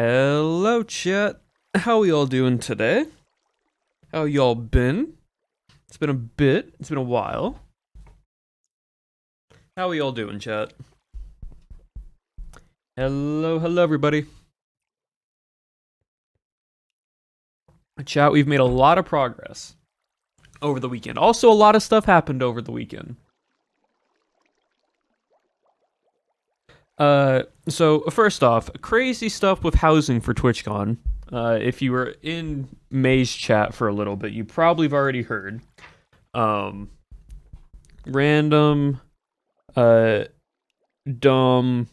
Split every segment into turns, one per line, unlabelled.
Hello, chat. How y'all doing today? How y'all been? It's been a bit. It's been a while. How y'all doing, chat? Hello, everybody. Chat, we've made a lot of progress over the weekend. Also, a lot of stuff happened over the weekend. So first off, crazy stuff with housing for TwitchCon. If you were in May's chat for a little bit, you probably have already heard. Random, dumb,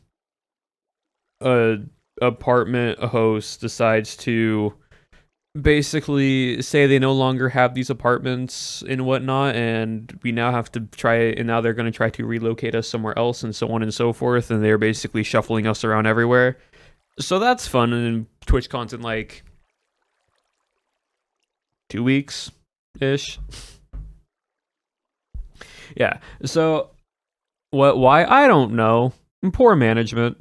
apartment host decides to basically say they no longer have these apartments and whatnot, and we now have to try, and now they're going to try to relocate us somewhere else, and so on and so forth, and they're basically shuffling us around everywhere. So that's fun, and TwitchCon's in like 2 weeks ish. Yeah. So why, I don't know. Poor management.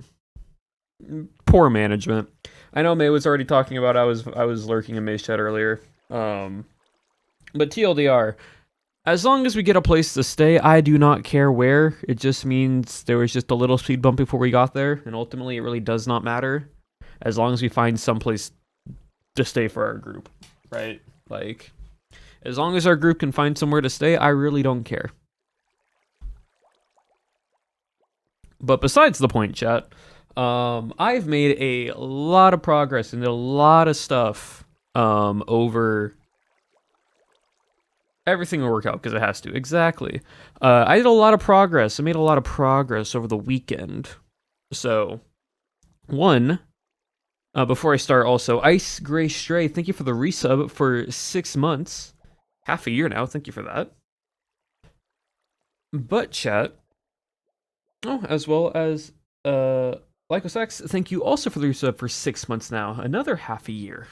I know May was already talking about I was lurking in May's chat earlier. But TLDR, as long as we get a place to stay, I do not care where. It just means there was just a little speed bump before we got there, and ultimately it really does not matter as long as we find someplace to stay for our group, right? Like, as long as our group can find somewhere to stay, I really don't care. But besides the point, chat, I've made a lot of progress and did a lot of stuff over. Everything will work out because it has to. Exactly. I did a lot of progress. I made a lot of progress over the weekend. So, one, before I start, also, Ice Gray Stray, thank you for the resub for 6 months. Half a year now. Thank you for that. But, chat. Oh, as well as, Lycosex, thank you also for the resub for 6 months now. Another half a year.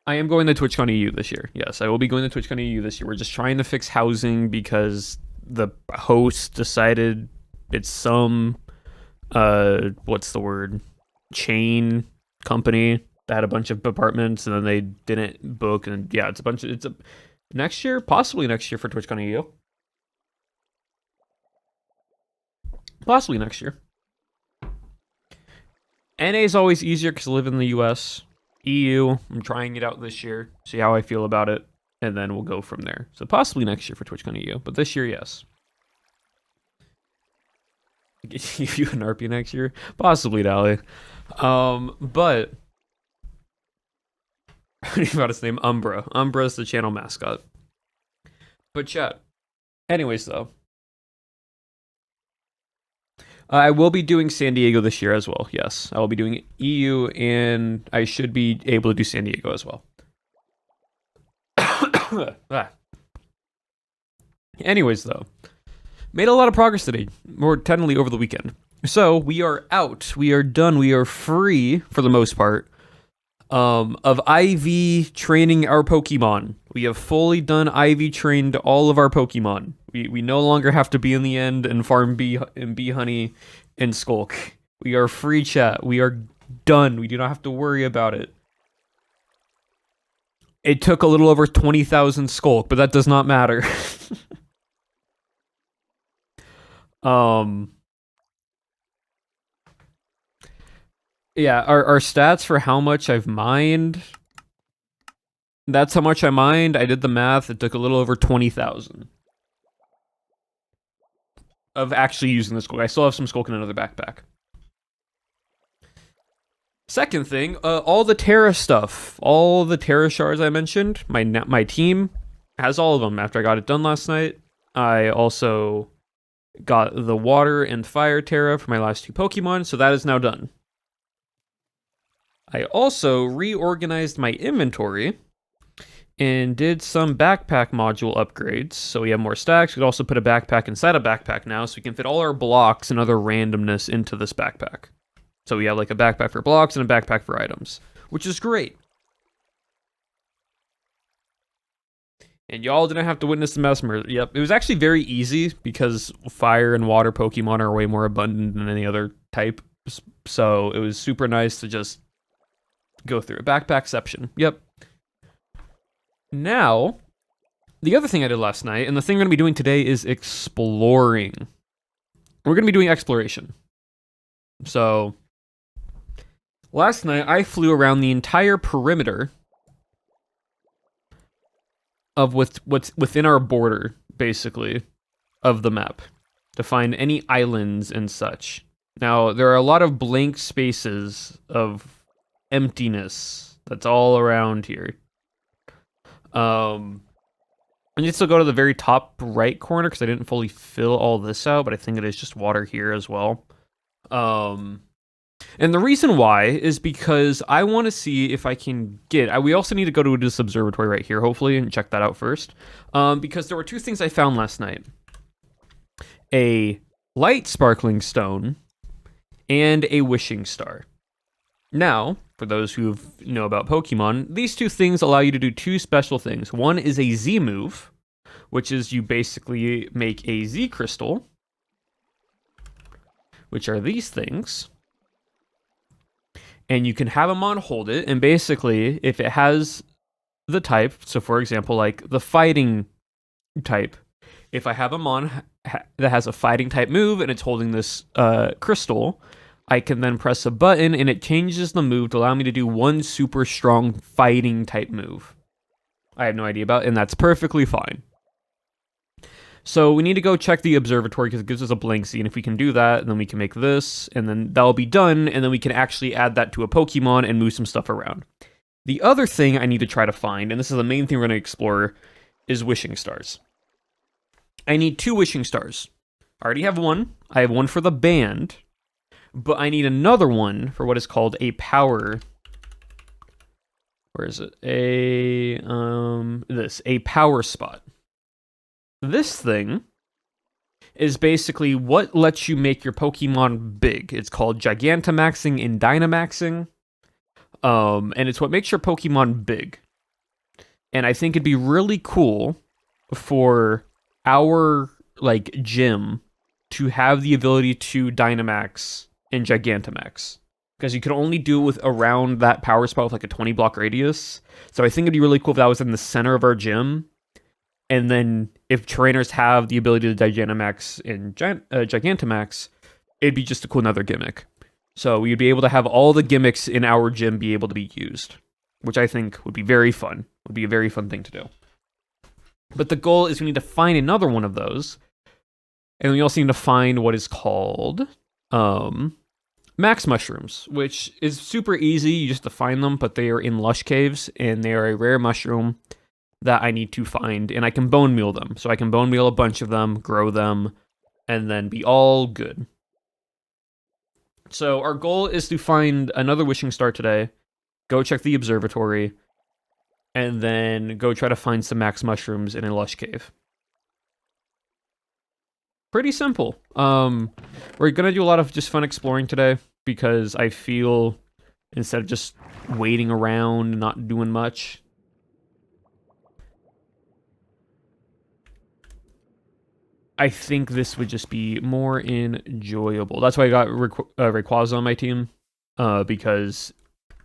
I am going to TwitchCon EU this year. Yes, I will be going to TwitchCon EU this year. We're just trying to fix housing because the host decided it's some, what's the word? Chain company that had a bunch of apartments and then they didn't book. And yeah, it's a next year, possibly next year for TwitchCon EU. Possibly next year. NA is always easier because I live in the US. EU, I'm trying it out this year, see how I feel about it, and then we'll go from there. So possibly next year for TwitchCon EU, but this year, yes. Give you an RP next year? Possibly, Dally. But I don't even know his name. Umbra. Umbra's the channel mascot. But chat. Anyways, though. I will be doing San Diego this year as well. Yes, I will be doing EU, and I should be able to do San Diego as well. Anyways, though, made a lot of progress today, more technically over the weekend. So we are out. We are done. We are free for the most part of IV training our Pokemon. We have fully done IV trained all of our Pokemon. We no longer have to be in the end and farm bee honey and Skulk. We are free, chat. We are done. We do not have to worry about it. It took a little over 20,000 Skulk, but that does not matter. Yeah, our stats for how much I've mined. That's how much I mined. I did the math. It took a little over 20,000. Of actually using the Skulk. I still have some Skulk in another backpack. Second thing, all the Terra stuff. All the Terra shards I mentioned. My team has all of them after I got it done last night. I also got the Water and Fire Terra for my last 2 Pokemon, so that is now done. I also reorganized my inventory and did some backpack module upgrades, so we have more stacks. We could also put a backpack inside a backpack now, so we can fit all our blocks and other randomness into this backpack. So we have like a backpack for blocks and a backpack for items, which is great. And y'all didn't have to witness the mesmer. Yep, it was actually very easy because fire and water Pokemon are way more abundant than any other type. So it was super nice to just go through it. Backpackception. Yep. Now, the other thing I did last night, and the thing we're going to be doing today is exploring. We're going to be doing exploration. So, last night I flew around the entire perimeter of what's within our border, basically, of the map to find any islands and such. Now, there are a lot of blank spaces of emptiness that's all around here. I need to go to the very top right corner because I didn't fully fill all this out, but I think it is just water here as well. And the reason why is because I want to see if I can get... we also need to go to this observatory right here, hopefully, and check that out first. Because there were two things I found last night. A light sparkling stone and a wishing star. Now, for those who know about Pokemon, these two things allow you to do two special things. One is a Z move, which is you basically make a Z crystal, which are these things. And you can have them on hold it, and basically, if it has the type, so for example, like the fighting type, if I have them on that has a fighting type move and it's holding this crystal, I can then press a button and it changes the move to allow me to do one super strong fighting type move. I have no idea about, and that's perfectly fine. So we need to go check the observatory because it gives us a blank scene. If we can do that, then we can make this, and then that'll be done, and then we can actually add that to a Pokemon and move some stuff around. The other thing I need to try to find, and this is the main thing we're going to explore, is wishing stars. I need 2 wishing stars. I already have one. I have one for the band, but I need another one for what is called a power... Where is it? A power spot. This thing is basically what lets you make your Pokemon big. It's called Gigantamaxing and Dynamaxing. And it's what makes your Pokemon big. And I think it'd be really cool for our gym to have the ability to Dynamax and Gigantamax. Because you can only do it with around that power spot with like a 20 block radius. So I think it'd be really cool if that was in the center of our gym. And then if trainers have the ability to Dynamax and Gigantamax, it'd be just a cool another gimmick. So we'd be able to have all the gimmicks in our gym be able to be used, which I think would be very fun. Would be a very fun thing to do. But the goal is we need to find another one of those. And we also need to find what is called Max Mushrooms, which is super easy. You just have to find them, but they are in Lush Caves, and they are a rare mushroom that I need to find, and I can bone meal them. So I can bone meal a bunch of them, grow them, and then be all good. So our goal is to find another wishing star today, go check the observatory, and then go try to find some max mushrooms in a lush cave. Pretty simple. We're gonna do a lot of just fun exploring today, because I feel instead of just waiting around and not doing much, I think this would just be more enjoyable. That's why I got Rayquaza on my team, because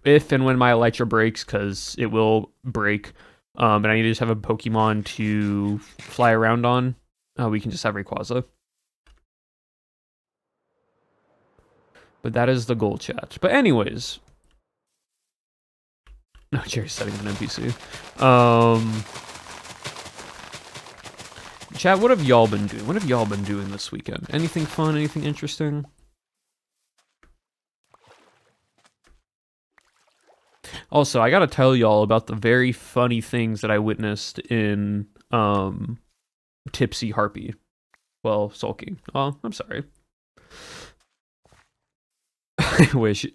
if and when my Elytra breaks, because it will break, and I need to just have a Pokemon to fly around on, we can just have Rayquaza. But that is the goal, chat. But anyways... No, Jerry's setting an NPC. Chat, what have y'all been doing? What have y'all been doing this weekend? Anything fun? Anything interesting? Also, I gotta tell y'all about the very funny things that I witnessed in Tipsy Harpy. Well, sulking. Oh, I'm sorry. I wish.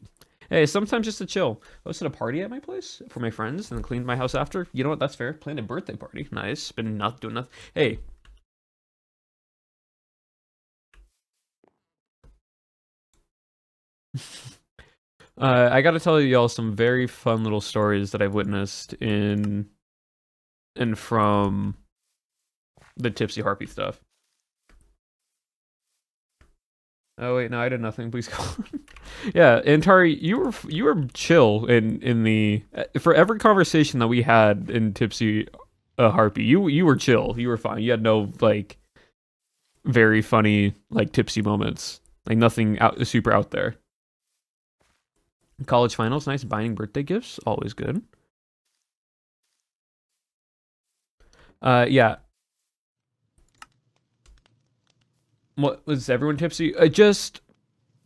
Hey, sometimes just to chill. Hosted a party at my place for my friends and then cleaned my house after. You know what? That's fair. Planned a birthday party. Nice. Been not doing nothing. Hey. I gotta tell y'all some very fun little stories that I've witnessed in and from the Tipsy Harpy stuff. Oh wait, no, I did nothing. Please go on. Yeah, and Tari, you were chill in the for every conversation that we had in Tipsy Harpy. You were chill. You were fine. You had no like very funny like tipsy moments. Like nothing super out there. College finals, nice buying birthday gifts, always good. Yeah. What was everyone tipsy?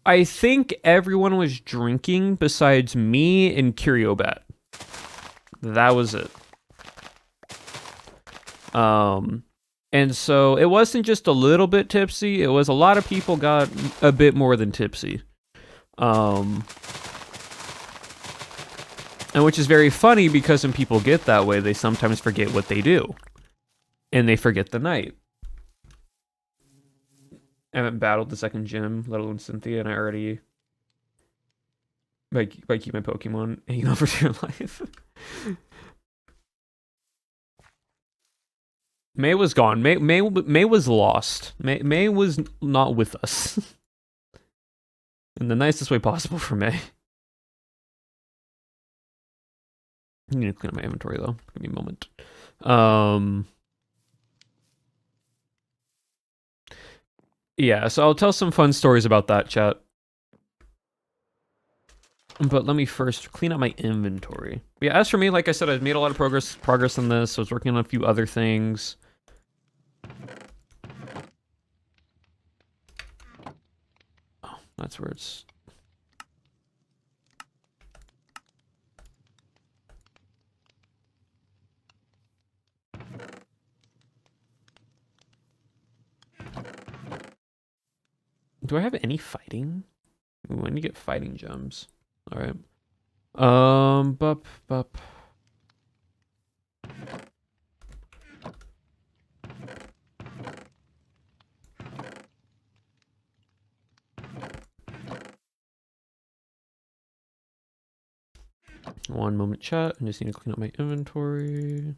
I think everyone was drinking besides me and Curiobat. That was it. And so it wasn't just a little bit tipsy, it was a lot of people got a bit more than tipsy. And which is very funny because when people get that way, they sometimes forget what they do. And they forget the night. I haven't battled the second gym, let alone Cynthia, and I already keep my Pokemon hanging on for dear life. May was gone. May was lost. May was not with us. In the nicest way possible for May. I need to clean up my inventory though. Give me a moment. Yeah, so I'll tell some fun stories about that, chat. But let me first clean up my inventory. Yeah, as for me, like I said, I've made a lot of progress on this. I was working on a few other things. Oh, that's where it's... Do I have any fighting? Ooh, I need to get fighting gems. Alright. Bup. One moment, chat. I just need to clean up my inventory.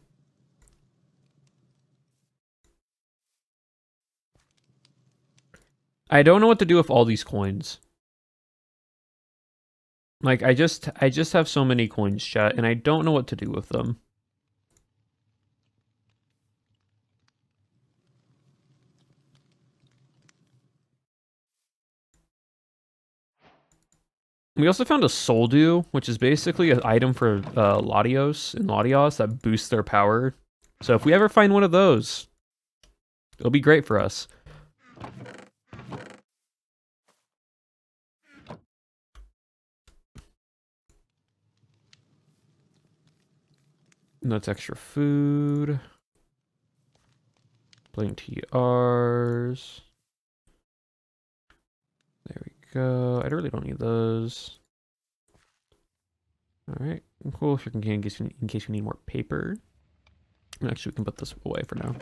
I don't know what to do with all these coins. Like, I just have so many coins, chat, and I don't know what to do with them. We also found a Soul Dew, which is basically an item for Latios and Latios that boosts their power. So if we ever find one of those, it'll be great for us. That's extra food. Playing TRs. There we go. I really don't need those. All right, cool. If you can, in case we need more paper. Actually, we can put this away for now.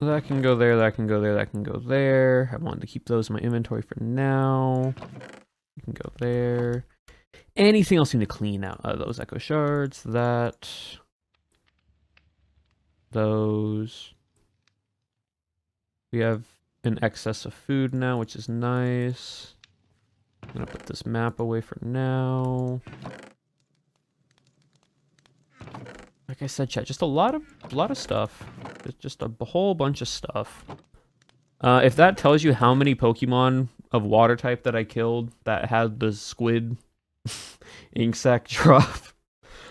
That can go there. That can go there. That can go there. I wanted to keep those in my inventory for now. You can go there. Anything else you need to clean out? Those echo shards. That. Those. We have an excess of food now, which is nice. I'm gonna put this map away for now. Like I said, chat, just a lot of stuff. It's just a whole bunch of stuff. If that tells you how many Pokemon of water type that I killed that had the squid ink sac drop,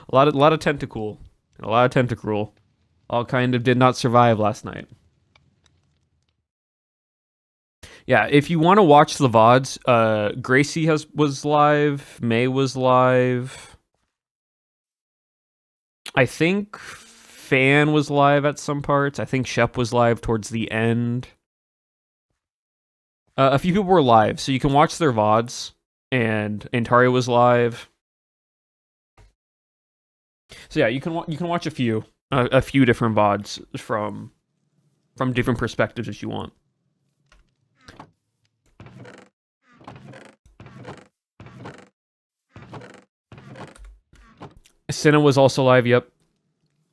a lot of Tentacool, and a lot of Tentacruel, all kind of did not survive last night. Yeah, if you want to watch the VODs, Gracie was live, May was live. I think Fan was live at some parts. I think Shep was live towards the end. A few people were live, so you can watch their VODs. And Antari was live. So yeah, you can watch a few different VODs from different perspectives if you want. Cinna was also live. Yep.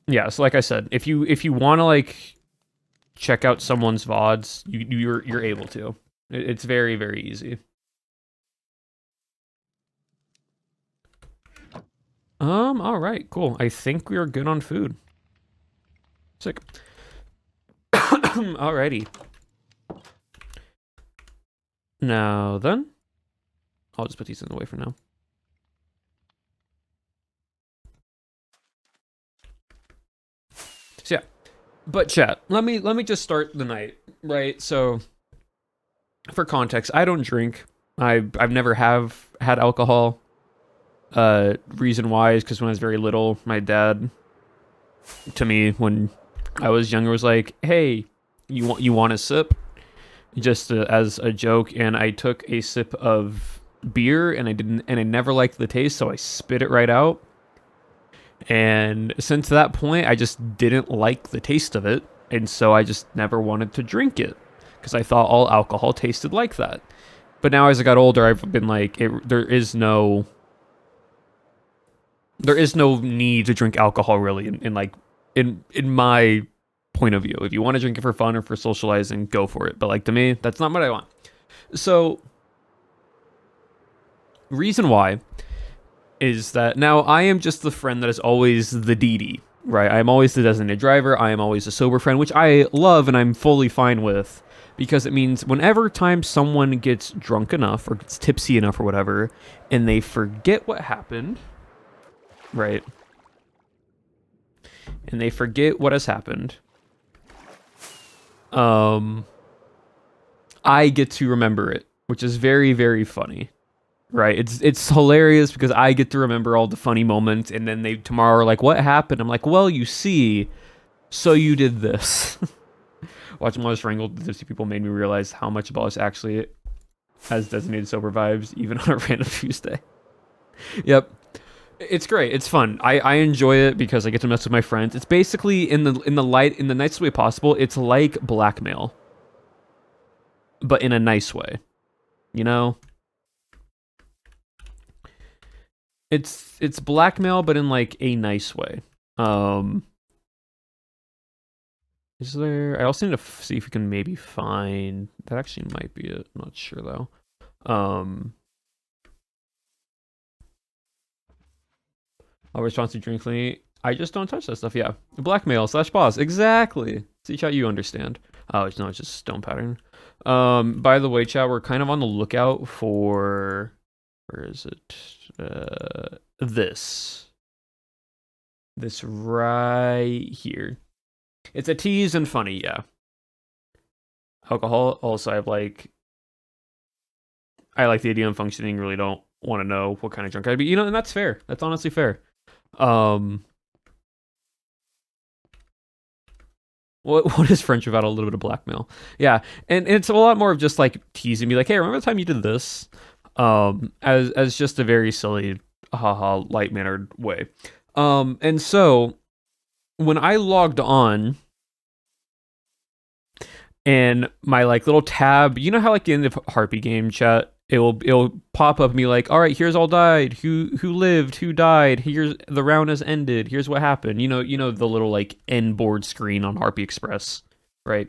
Yeah. So like I said, if you want to like check out someone's VODs, you're able to. It's very, very easy. All right, cool. I think we are good on food. Sick. Alrighty. Now then, I'll just put these in away for now. So yeah, but chat. Let me just start the night, right? So, for context, I don't drink. I've never have had alcohol. Reason why is because when I was very little, my dad, to me when I was younger, was like, "Hey, you want a sip?" Just as a joke, and I took a sip of beer, and I never liked the taste, so I spit it right out. And since that point, I just didn't like the taste of it, and so I just never wanted to drink it because I thought all alcohol tasted like that. But now, as I got older, I've been like, there is no need to drink alcohol really, in my point of view. If you want to drink it for fun or for socializing, go for it. But like to me, that's not what I want. So reason why is that now I am just the friend that is always the DD, right? I'm always the designated driver. I am always a sober friend, which I love and I'm fully fine with, because it means whenever time someone gets drunk enough or gets tipsy enough or whatever, and they forget what happened, right? And they forget what has happened, I get to remember it, which is very, very funny, right? It's hilarious because I get to remember all the funny moments, and then they tomorrow are like, "What happened?" I'm like, "Well, you see, so you did this." Watching Mars Wrangled, the tipsy people made me realize how much Boss actually has designated sober vibes, even on a random Tuesday. Yep. It's great. It's fun. I enjoy it because I get to mess with my friends. It's basically in the nicest way possible. It's like blackmail, but in a nice way. You know? It's blackmail, but in like a nice way. Is there? I also need to see if we can maybe find that. Actually, might be it. I'm not sure though. I'll respond to drinkly. I just don't touch that stuff. Yeah, blackmail/pause. Exactly. See, chat, you understand. Oh, no, it's just stone pattern. By the way, chat, we're kind of on the lookout for. Where is it? This right here. It's a tease and funny, yeah. Alcohol. Also, I like the idea of functioning. Really don't want to know what kind of drunk I'd be. And that's fair. That's honestly fair. What is French without a little bit of blackmail? Yeah, and it's a lot more of just like teasing me, like, "Hey, remember the time you did this?" As just a very silly, haha, light mannered way. And so when I logged on, and my like little tab, you know how like in the Harpy game chat, it'll pop up and be like, "All right, here's all died, who lived, who died, here's the round has ended, here's what happened." You know the little like end board screen on Harpy Express, right?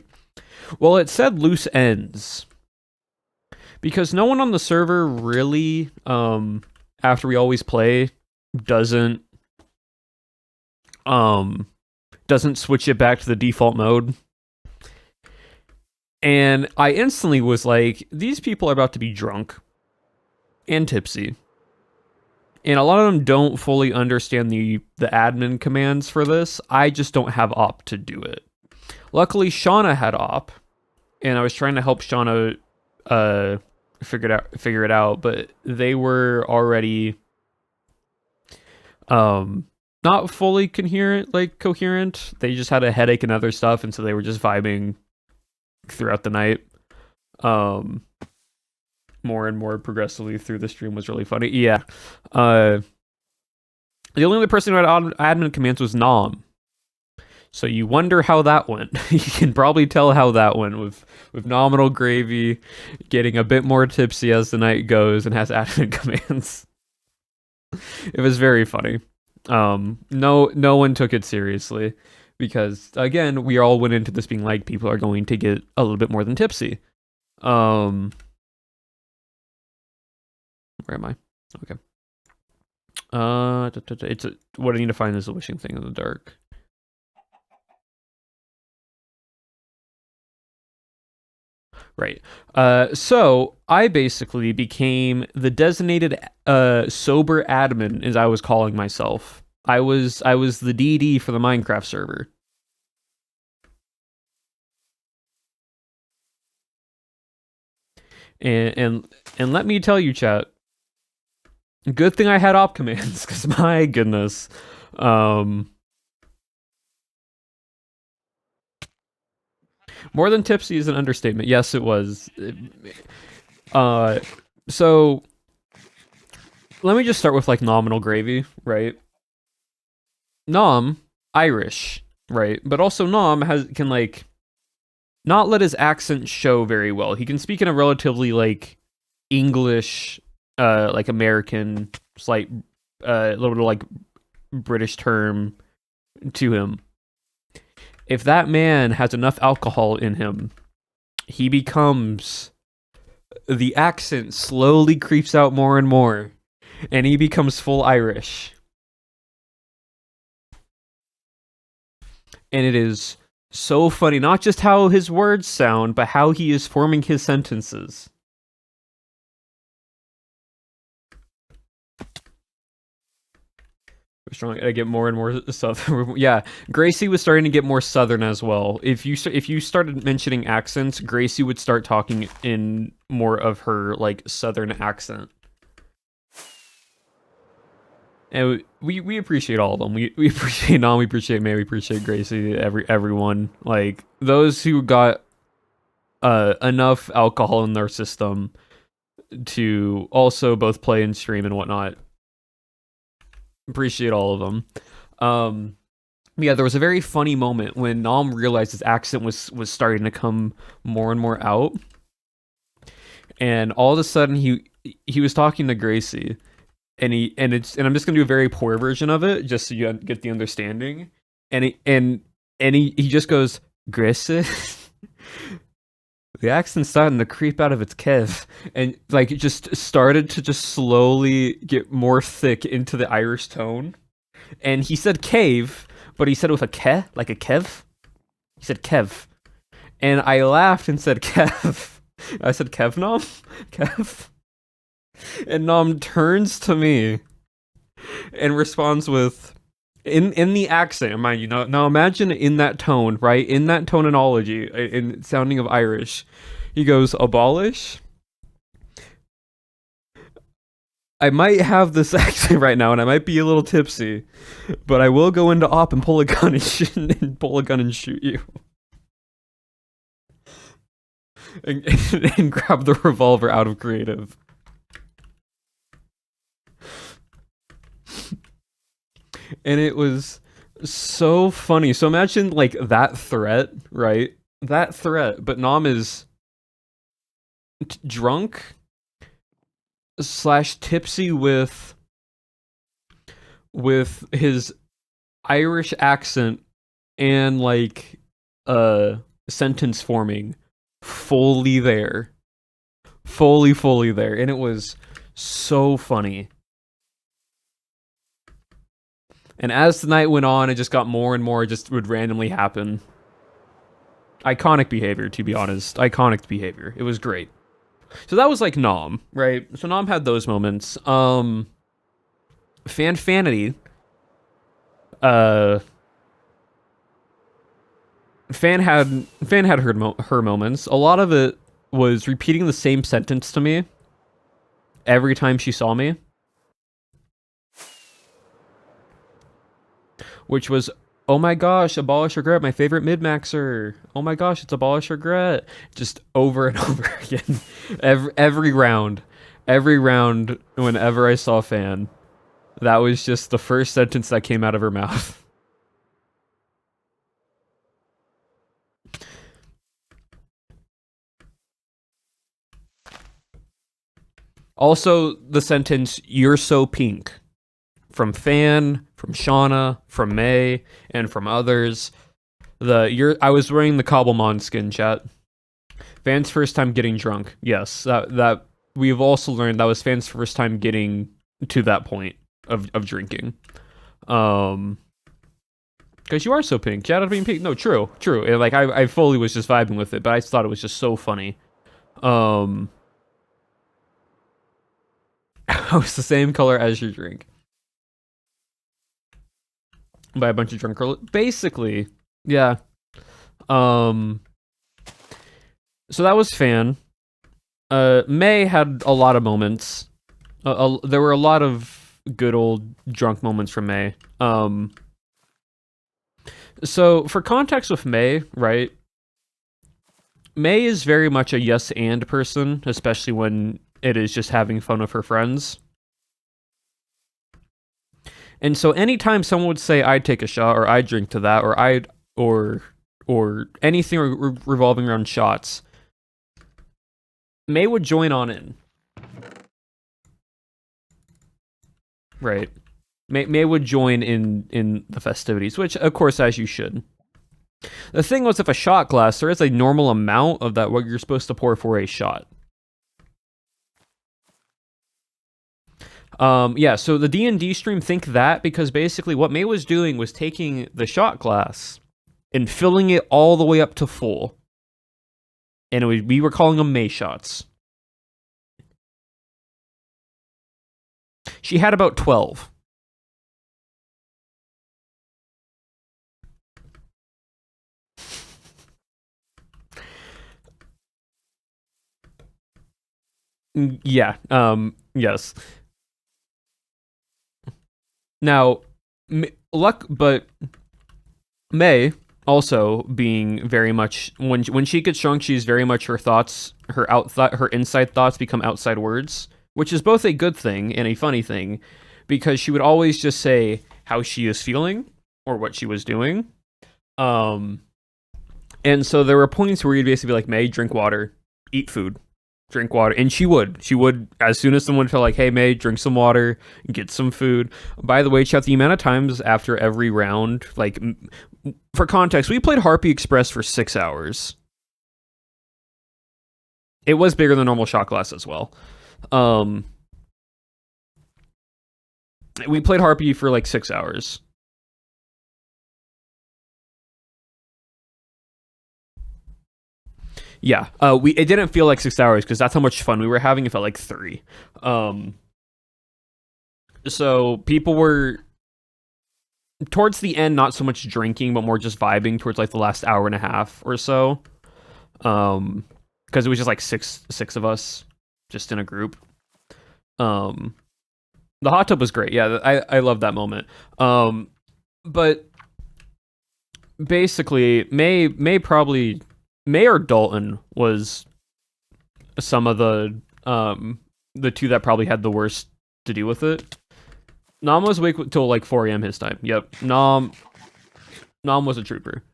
Well, it said loose ends because no one on the server really, after we always play, doesn't switch it back to the default mode. And I instantly was like, these people are about to be drunk and tipsy. And a lot of them don't fully understand the admin commands for this. I just don't have op to do it. Luckily, Shauna had op, and I was trying to help Shauna figure it out, but they were already not fully coherent. They just had a headache and other stuff, and so they were just vibing throughout the night. More and more progressively through the stream was really funny. Yeah. The only other person who had admin commands was Nom. So you wonder how that went. You can probably tell how that went with Nominal Gravy getting a bit more tipsy as the night goes and has admin commands. It was very funny. No one took it seriously because again, we all went into this being like people are going to get a little bit more than tipsy. Where am I? Okay. It's what I need to find is a wishing thing in the dark. Right. So I basically became the designated sober admin, as I was calling myself. I was the DD for the Minecraft server. And let me tell you, chat. Good thing I had op commands, because my goodness. More than tipsy is an understatement. Yes, it was. Uh, so let me just start with like nominal gravy, right? Nom, Irish, right? But also Nom can like not let his accent show very well. He can speak in a relatively like English, like American, slight, a little bit of like British term to him. If that man has enough alcohol in him, he becomes the accent slowly creeps out more and more, and he becomes full Irish. And it is so funny, not just how his words sound, but how he is forming his sentences. Strong. I get more and more southern. Yeah, Gracie was starting to get more southern as well. If you started mentioning accents, Gracie would start talking in more of her like southern accent. And we appreciate all of them. We appreciate Nam, we appreciate May, we appreciate Gracie, everyone. Like those who got enough alcohol in their system to also both play and stream and whatnot. Appreciate all of them. Yeah, there was a very funny moment when Nam realized his accent was starting to come more and more out, and all of a sudden he was talking to Gracie, and I'm just gonna do a very poor version of it just so you get the understanding, and he just goes Gracie. The accent's starting to creep out of its kev, and like it just started to just slowly get more thick into the Irish tone. And he said cave, but he said it with a ke, like a kev. He said kev, and I laughed and said kev. I said kev nom, kev, and Nom turns to me and responds with in the accent, mind you. Now imagine in that tone, right? In that tonology, in sounding of Irish, he goes, abolish. I might have this accent right now, and I might be a little tipsy, but I will go into op and pull a gun and pull a gun and shoot you, and grab the revolver out of creative. And it was so funny. So imagine like that threat, right? That threat, but Nam is drunk / tipsy with his Irish accent and like sentence forming fully there. Fully there. And it was so funny. And as the night went on, it just got more and more, it just would randomly happen. Iconic behavior, to be honest. Iconic behavior. It was great. So that was like Nom, right? So Nom had those moments. Fanity. Fan had her moments. A lot of it was repeating the same sentence to me every time she saw me, which was, oh my gosh, abolish regret, my favorite mid-maxer. Oh my gosh, it's abolish regret. Just over and over again. Every round, whenever I saw Fan, that was just the first sentence that came out of her mouth. Also, the sentence, you're so pink. from Fan, from Shauna, from May, and from others. I was wearing the Cobblemon skin, chat. Fan's first time getting drunk. Yes, that we've also learned that was Fan's first time getting to that point of drinking. Because you are so pink. Shout out to being pink. No, true. And, like, I fully was just vibing with it, but I just thought it was just so funny. I was the same color as your drink. By a bunch of drunk girls. Basically, yeah. So that was Fan. May had a lot of moments. There were a lot of good old drunk moments from May. So for context with May, right? May is very much a yes and person, especially when it is just having fun with her friends. And so anytime someone would say I'd take a shot or I'd drink to that or anything revolving around shots, May would join on in. Right. May would join in the festivities, which of course, as you should. The thing was, if a shot glass, there is a normal amount of that what you're supposed to pour for a shot. Yeah, so the D&D stream think that because basically what May was doing was taking the shot glass and filling it all the way up to full. And we were calling them May shots. She had about 12. Yeah, yes. Now, but May also being very much when she gets drunk, she's very much her thoughts, her inside thoughts become outside words, which is both a good thing and a funny thing, because she would always just say how she is feeling or what she was doing. And so there were points where you'd basically be like, May, drink water, eat food, drink water. And she would, as soon as someone felt like, hey, May, drink some water, get some food. By the way, chat, the amount of times after every round, like, for context, we played Harpy Express for 6 hours. It was bigger than normal shot glass as well. We played Harpy for like 6 hours. Yeah, it didn't feel like 6 hours because that's how much fun we were having. It felt like 3. So people were towards the end, not so much drinking, but more just vibing towards like the last hour and a half or so. Because it was just like six of us, just in a group. The hot tub was great. Yeah, I love that moment. But basically, May or Dalton was some of the two that probably had the worst to do with it. Nam was awake till like 4 a.m. his time. Yep, Nam was a trooper.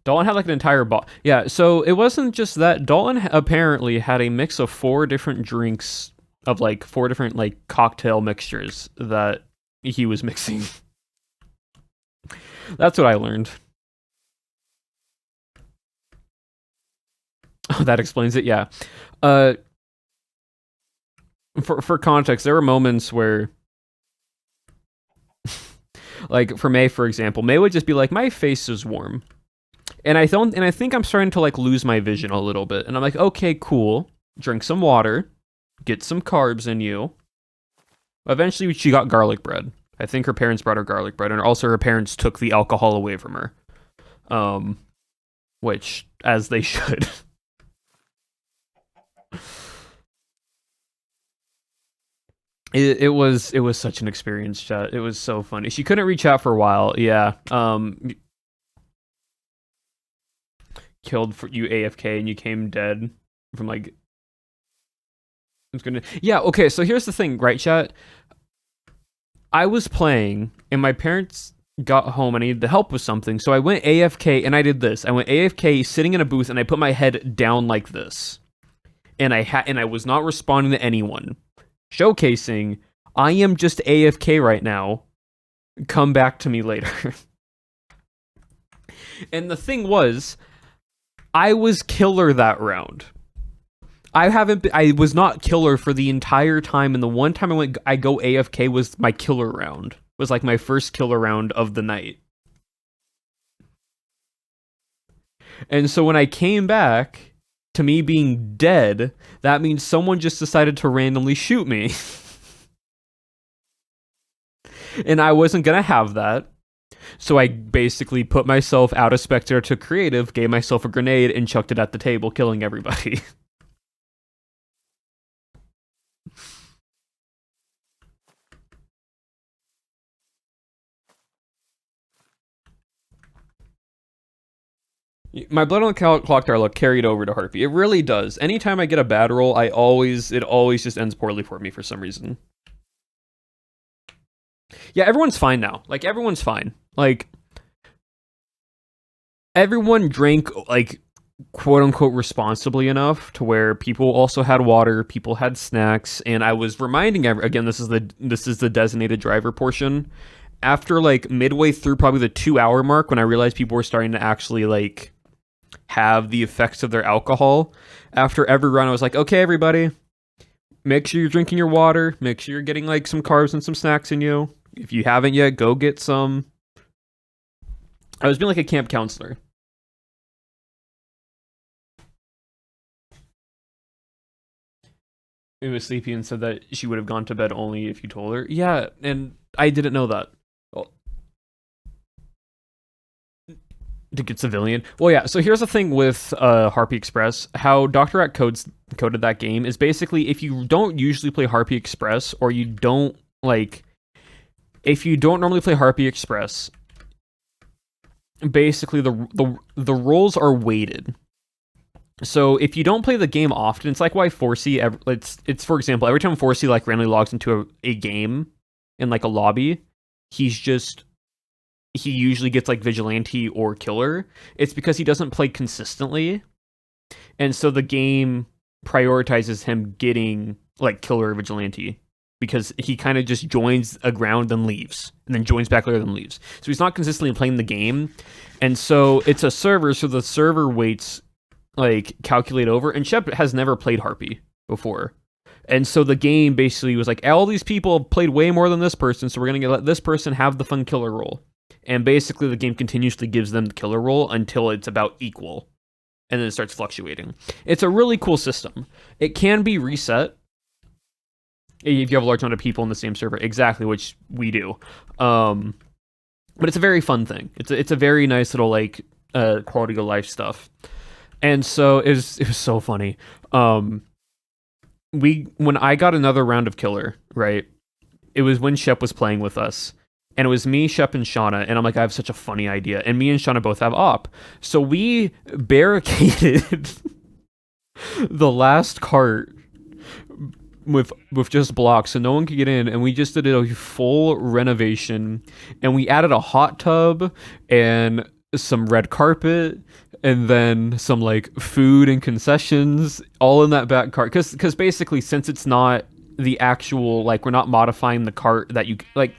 Dalton had like an entire bottle. Yeah, so it wasn't just that. Dalton apparently had a mix of 4 different drinks of like 4 different like cocktail mixtures that he was mixing. That's what I learned. Oh, that explains it. Yeah. For context, there were moments where, like for May, for example, May would just be like, "My face is warm," and I think I'm starting to like lose my vision a little bit, and I'm like, "Okay, cool. Drink some water, get some carbs in you." Eventually, she got garlic bread. I think her parents brought her garlic bread, and also her parents took the alcohol away from her. Which, as they should. It was such an experience, chat. It was so funny. She couldn't reach out for a while. Yeah. Killed for you AFK and you came dead from like. Yeah. Okay. So here's the thing, right, chat? I was playing and my parents got home and I needed the help with something, so I went AFK and I did this. I went AFK sitting in a booth and I put my head down like this. and I was not responding to anyone, showcasing I am just AFK right now. Come back to me later. And the thing was, I was killer that round. I was not killer for the entire time, and the one time I go AFK was my killer round. It was like my first killer round of the night. And so when I came back to me being dead, that means someone just decided to randomly shoot me. And I wasn't gonna have that. So I basically put myself out of spectator to creative, gave myself a grenade, and chucked it at the table, killing everybody. My blood on the clock tower look carried over to Harpy. It really does. Anytime I get a bad roll, it always just ends poorly for me for some reason. Yeah, everyone's fine now. Like, everyone's fine. Like, everyone drank, like, quote-unquote responsibly enough to where people also had water, people had snacks, and I was reminding again, this is the designated driver portion. After, like, midway through probably the 2-hour mark, when I realized people were starting to actually, like, have the effects of their alcohol, after every run, I was like, okay, everybody, make sure you're drinking your water, make sure you're getting, like, some carbs and some snacks in you. If you haven't yet, go get some. I was being like a camp counselor. It was sleepy and said that she would have gone to bed only if you told her. Yeah, and I didn't know that. Well, to get civilian. Well, yeah, so here's the thing with Harpy Express. How Dr. Rat coded that game is basically if you don't usually play Harpy Express, or you don't, like, if you don't normally play Harpy Express, basically the roles are weighted. So if you don't play the game often, it's like why 4C, it's for example, every time 4C like randomly logs into a game in like a lobby, he usually gets like vigilante or killer. It's because he doesn't play consistently, and so the game prioritizes him getting like killer or vigilante, because he kind of just joins a ground then leaves, and then joins back later then leaves. So he's not consistently playing the game, and so it's a server, so the server weights like calculate over, and Shep has never played Harpy before. And so the game basically was like, all these people have played way more than this person, so we're going to let this person have the fun killer role. And basically the game continuously gives them the killer role until it's about equal, and then it starts fluctuating. It's a really cool system. It can be reset if you have a large amount of people in the same server, exactly, which we do. But it's a very fun thing. It's a very nice little like quality of life stuff. And so it was so funny. When I got another round of killer, right? It was when Shep was playing with us. And it was me, Shep, and Shauna. And I'm like, I have such a funny idea. And me and Shauna both have op. So we barricaded the last cart with just blocks so no one could get in, and we just did a full renovation, and we added a hot tub and some red carpet, and then some like food and concessions all in that back cart, because basically, since it's not the actual, like, we're not modifying the cart that you like.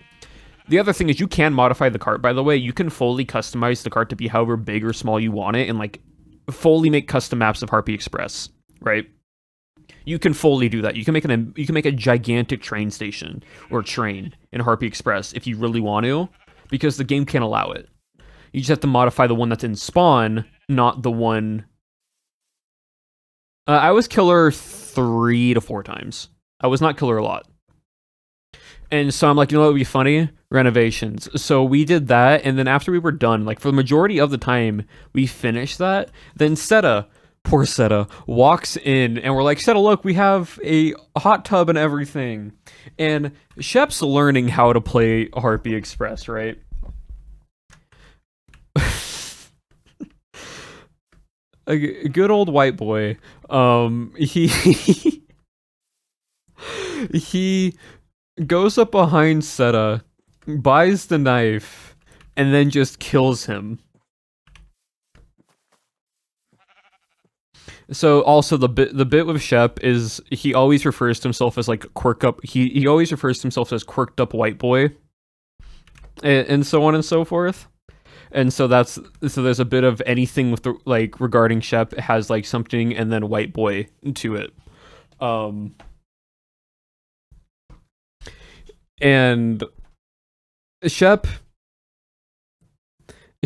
The other thing is you can modify the cart, by the way. You can fully customize the cart to be however big or small you want it, and like fully make custom maps of Harpy Express, right? You can fully do that. You can make a gigantic train station or train in Harpy Express if you really want to, because the game can't allow it. You just have to modify the one that's in spawn, not the one. I was killer 3 to 4 times. I was not killer a lot. And so I'm like, you know what would be funny? Renovations. So we did that, and then after we were done, like for the majority of the time we finished that, then poor Seta walks in, and we're like, Seta, look, we have a hot tub and everything. And Shep's learning how to play Harpy Express, right? A good old white boy. He he goes up behind Seta, buys the knife, and then just kills him. So also the bit with Shep is he always refers to himself as like quirk up. He always refers to himself as quirked up white boy, and so on and so forth. And so there's a bit of anything with the like regarding Shep has like something and then white boy to it. Um, and Shep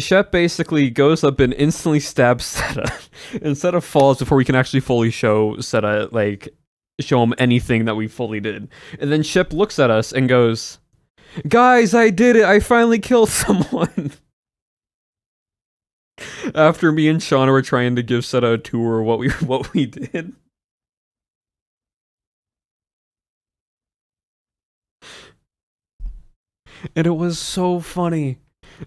Shep basically goes up and instantly stabs Seta. And Seta falls before we can actually fully show Seta, like, show him anything that we fully did. And then Shep looks at us and goes, "Guys, I did it! I finally killed someone!" After me and Shauna were trying to give Seta a tour of what we did. And it was so funny.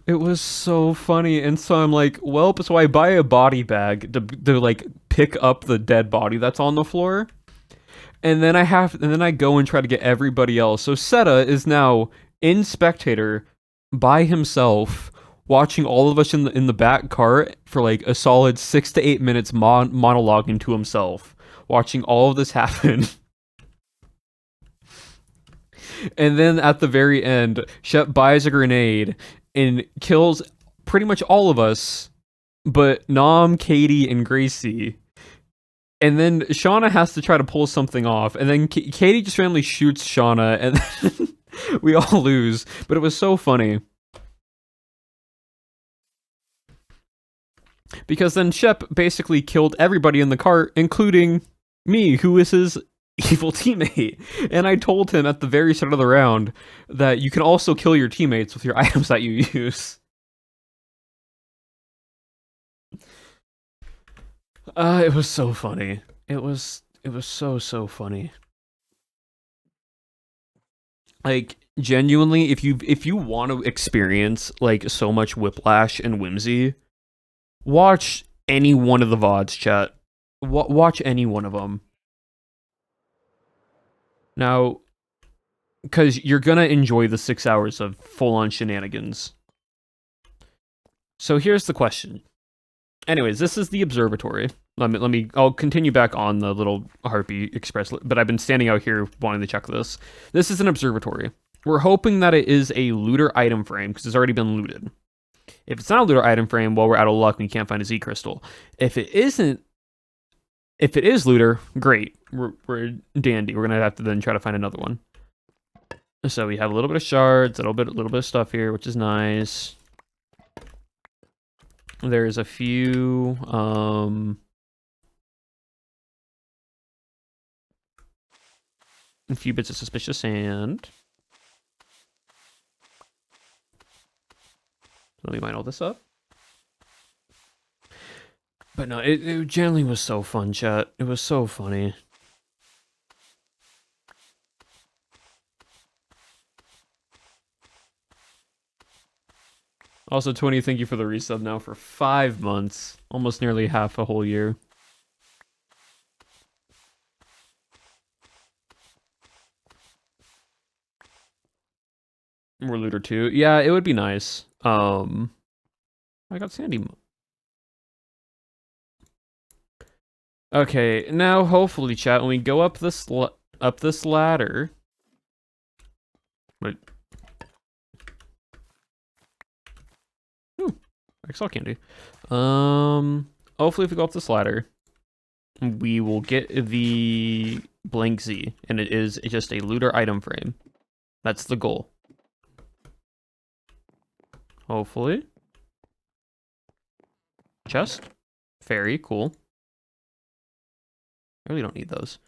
It was so funny, and so I'm like, well, so I buy a body bag to like pick up the dead body that's on the floor, and then I go and try to get everybody else. So Seta is now in spectator by himself, watching all of us in the back cart for like a solid 6 to 8 minutes, monologuing to himself, watching all of this happen. And then at the very end, Shep buys a grenade and kills pretty much all of us, but Nam, Katie, and Gracie. And then Shauna has to try to pull something off, and then Katie just randomly shoots Shauna, and then we all lose. But it was so funny. Because then Shep basically killed everybody in the cart, including me, who is his evil teammate. And I told him at the very start of the round that you can also kill your teammates with your items that you use. It was so funny. It was so funny. Like genuinely, if you want to experience like so much whiplash and whimsy, watch any one of the VODs, chat. Watch any one of them. Now, because you're gonna enjoy the 6 hours of full-on shenanigans. So here's the question. Anyways, this is the observatory. I'll continue back on the little Harpy Express, but I've been standing out here wanting to check this. This is an observatory. We're hoping that it is a looter item frame, because it's already been looted. If it's not a looter item frame, well, we're out of luck and we can't find a Z crystal. If it isn't, if it is looter, great. We're dandy. We're gonna have to then try to find another one. So we have a little bit of shards, a little bit of stuff here, which is nice. There's a few bits of suspicious sand. Let me mine all this up. But no, it generally was so fun, chat. It was so funny. Also, 20, thank you for the resub now for 5 months. Almost nearly half a whole year. More looter too. Yeah, it would be nice. I got Sandy. Okay, now hopefully, chat, when we go up this ladder. Wait. Ooh, Excel candy. Hopefully, if we go up this ladder, we will get the blank Z, and it is just a looter item frame. That's the goal. Hopefully. Chest. Fairy, cool. I really don't need those.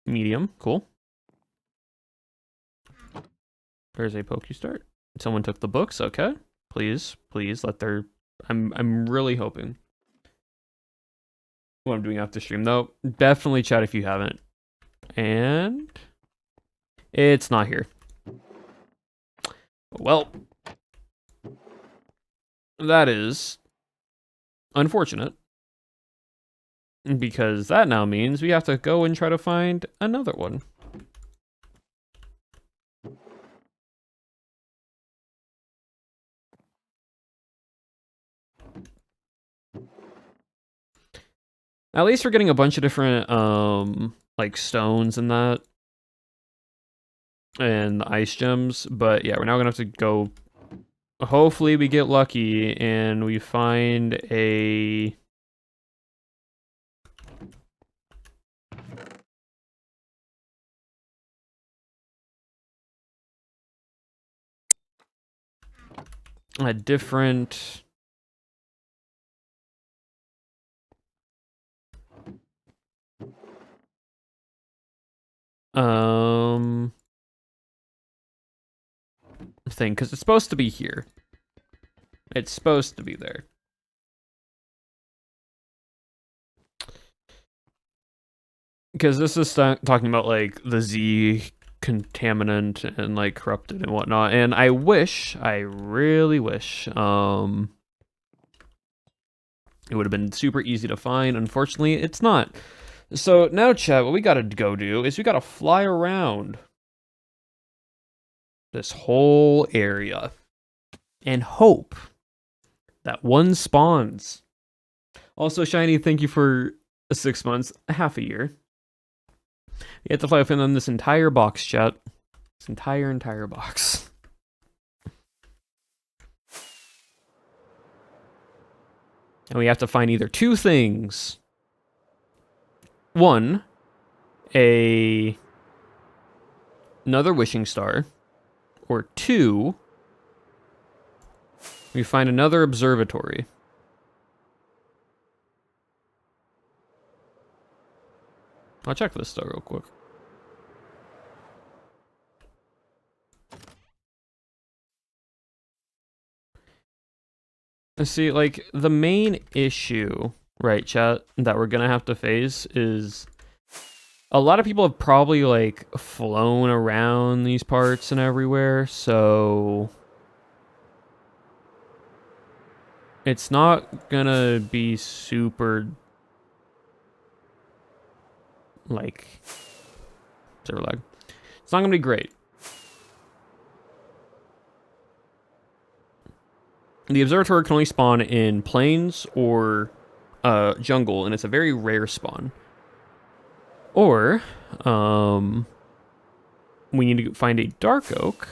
Medium, cool. There's a Pokestart. Someone took the books, okay. Please let their... I'm really hoping. What I'm doing after stream, though. Definitely chat if you haven't. And... it's not here. Well... that is... unfortunate. Because that now means we have to go and try to find another one. At least we're getting a bunch of different, like, stones and that. And the ice gems. But yeah, we're now gonna have to go... Hopefully we get lucky and we find a... a different... thing, because it's supposed to be here. It's supposed to be there. Because this is talking about, like, the Z contaminant and, like, corrupted and whatnot. And I really wish, it would have been super easy to find. Unfortunately, it's not. So now, chat, what we gotta go do is we gotta fly around this whole area and hope that one spawns. Also, Shiny, thank you for 6 months, half a year. You have to fly within this entire box, chat. This entire box. And we have to find either two things. One, another wishing star. Or two, we find another observatory. I'll check this though real quick. See, like, the main issue, right, chat, that we're gonna have to face is a lot of people have probably, like, flown around these parts and everywhere, so it's not gonna be super, like, server lag. It's not gonna be great. The observatory can only spawn in plains or jungle, and it's a very rare spawn. Or, we need to find a dark oak.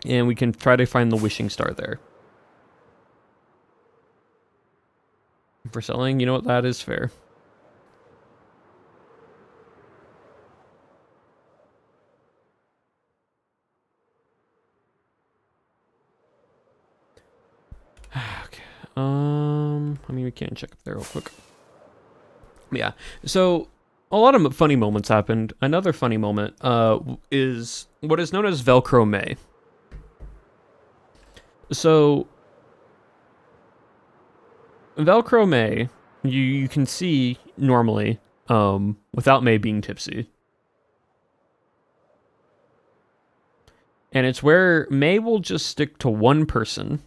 And we can try to find the wishing star there. For selling, you know what, that is fair. Okay. I mean, we can check up there real quick. Yeah. So a lot of funny moments happened. Another funny moment is what is known as Velcro May. So Velcro May, you can see normally without May being tipsy. And it's where May will just stick to one person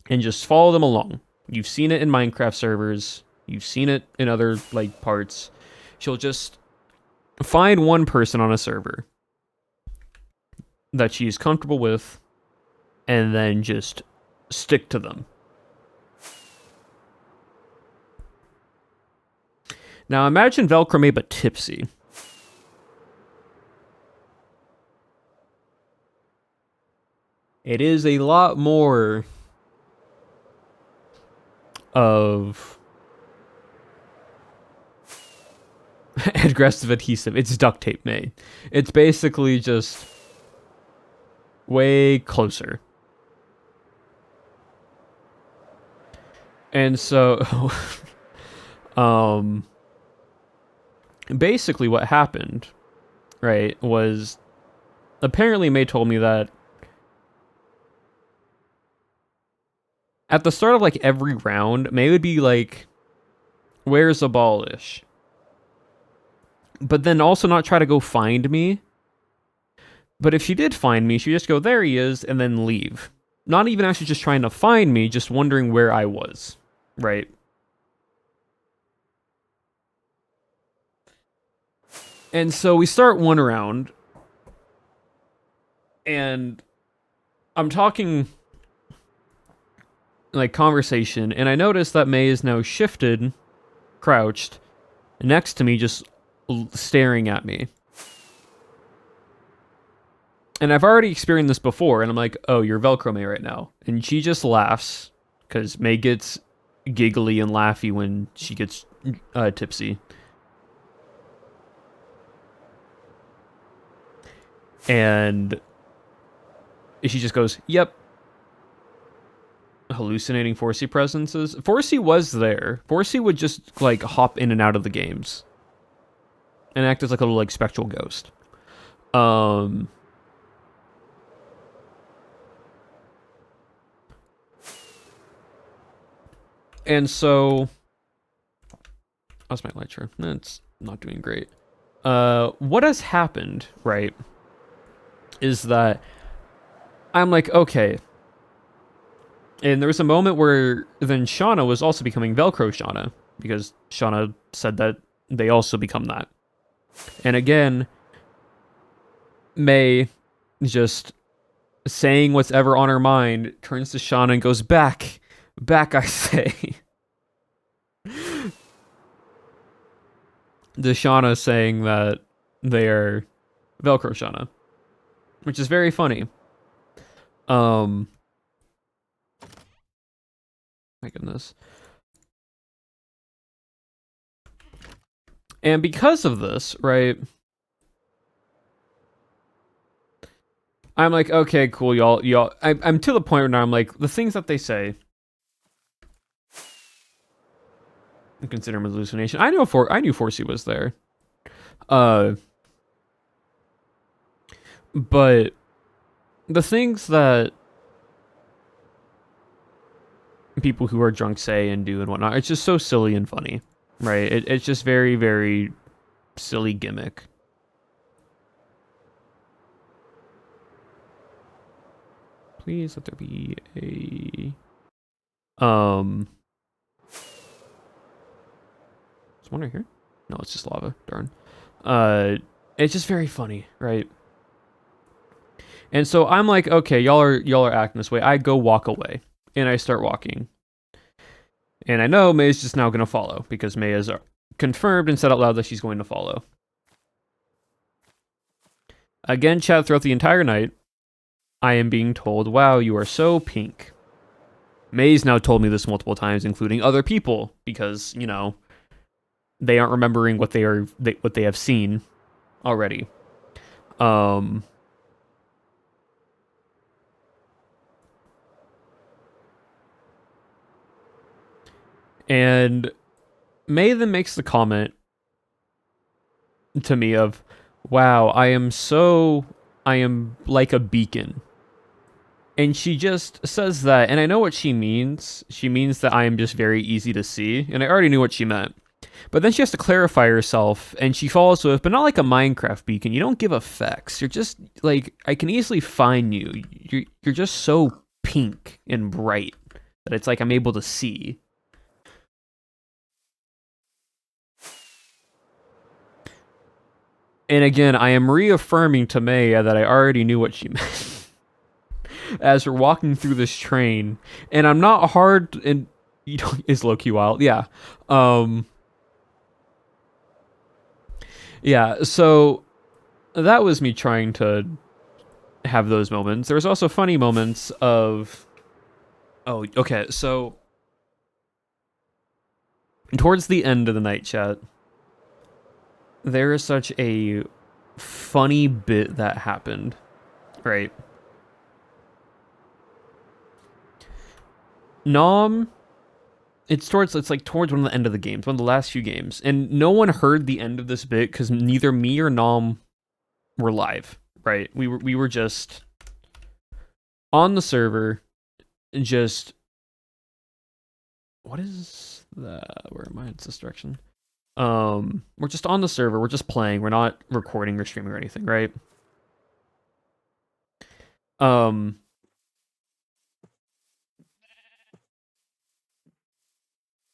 and just follow them along. You've seen it in Minecraft servers. You've seen it in other, like, parts. She'll just find one person on a server that she's comfortable with and then just stick to them. Now imagine Velcro May but tipsy. It is a lot more of aggressive adhesive. It's duct tape made. It's basically just way closer. And so basically what happened, right, was apparently May told me that at the start of, like, every round, May would be like, where's the ball-ish? But then also not try to go find me. But if she did find me, she'd just go, there he is, and then leave. Not even actually just trying to find me, just wondering where I was, right? And so we start one round, and I'm talking like conversation, and I notice that May is now shifted, crouched, next to me, just staring at me. And I've already experienced this before, and I'm like, oh, you're Velcro May right now. And she just laughs, because May gets giggly and laughy when she gets tipsy. And she just goes, yep. Hallucinating Forsey presences. Forsey was there. Forsey would just, like, hop in and out of the games. And act as, like, a little, like, spectral ghost. And so, how's my lecture? It's not doing great. What has happened, right, is that I'm like, okay. And there was a moment where then Shauna was also becoming Velcro Shauna, because Shauna said that they also become that. And again, May, just saying what's ever on her mind, turns to Shauna and goes, back, I say. To Shauna saying that they're Velcro Shauna, which is very funny. My goodness. And because of this, right, I'm like, okay, cool, y'all. I'm to the point where now I'm like, the things that they say, I consider them a hallucination. I knew Forsey was there. But the things that people who are drunk say and do and whatnot, it's just so silly and funny, right? It's just very, very silly gimmick. Please let there be a... Is one right here? No, it's just lava. Darn. It's just very funny, right? And so I'm like, okay, y'all are acting this way. I go walk away, and I start walking. And I know May's just now going to follow, because May has confirmed and said out loud that she's going to follow. Again, chat, throughout the entire night, I am being told, wow, you are so pink. May's now told me this multiple times, including other people, because, you know, they aren't remembering what they have seen already. And May then makes the comment to me of, wow, I am like a beacon. And she just says that, and I know what she means. She means that I am just very easy to see, and I already knew what she meant. But then she has to clarify herself, and she follows with, but not like a Minecraft beacon. You don't give effects. You're just, like, I can easily find you. You're just so pink and bright that it's like I'm able to see. And again, I am reaffirming to May that I already knew what she meant. As we're walking through this train, and I'm not hard, and you know, is low-key wild, yeah. Yeah, so that was me trying to have those moments. There was also funny moments of, oh, okay, so towards the end of the night chat, there is such a funny bit that happened, right? Nom, it's like towards one of the end of the games, one of the last few games, and no one heard the end of this bit because neither me or Nom were live, right? We were just on the server, just, what is the, where am I? It's this direction. We're just on the server, we're just playing, we're not recording or streaming or anything, right?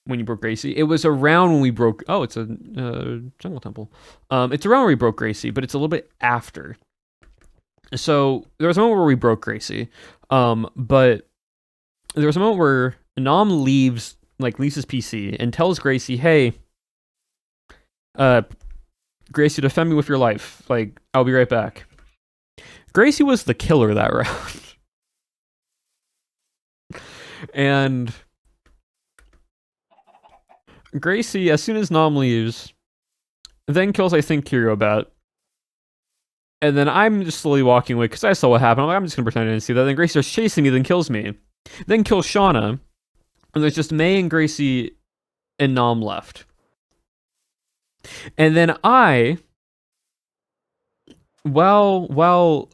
when you broke Gracie. It was around when we broke. Oh, it's a jungle temple. It's around where we broke Gracie, but it's a little bit after. So there was a moment where we broke Gracie, but there was a moment where Nom leaves his PC and tells Gracie, "Hey, Gracie, defend me with your life. Like, I'll be right back." Gracie was the killer that round. And Gracie, as soon as Nom leaves, then kills, I think, Kiriobat. And then I'm just slowly walking away because I saw what happened. I'm just going to pretend I didn't see that. Then Gracie starts chasing me, then kills me. Then kills Shauna. And there's just May and Gracie and Nom left. And then while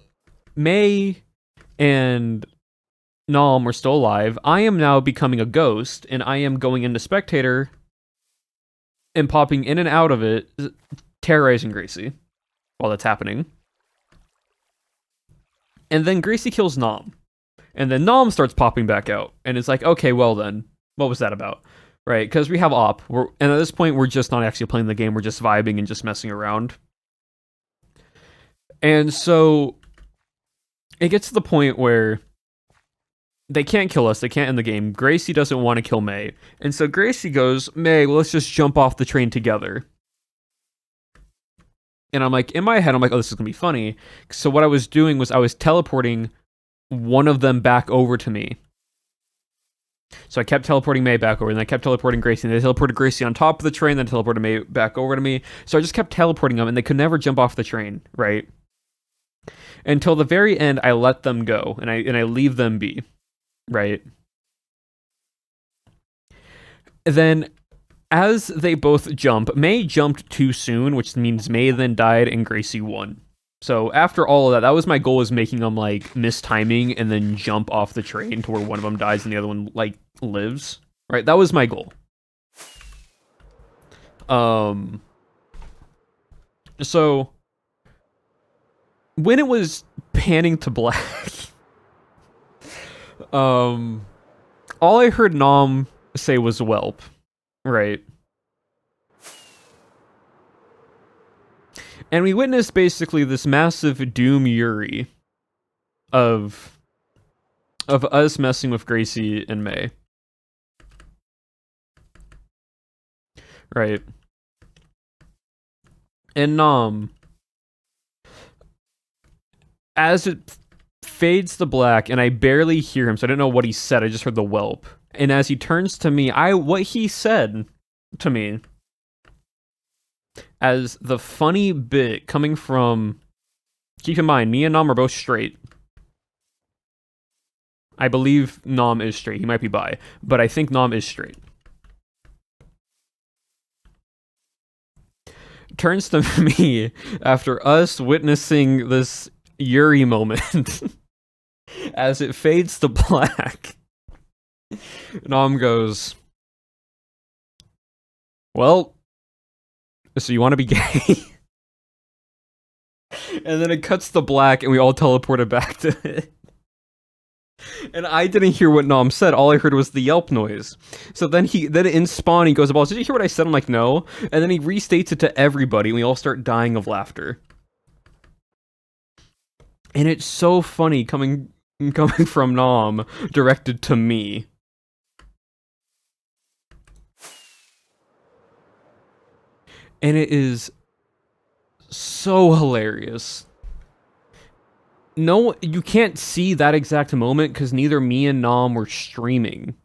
May and Nom were still alive, I am now becoming a ghost, and I am going into spectator and popping in and out of it, terrorizing Gracie while that's happening. And then Gracie kills Nom. And then Nom starts popping back out. And it's like, okay, well then, what was that about? Right? Because we have Op. And at this point, we're just not actually playing the game. We're just vibing and just messing around. And so it gets to the point where they can't kill us. They can't end the game. Gracie doesn't want to kill May. And so Gracie goes, "May, well, let's just jump off the train together." And I'm like, in my head, I'm like, oh, this is going to be funny. So what I was doing was I was teleporting one of them back over to me. So I kept teleporting May back over, and I kept teleporting Gracie, and they teleported Gracie on top of the train, then teleported May back over to me. So I just kept teleporting them, and they could never jump off the train, right? Until the very end, I let them go, and I leave them be, right? Then, as they both jump, May jumped too soon, which means May then died and Gracie won. So after all of that, that was my goal, was making them miss timing and then jump off the train to where one of them dies and the other one lives. Right? That was my goal. So when it was panning to black, all I heard Nom say was "whelp," right? And we witnessed basically this massive Doom Yuri of us messing with Gracie and May. Right. And Nom, as it fades to black, and I barely hear him, so I don't know what he said, I just heard the whelp. And as he turns to me, what he said to me, as the funny bit coming from, keep in mind, me and Nom are both straight. I believe Nom is straight. He might be bi, but I think Nom is straight. Turns to me after us witnessing this Yuri moment as it fades to black. Nom goes, "Well, so you want to be gay?" And then it cuts to black and we all teleported back to it. And I didn't hear what Nom said. All I heard was the yelp noise. So then in spawn he goes, "Well, did you hear what I said?" I'm like, "No." And then he restates it to everybody and we all start dying of laughter. And it's so funny coming from Nom, directed to me. And it is so hilarious. No, you can't see that exact moment because neither me and Nom were streaming.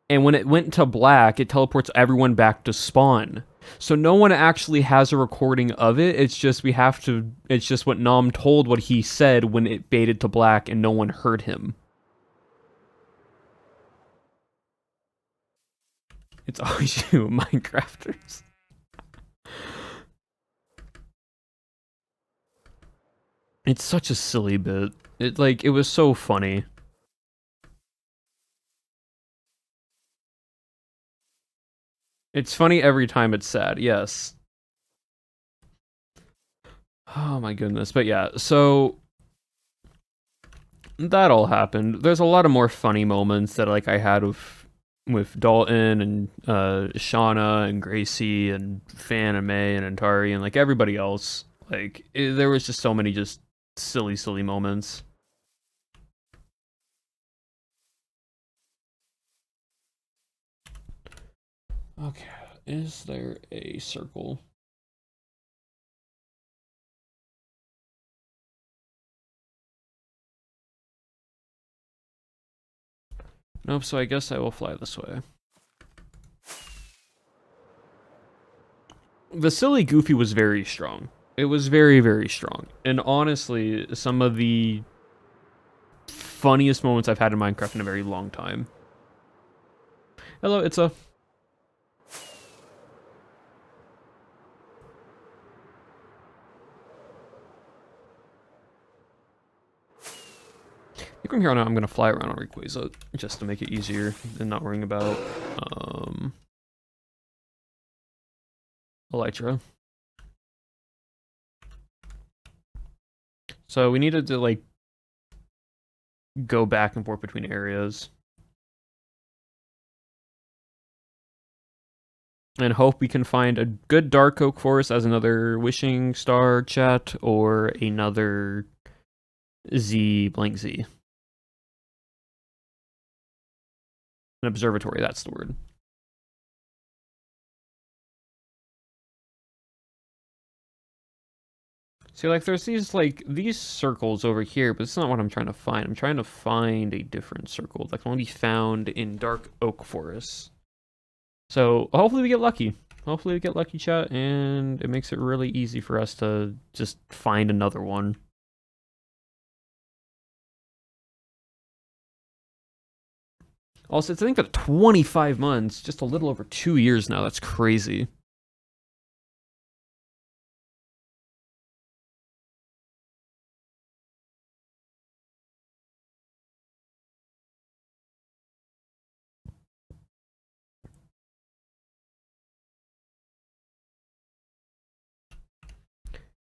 And when it went to black, it teleports everyone back to spawn. So no one actually has a recording of it. It's just it's just what Nom told, what he said when it faded to black and no one heard him. It's always you, Minecrafters. It's such a silly bit. It was so funny. It's funny every time it's sad, yes. Oh my goodness. But yeah, so that all happened. There's a lot of more funny moments that I had with with Dalton and Shauna and Gracie and Fan and May and Antari and like everybody else. Like there was just so many just silly moments. Okay, is there a circle? Nope, so I guess I will fly this way. The silly Goofy was very strong. It was very strong. And honestly, some of the funniest moments I've had in Minecraft in a very long time. Hello, it's a... I think from here on out, I'm going to fly around on Rayquaza just to make it easier than not worrying about Elytra. So we needed to like go back and forth between areas. And hope we can find a good Dark Oak Forest as another Wishing Star chat or another Z blank Z. An observatory, that's the word. See, like, there's these circles over here, but it's not what I'm trying to find. I'm trying to find a different circle that can only be found in Dark Oak Forest. So, hopefully we get lucky. Hopefully we get lucky, chat, and it makes it really easy for us to just find another one. Also, to think that 25 months, just a little over 2 years now, that's crazy.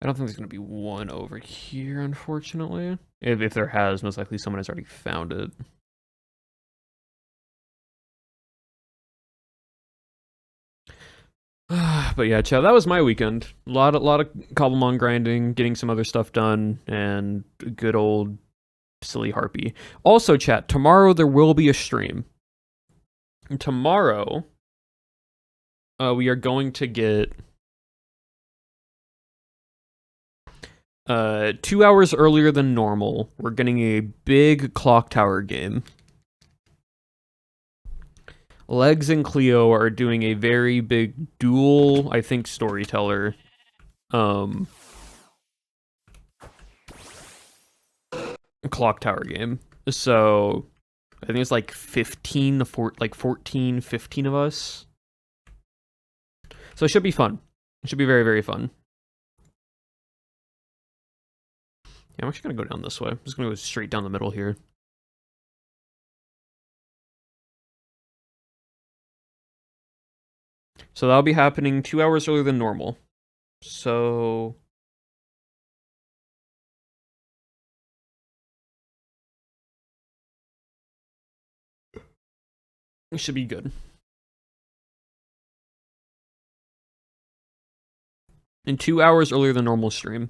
I don't think there's going to be one over here, unfortunately. If there has, most likely someone has already found it. But yeah, chat, that was my weekend. A lot of Cobblemon grinding, getting some other stuff done, and good old silly Harpy. Also, chat, tomorrow there will be a stream. Tomorrow, we are going to get 2 hours earlier than normal. We're getting a big clock tower game. Legs and Cleo are doing a very big dual, I think, storyteller. Clock tower game. So I think it's like 14, 15 of us. So it should be fun. It should be very fun. Yeah, I'm actually gonna go down this way. I'm just gonna go straight down the middle here. So that'll be happening 2 hours earlier than normal. So it should be good. And 2 hours earlier than normal stream.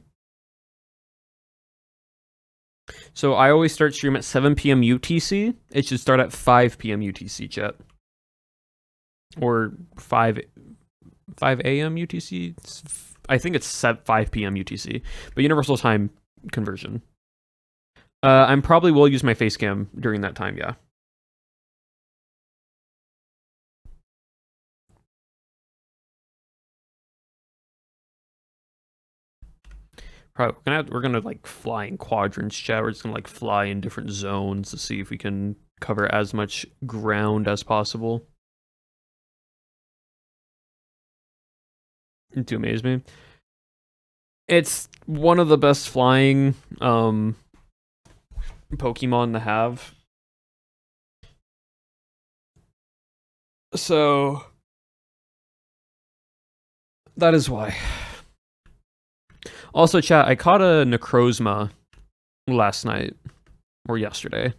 So I always start stream at 7 p.m. UTC. It should start at 5 p.m. UTC, chat. Or 5 a.m. UTC? I think it's 5 p.m. UTC. But Universal Time conversion. I probably will use my face cam during that time, yeah. Probably, we're gonna like fly in quadrants, chat. We're just gonna like fly in different zones to see if we can cover as much ground as possible. To amaze me. It's one of the best flying Pokemon to have. So that is why. Also, chat, I caught a Necrozma last night or yesterday.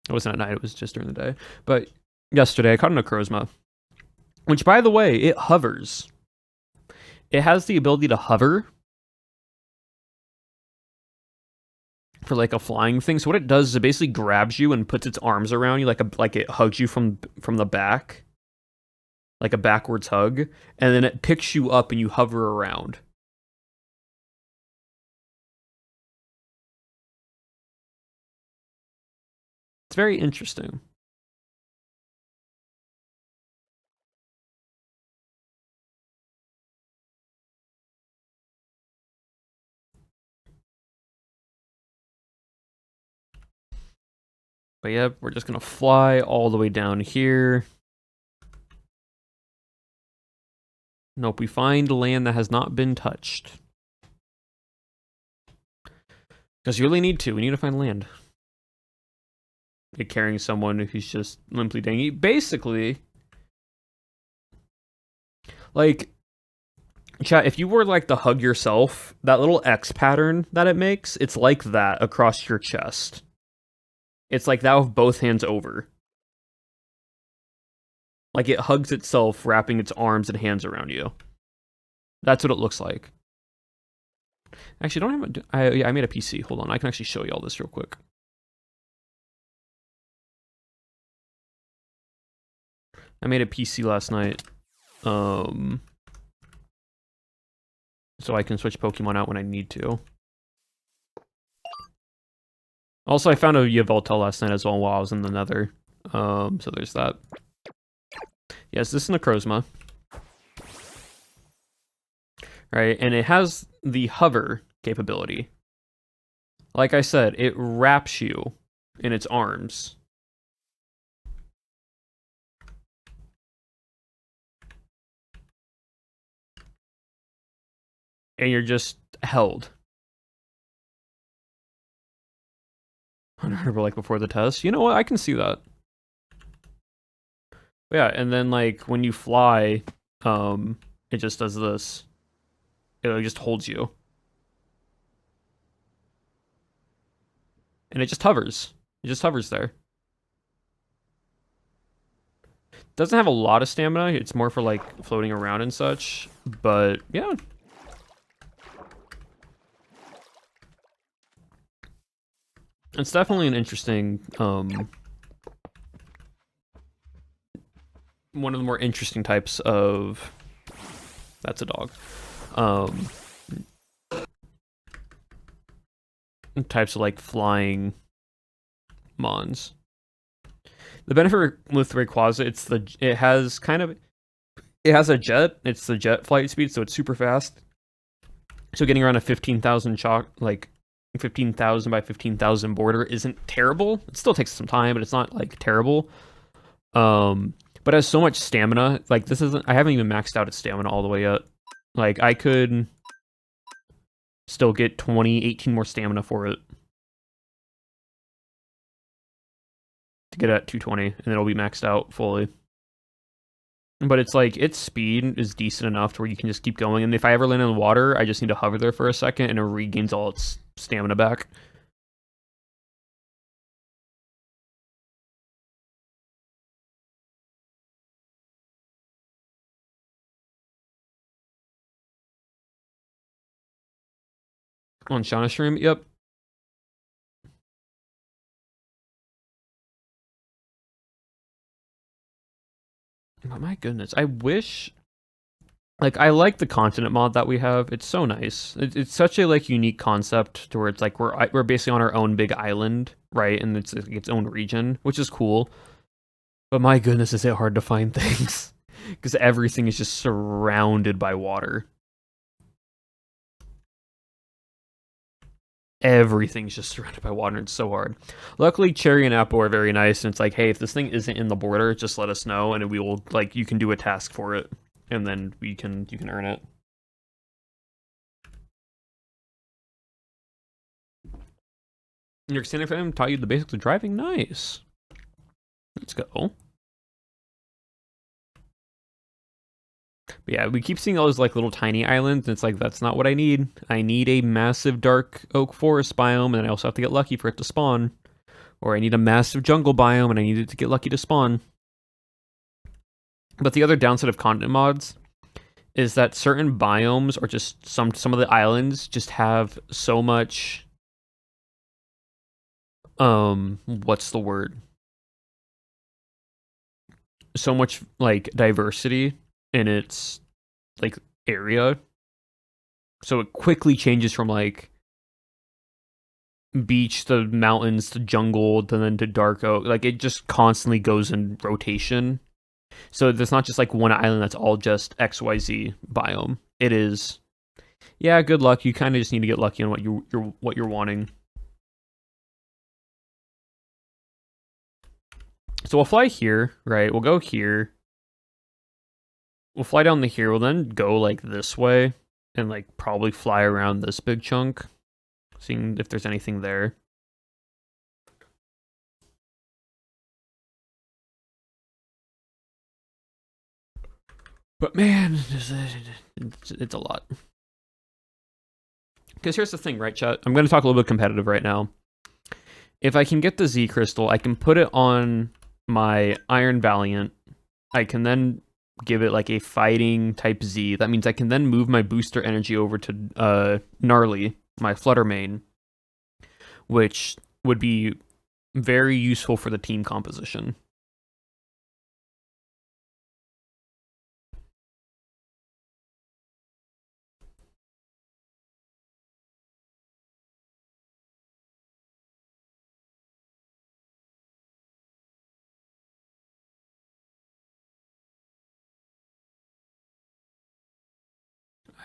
It wasn't at night, it was just during the day. But yesterday. I caught an Akrosma, which, by the way, it hovers. It has the ability to hover for like a flying thing. So what it does is it basically grabs you and puts its arms around you, like it hugs you from the back, like a backwards hug, and then it picks you up and you hover around. It's very interesting. But yeah, we're just gonna fly all the way down here. Nope, we find land that has not been touched. Because you really need to. We need to find land. You're carrying someone who's just limply dangy. Basically, like, chat, if you were like to hug yourself, that little X pattern that it makes, it's like that across your chest. It's like that with both hands over. Like it hugs itself, wrapping its arms and hands around you. That's what it looks like. Actually, I don't have I made a PC. Hold on, I can actually show you all this real quick. I made a PC last night. So I can switch Pokemon out when I need to. Also, I found a Yveltal last night as well while I was in the Nether. So there's that. Yes, this is a Necrozma. Right, and it has the hover capability. Like I said, it wraps you in its arms. And you're just held. Like before the test. You know what? I can see that. Yeah, and then like when you fly, it just does this. It just holds you. And it just hovers. It just hovers there. Doesn't have a lot of stamina. It's more for like floating around and such. But yeah. It's definitely an interesting, one of the more interesting types of, that's a dog, types of like flying mons. The benefit with Rayquaza, it has a jet. It's the jet flight speed, so it's super fast. So getting around a 15,000 like 15,000 by 15,000 border isn't terrible. It still takes some time, but it's not like terrible. But it has so much stamina. Like this isn't. I haven't even maxed out its stamina all the way yet. Like I could still get 18 more stamina for it to get at 220, and then it'll be maxed out fully. But it's like its speed is decent enough to where you can just keep going. And if I ever land in the water, I just need to hover there for a second, and it regains all its stamina back. On Shauna stream, yep. Oh my goodness, I wish. Like I like the continent mod that we have. It's so nice. It's such a like unique concept to where it's like we're basically on our own big island, right? And it's like, its own region, which is cool. But my goodness, is it hard to find things because everything is just surrounded by water. Everything's just surrounded by water. It's so hard. Luckily, Cherry and Apple are very nice, and it's like, hey, if this thing isn't in the border, just let us know, and we will like you can do a task for it, and then you can earn it. Your extended family taught you the basics of driving. Nice. Let's go. But yeah, we keep seeing all those like little tiny islands, and it's like that's not what I need. I need a massive dark oak forest biome, and I also have to get lucky for it to spawn. Or I need a massive jungle biome, and I need it to get lucky to spawn. But the other downside of continent mods is that certain biomes or just some of the islands just have so much what's the word? So much like diversity in its like area. So it quickly changes from like beach to mountains to jungle to then to dark oak. Like it just constantly goes in rotation. So there's not just like one island that's all just XYZ biome. It is, yeah, good luck. You kind of just need to get lucky on what you're wanting. So we'll fly here, right? We'll go here. We'll fly down to here. We'll then go like this way and like probably fly around this big chunk, seeing if there's anything there. But man, it's a lot. Because here's the thing, right, chat? I'm going to talk a little bit competitive right now. If I can get the Z crystal, I can put it on my Iron Valiant. I can then give it like a fighting type Z. That means I can then move my booster energy over to Gnarly, my Flutter main, which would be very useful for the team composition.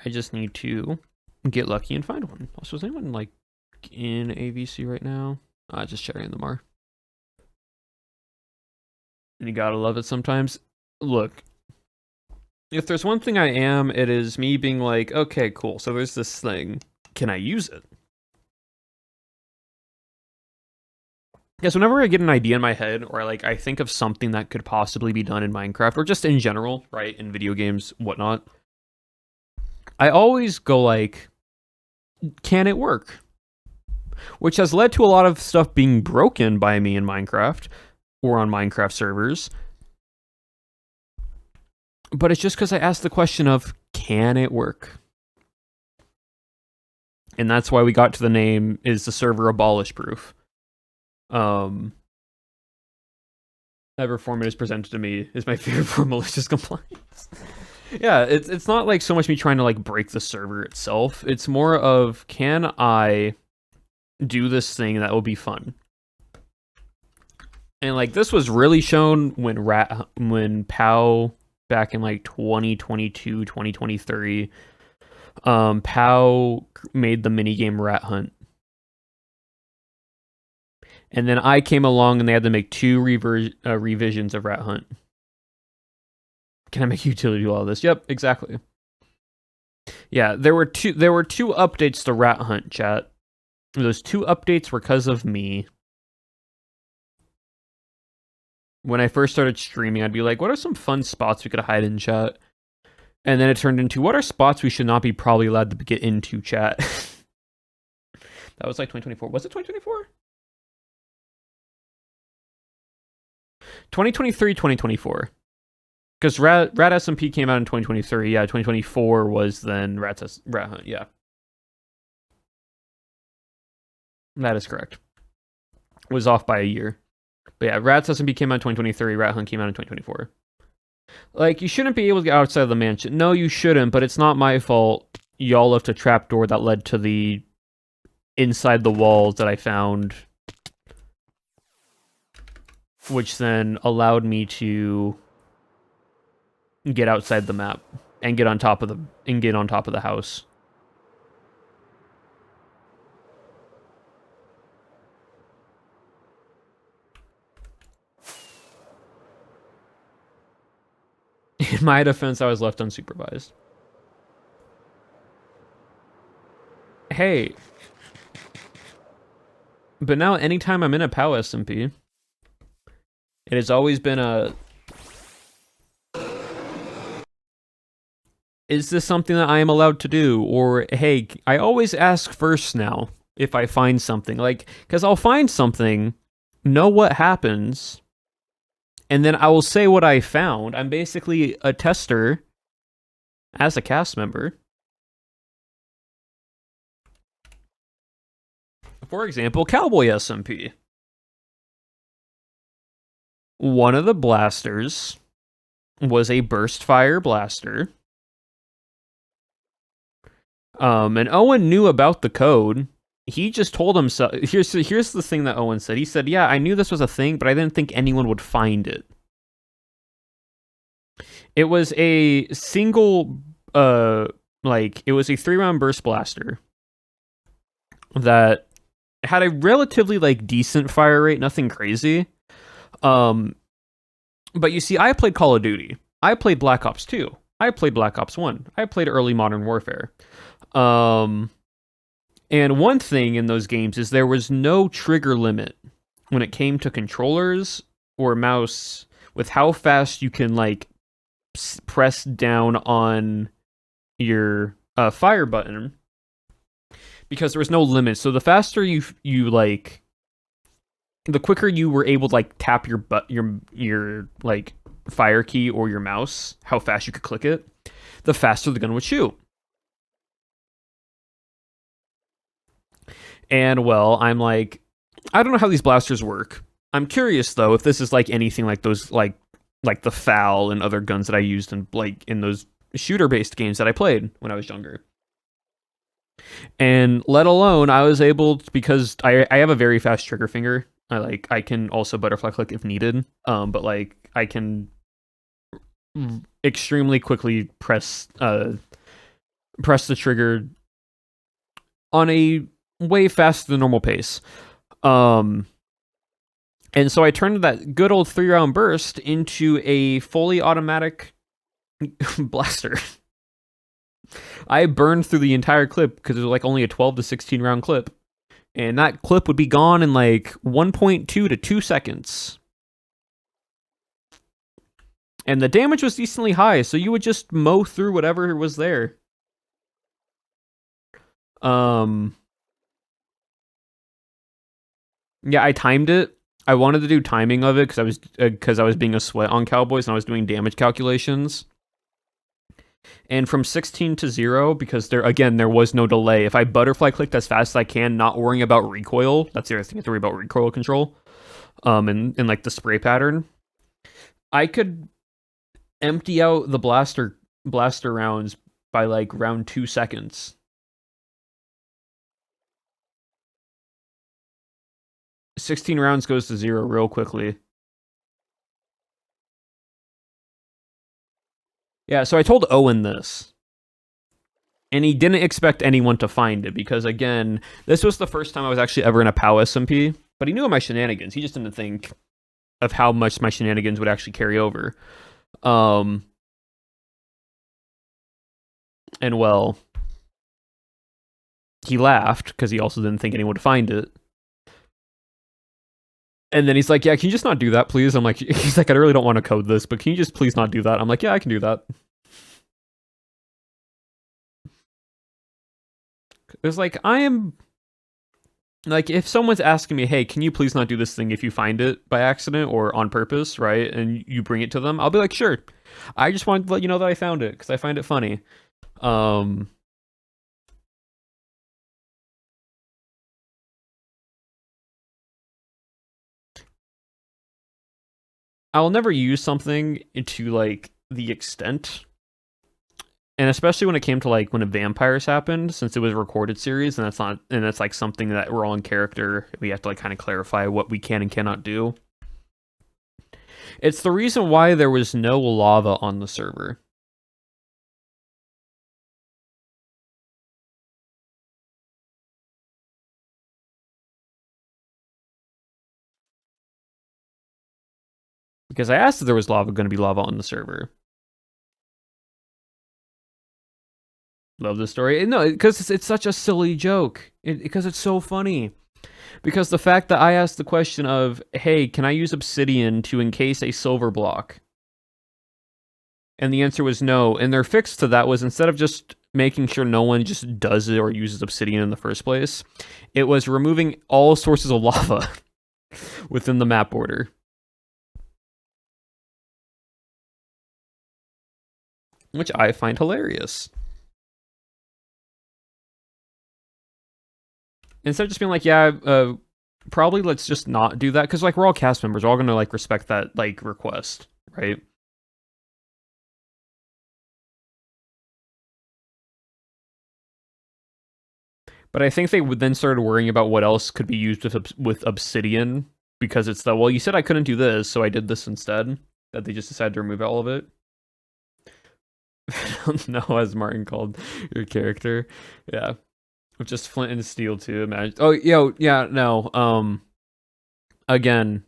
I just need to get lucky and find one. Also, is anyone like in AVC right now? Just Cherry and the Mar. And you gotta love it sometimes. Look, if there's one thing I am, it is me being like, okay, cool. So there's this thing. Can I use it? Yes, whenever I get an idea in my head, or like I think of something that could possibly be done in Minecraft, or just in general, right, in video games, whatnot, I always go like, can it work? Which has led to a lot of stuff being broken by me in Minecraft, or on Minecraft servers. But it's just because I asked the question of, can it work? And that's why we got to the name, is the server abolish proof. Ever form it is presented to me is my favorite for malicious compliance. Yeah, it's not like so much me trying to like break the server itself. It's more of, can I do this thing that will be fun? And like this was really shown when POW back in like 2022, 2023, POW made the minigame Rat Hunt. And then I came along and they had to make two revisions of Rat Hunt. Can I make utility do all this? Yep, exactly. Yeah, there were two updates to Rat Hunt, chat. Those two updates were because of me. When I first started streaming, I'd be like, what are some fun spots we could hide in, chat? And then it turned into, what are spots we should not be probably allowed to get into, chat? That was like 2024. Was it 2024? 2023, 2024. Because Rat SMP came out in 2023. Yeah, 2024 was then Rat Hunt. Yeah. That is correct. Was off by a year. But yeah, Rat's SMP came out in 2023. Rat Hunt came out in 2024. Like, you shouldn't be able to get outside of the mansion. No, you shouldn't, but it's not my fault. Y'all left a trapdoor that led to the inside the walls that I found, which then allowed me to get outside the map and get on top of the house. In my defense, I was left unsupervised. Hey. But now anytime I'm in a POW SMP, it has always been a, is this something that I am allowed to do? Or, hey, I always ask first now if I find something. Like, because I'll find something, know what happens, And then I will say what I found. I'm basically a tester as a cast member. For example, Cowboy SMP. One of the blasters was a burst fire blaster. And Owen knew about the code. He just told himself. Here's the thing that Owen said. He said, "Yeah, I knew this was a thing, but I didn't think anyone would find it." It was a single, it was a 3-round burst blaster that had a relatively decent fire rate, nothing crazy. But you see, I played Call of Duty. I played Black Ops 2. I played Black Ops 1. I played early Modern Warfare. And one thing in those games is there was no trigger limit when it came to controllers or mouse with how fast you can press down on your fire button, because there was no limit. So the faster you the quicker you were able to tap your fire key or your mouse, how fast you could click it, the faster the gun would shoot. And well, I'm like, I don't know how these blasters work. I'm curious though if this is anything like those like the FAL and other guns that I used in those shooter-based games that I played when I was younger. And let alone I was able to, because I have a very fast trigger finger. I can also butterfly click if needed. But I can extremely quickly press the trigger on a way faster than normal pace. And so I turned that good old 3-round burst into a fully automatic blaster. I burned through the entire clip because it was only a 12 to 16 round clip. And that clip would be gone in 1.2 to 2 seconds. And the damage was decently high, so you would just mow through whatever was there. Yeah, I timed it. I wanted to do timing of it because I was being a sweat on Cowboys and I was doing damage calculations. And from 16 to 0, because there was no delay. If I butterfly clicked as fast as I can, not worrying about recoil, that's the other thing, I have to worry about recoil control. And the spray pattern, I could empty out the blaster rounds by round 2 seconds. 16 rounds goes to 0 real quickly. Yeah, so I told Owen this. And he didn't expect anyone to find it because, again, this was the first time I was actually ever in a POW SMP. But he knew of my shenanigans. He just didn't think of how much my shenanigans would actually carry over. And well, he laughed because he also didn't think anyone would find it. And then he's like, "Yeah, can you just not do that, please?" I'm like, he's like, "I really don't want to code this, but can you just please not do that?" I'm like, "Yeah, I can do that." It's I am if someone's asking me, "Hey, can you please not do this thing if you find it by accident or on purpose," right? And you bring it to them, I'll be like, "Sure." I just wanted to let you know that I found it because I find it funny. I'll never use something to the extent, and especially when it came to when vampires happened, since it was a recorded series, and that's something that we're all in character. We have to kind of clarify what we can and cannot do. It's the reason why there was no lava on the server. Because I asked if there was going to be lava on the server. Love this story. No, because it's such a silly joke. Because it's so funny. Because the fact that I asked the question of, "Hey, can I use obsidian to encase a silver block?" And the answer was no. And their fix to that was, instead of just making sure no one just does it or uses obsidian in the first place, it was removing all sources of lava within the map border. which I find hilarious. Instead of just being like, yeah, probably let's just not do that, because like we're all cast members, we're all gonna like respect that like request, right? But I think they would then started worrying about what else could be used with Obsidian, because it's the, well, you said I couldn't do this, so I did this instead. That they just decided to remove all of it. I don't know, as Martin called your character. Yeah. With just flint and steel too. Imagine. Oh, yeah, no. Again,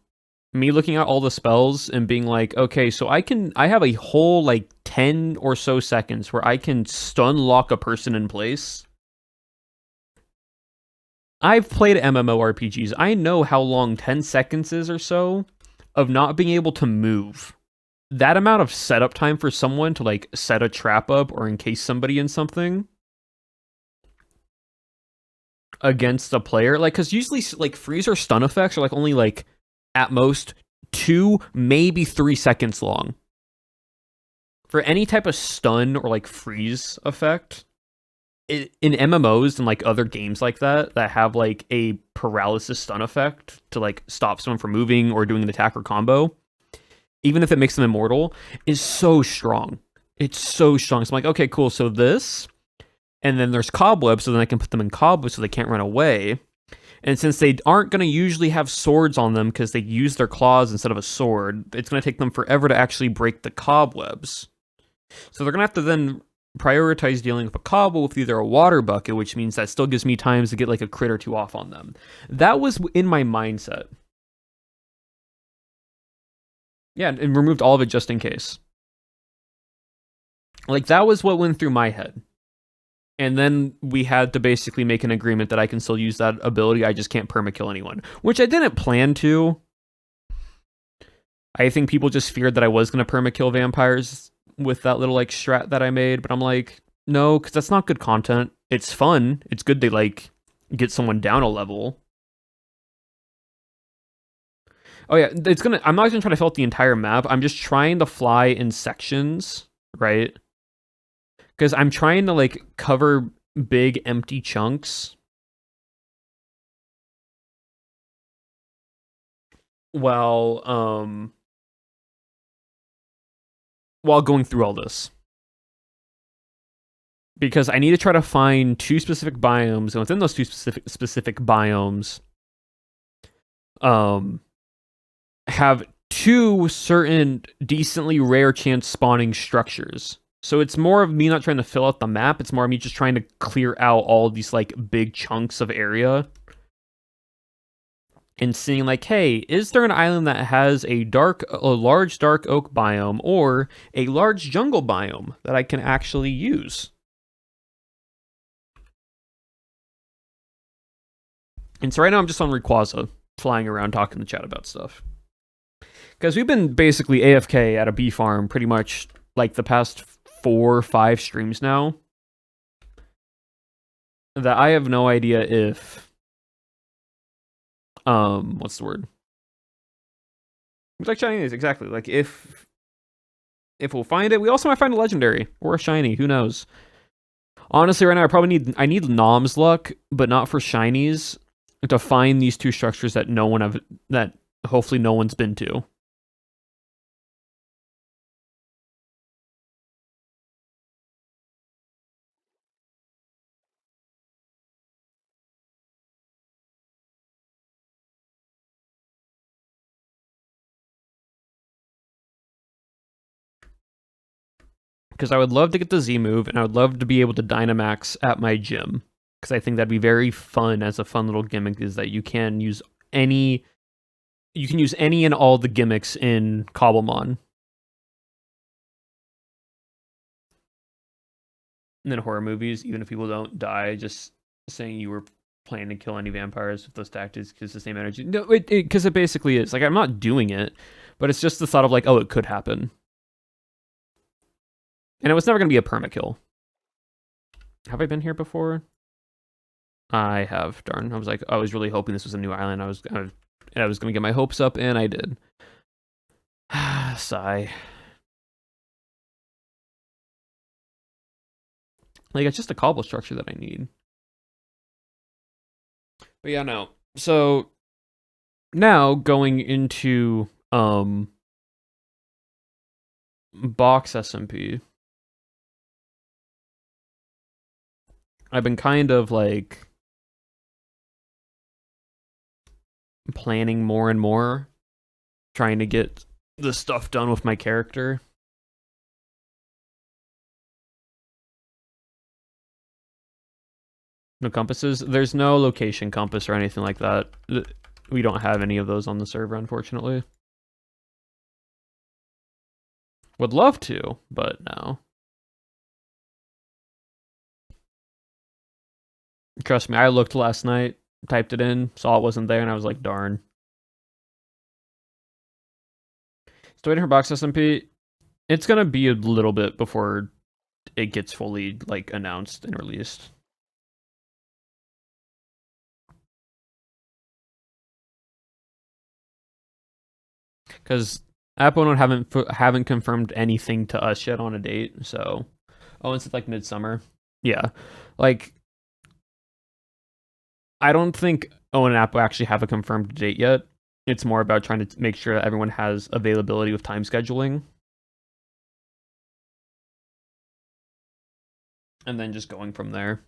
me looking at all the spells and being like, okay, so I have a whole like 10 or so seconds where I can stun lock a person in place. I've played MMORPGs. I know how long 10 seconds is or so of not being able to move. That amount of setup time for someone to like set a trap up or encase somebody in something against a player, like, because usually like freeze or stun effects are like only like at most 2, maybe 3 seconds long. For any type of stun or like freeze effect, in MMOs and like other games like that have like a paralysis stun effect to like stop someone from moving or doing an attack or combo, even if it makes them immortal, is so strong. It's so strong. So I'm like, okay, cool. So this, and then there's cobwebs, so then I can put them in cobwebs so they can't run away. And since they aren't going to usually have swords on them because they use their claws instead of a sword, it's going to take them forever to actually break the cobwebs. So they're going to have to then prioritize dealing with a cobweb with either a water bucket, which means that still gives me time to get like a crit or two off on them. That was in my mindset. Yeah, and removed all of it just in case. Like, that was what went through my head. And then we had to basically make an agreement that I can still use that ability, I just can't permakill anyone. Which I didn't plan to. I think people just feared that I was going to permakill vampires with that little, like, strat that I made. But I'm like, no, because that's not good content. It's fun. It's good to, like, get someone down a level. Oh, yeah, I'm not going to try to fill out the entire map. I'm just trying to fly in sections, right? Because I'm trying to, like, cover big empty chunks while going through all this. Because I need to try to find 2 specific biomes, and within those 2 specific biomes, have 2 certain decently rare chance spawning structures. So it's more of me not trying to fill out the map, it's more of me just trying to clear out all of these like big chunks of area. And seeing like, hey, is there an island that has a large dark oak biome or a large jungle biome that I can actually use? And so right now I'm just on Rayquaza, flying around talking to chat about stuff. Because we've been basically AFK at a bee farm pretty much like the past 4 or 5 streams now. That I have no idea if what's the word? It's like Chinese, exactly. Like if we'll find it, we also might find a legendary or a shiny, who knows? Honestly, right now I need Nom's luck, but not for shinies, to find these 2 structures that hopefully no one's been to. Because I would love to get the Z move, and I would love to be able to Dynamax at my gym. Because I think that'd be very fun as a fun little gimmick, is that you can use any and all the gimmicks in Cobblemon. And then horror movies, even if people don't die, just saying you were planning to kill any vampires with those tactics because the same energy. No, because it basically is. Like, I'm not doing it, but it's just the thought of like, oh, it could happen. And it was never going to be a permakill. Have I been here before? I have. Darn. I was really hoping this was a new island. I was going to get my hopes up, and I did. Sigh. Like, it's just a cobble structure that I need. But yeah, no. So now going into box SMP, I've been kind of like planning more and more, trying to get the stuff done with my character. No compasses. There's no location compass or anything like that. We don't have any of those on the server, unfortunately. Would love to, but no. Trust me, I looked last night, typed it in, saw it wasn't there, and I was like, darn. Still waiting for box SMP. It's gonna be a little bit before it gets fully like announced and released. Because Apple haven't confirmed anything to us yet on a date. So, it's like midsummer. Yeah, like I don't think Owen and Apple actually have a confirmed date yet. It's more about trying to make sure that everyone has availability with time scheduling, and then just going from there.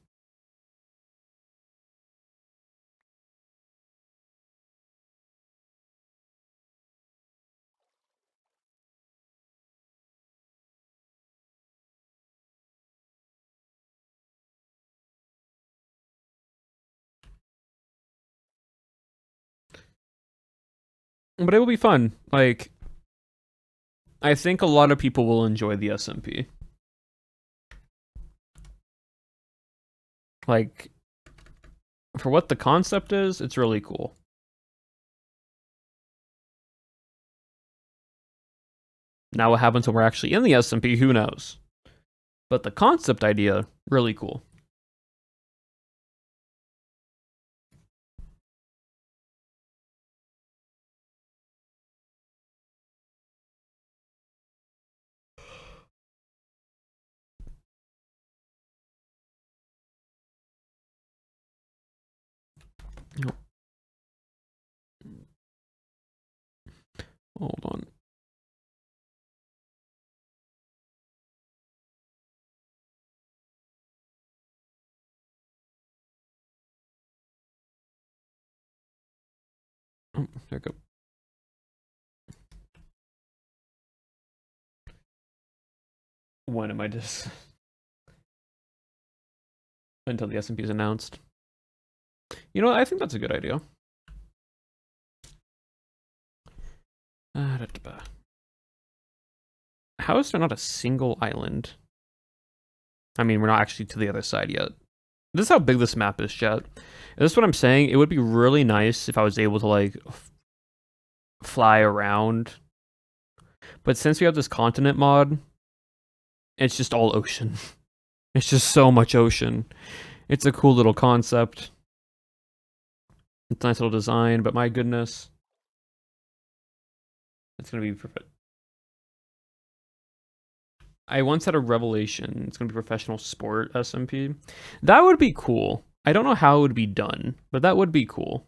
But it will be fun. Like, I think a lot of people will enjoy the SMP. Like, for what the concept is, it's really cool. Now what happens when we're actually in the SMP, who knows? But the concept idea, really cool. Hold on. Oh, there we go. When am I just... Until the SMP is announced. You know what? I think that's a good idea. How is there not a single island? I mean, we're not actually to the other side yet. This is how big this map is, chat. This is what I'm saying. It would be really nice if I was able to, like, fly around. But since we have this continent mod, it's just all ocean. It's just so much ocean. It's a cool little concept. It's a nice little design, but my goodness. It's going to be perfect. I once had a revelation. It's going to be professional sport SMP. That would be cool. I don't know how it would be done, but that would be cool.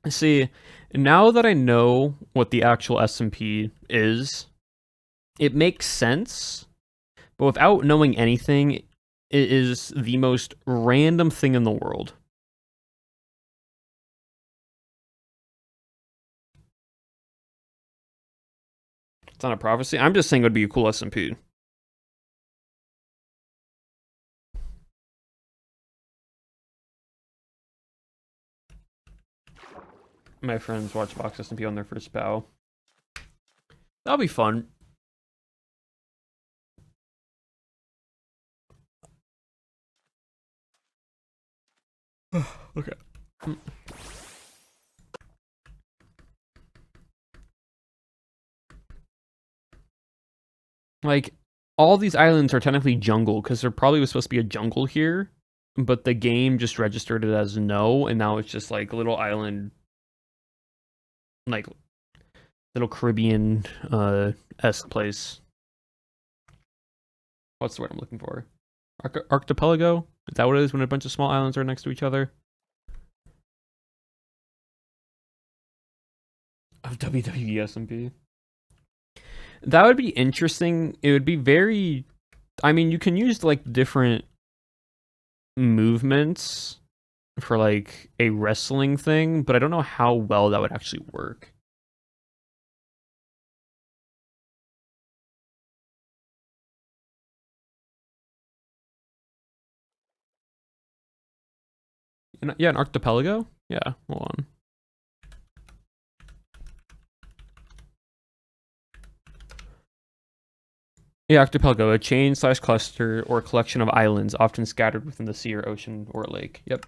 See, now that I know what the actual SMP is, it makes sense, but without knowing anything, it is the most random thing in the world. It's not a prophecy. I'm just saying it would be a cool SMP. My friends watch Box SMP on their first bow. That'll be fun. Okay. Like, all these islands are technically jungle, because there probably was supposed to be a jungle here, but the game just registered it as no, and now it's just like a little island, like little Caribbean esque place. What's the word I'm looking for? Archipelago? Is that what it is when a bunch of small islands are next to each other? Of WWE SMP. That would be interesting. It would be very. I mean, you can use like different movements for like a wrestling thing, but I don't know how well that would actually work. Yeah, an archipelago? Yeah, hold on. Yeah, archipelago, a chain/cluster or collection of islands often scattered within the sea or ocean or lake. Yep.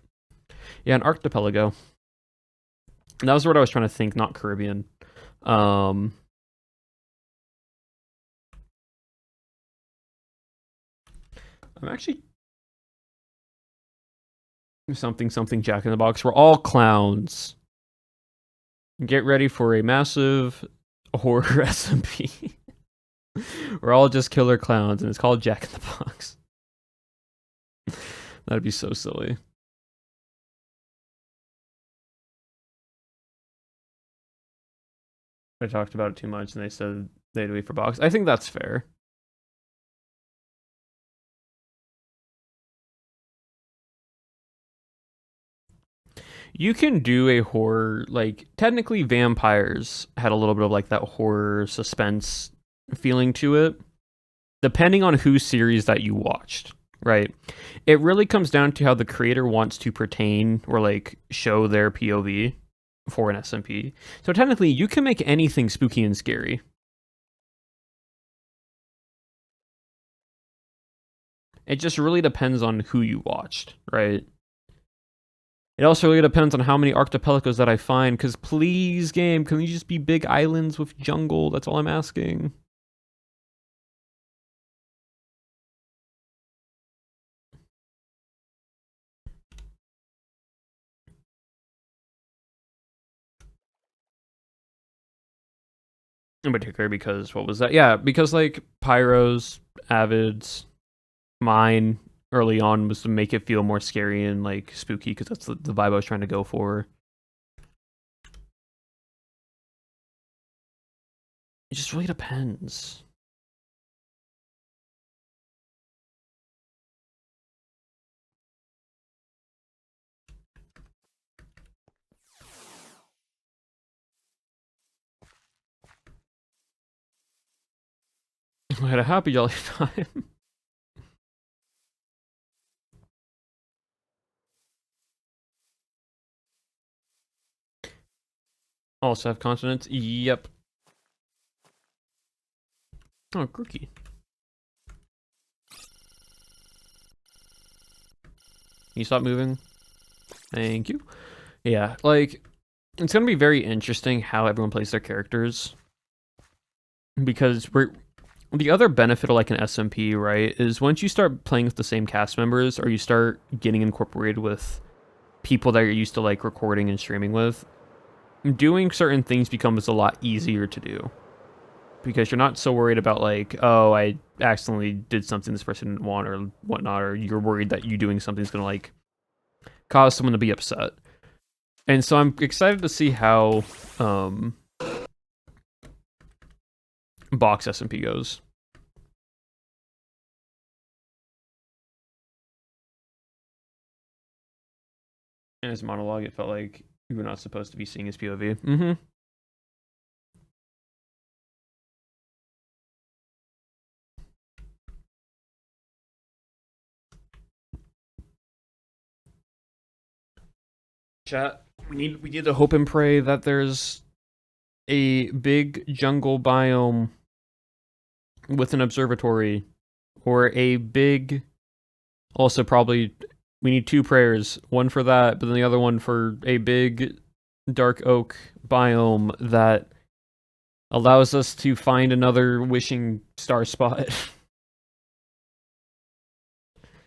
Yeah, an archipelago. And that was the word I was trying to think, not Caribbean. I'm actually something Jack in the Box. We're all clowns. Get ready for a massive horror SMP. We're all just killer clowns, and it's called Jack in the Box. That'd be so silly. I talked about it too much, and they said they'd wait for Box. I think that's fair. You can do a horror, like, technically vampires had a little bit of like that horror suspense feeling to it, depending on whose series that you watched, right? It really comes down to how the creator wants to pertain or like show their POV for an SMP. So technically, you can make anything spooky and scary. It just really depends on who you watched, right? It also really depends on how many archipelagos that I find, because please, game, can you just be big islands with jungle? That's all I'm asking. In particular, because what was that? Yeah, because like Pyros, Avids, mine early on was to make it feel more scary and like spooky, because that's the vibe I was trying to go for. It just really depends. I had a happy jolly time. Also have continents. Yep. Oh, Crookie. Can you stop moving? Thank you. Yeah, like, it's gonna be very interesting how everyone plays their characters. Because the other benefit of like an SMP, right, is once you start playing with the same cast members or you start getting incorporated with people that you're used to like recording and streaming with, doing certain things becomes a lot easier to do. Because you're not so worried about like, oh, I accidentally did something this person didn't want or whatnot, or you're worried that you doing something is gonna like cause someone to be upset. And so I'm excited to see how box SMP goes. In his monologue, it felt like you were not supposed to be seeing his POV. Mm-hmm. Chat, we need to hope and pray that there's a big jungle biome with an observatory, or a big. Also, probably we need two prayers. One for that, but then the other one for a big dark oak biome that allows us to find another wishing star spot.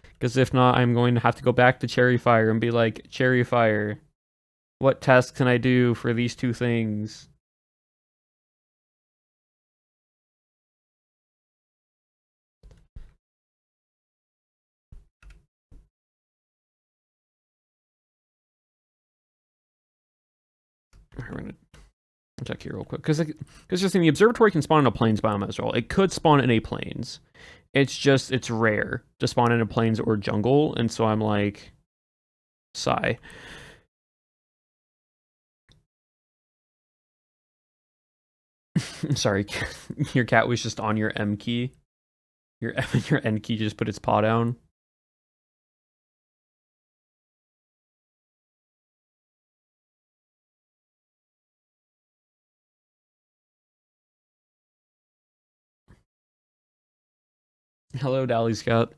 Because if not, I'm going to have to go back to Cherry Fire and be like, Cherry Fire, what tasks can I do for these two things? We're gonna check here real quick because just the observatory can spawn in a plains biome as well. It could spawn in a plains. It's rare to spawn in a plains or jungle, and so I'm like, sigh. Sorry, your cat was just on your M key. Your N key just put its paw down. Hello, Dally Scout.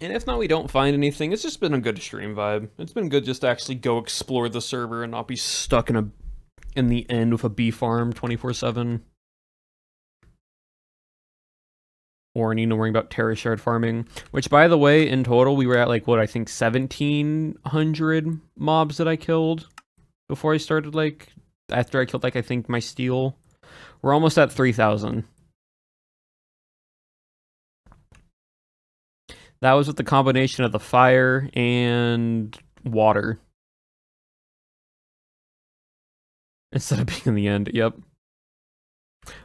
And if not, we don't find anything. It's just been a good stream vibe. It's been good just to actually go explore the server and not be stuck in the end with a bee farm 24/7. Or need to worry about terrace shard farming. Which, by the way, in total, we were at like, what, I think 1,700 mobs that I killed before I started, like, after I killed, like, I think my steel. We're almost at 3,000. That was with the combination of the fire and water. Instead of being in the end, yep.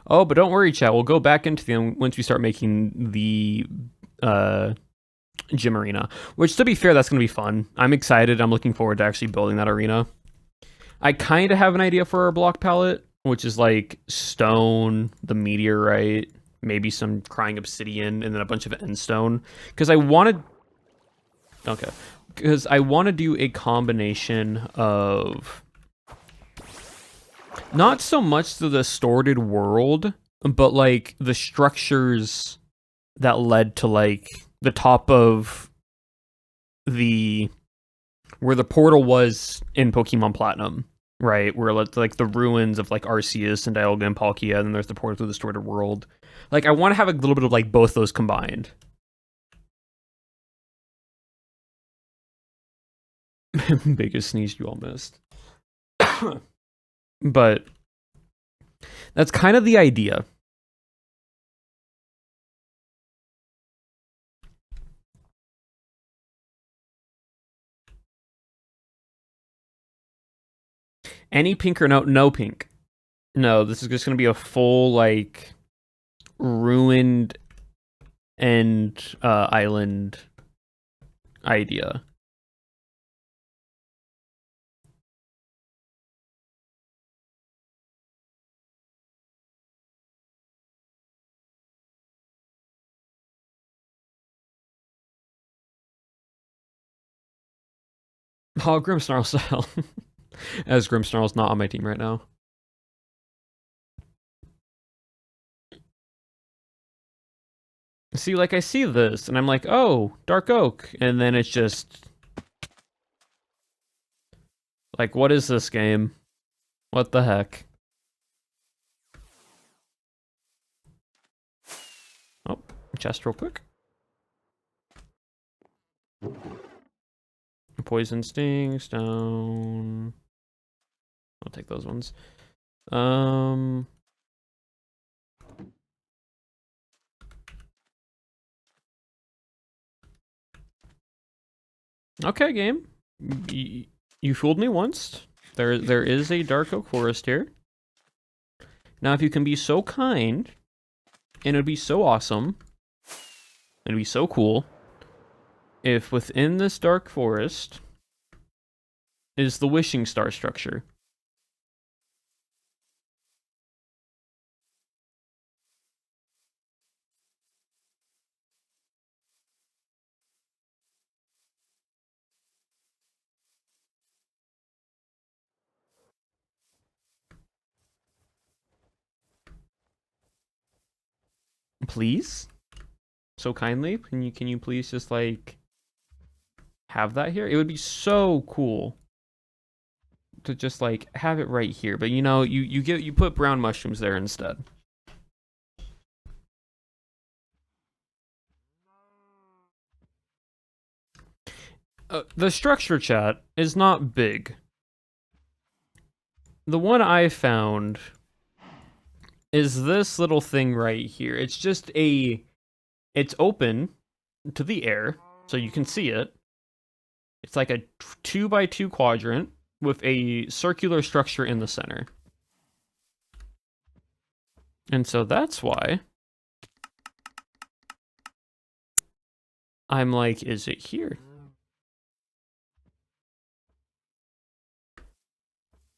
Oh, but don't worry, chat. We'll go back into them once we start making the gym arena. Which, to be fair, that's going to be fun. I'm excited. I'm looking forward to actually building that arena. I kind of have an idea for our block palette, which is like stone, the meteorite, maybe some crying obsidian, and then a bunch of endstone. Because I wanted... Okay. Because I want to do a combination of... Not so much the distorted world, but like the structures that led to like the top of the... Where the portal was in Pokemon Platinum, right? Where like the ruins of like Arceus and Dialga and Palkia, and then there's the portal to the distorted world. Like I want to have a little bit of like both those combined. Biggest sneeze you all missed. But that's kind of the idea. Any pink or no pink? No, this is just going to be a full, like, ruined and island idea. Oh, Grimmsnarl style. As Grimmsnarl's not on my team right now. See, like, I see this, and I'm like, oh, Dark Oak. And then it's just... Like, what is this game? What the heck? Oh, chest real quick. Poison Sting, Stone... I'll take those ones. Okay, game. You fooled me once. There is a Dark Oak Forest here. Now, if you can be so kind, and it'd be so awesome, it'd be so cool, if within this Dark Forest is the Wishing Star structure. Please? So kindly? Can you please just, like, have that here? It would be so cool to just, like, have it right here. But, you know, you put brown mushrooms there instead. The structure, chat, is not big. The one I found is this little thing right here. It's just it's open to the air, so you can see it. It's like a 2x2 quadrant with a circular structure in the center. And so that's why I'm like, is it here?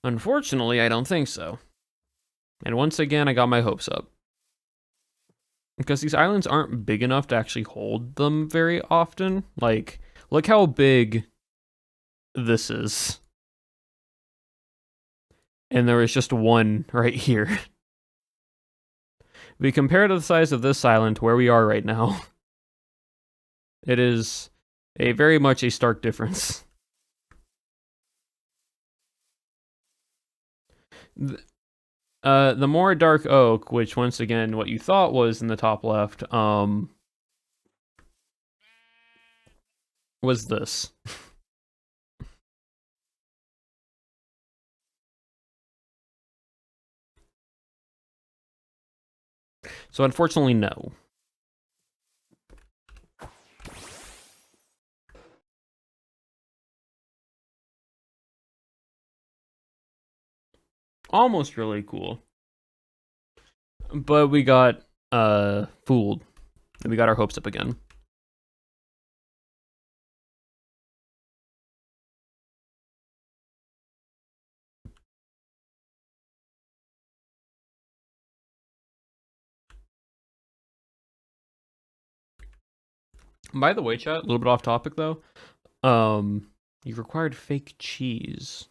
Unfortunately, I don't think so. And once again, I got my hopes up. Because these islands aren't big enough to actually hold them very often. Like, look how big this is. And there is just one right here. We compare to the size of this island to where we are right now. It is very much a stark difference. The more dark oak, which once again, what you thought was in the top left, was this. So unfortunately, no. Almost really cool. But we got fooled. And we got our hopes up again. By the way, chat, a little bit off topic though. You required fake cheese.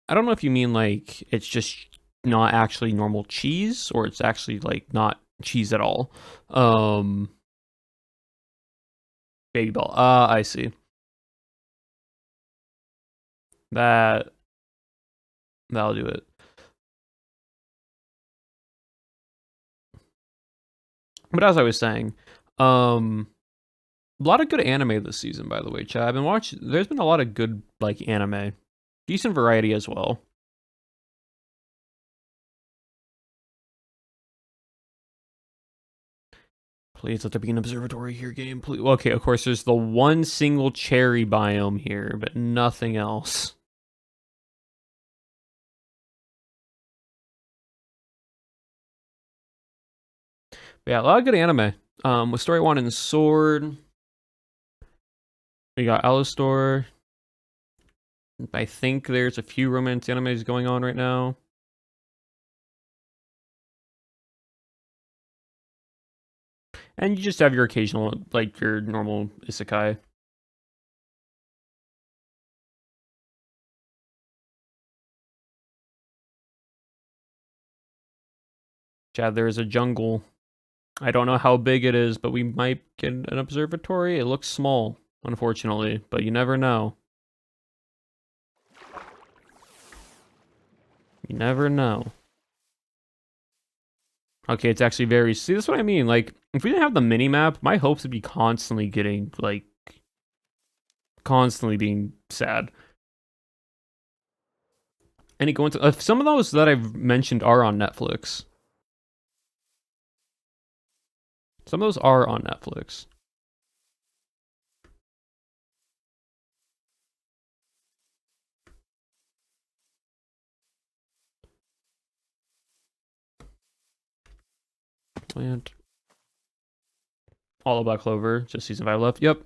I don't know if you mean like it's just not actually normal cheese or it's actually like not cheese at all. Baby bell. I see. That'll do it. But as I was saying, a lot of good anime this season, by the way, chat. I've been watching. There's been a lot of good like anime, decent variety as well. Please let there be an observatory here, game. Please. Okay, of course, there's the one single cherry biome here, but nothing else. But yeah, a lot of good anime. With Story One and Sword. We got Alastor. I think there's a few romance animes going on right now. And you just have your occasional, like, your normal isekai. Chad, there is a jungle. I don't know how big it is, but we might get an observatory. It looks small, unfortunately, but you never know. You never know. Okay, it's actually very... See, that's what I mean. Like, if we didn't have the mini-map, my hopes would be constantly getting, like... Constantly being sad. Any coincidence? Some of those that I've mentioned are on Netflix. Some of those are on Netflix. And All About Clover, just season 5 left. Yep.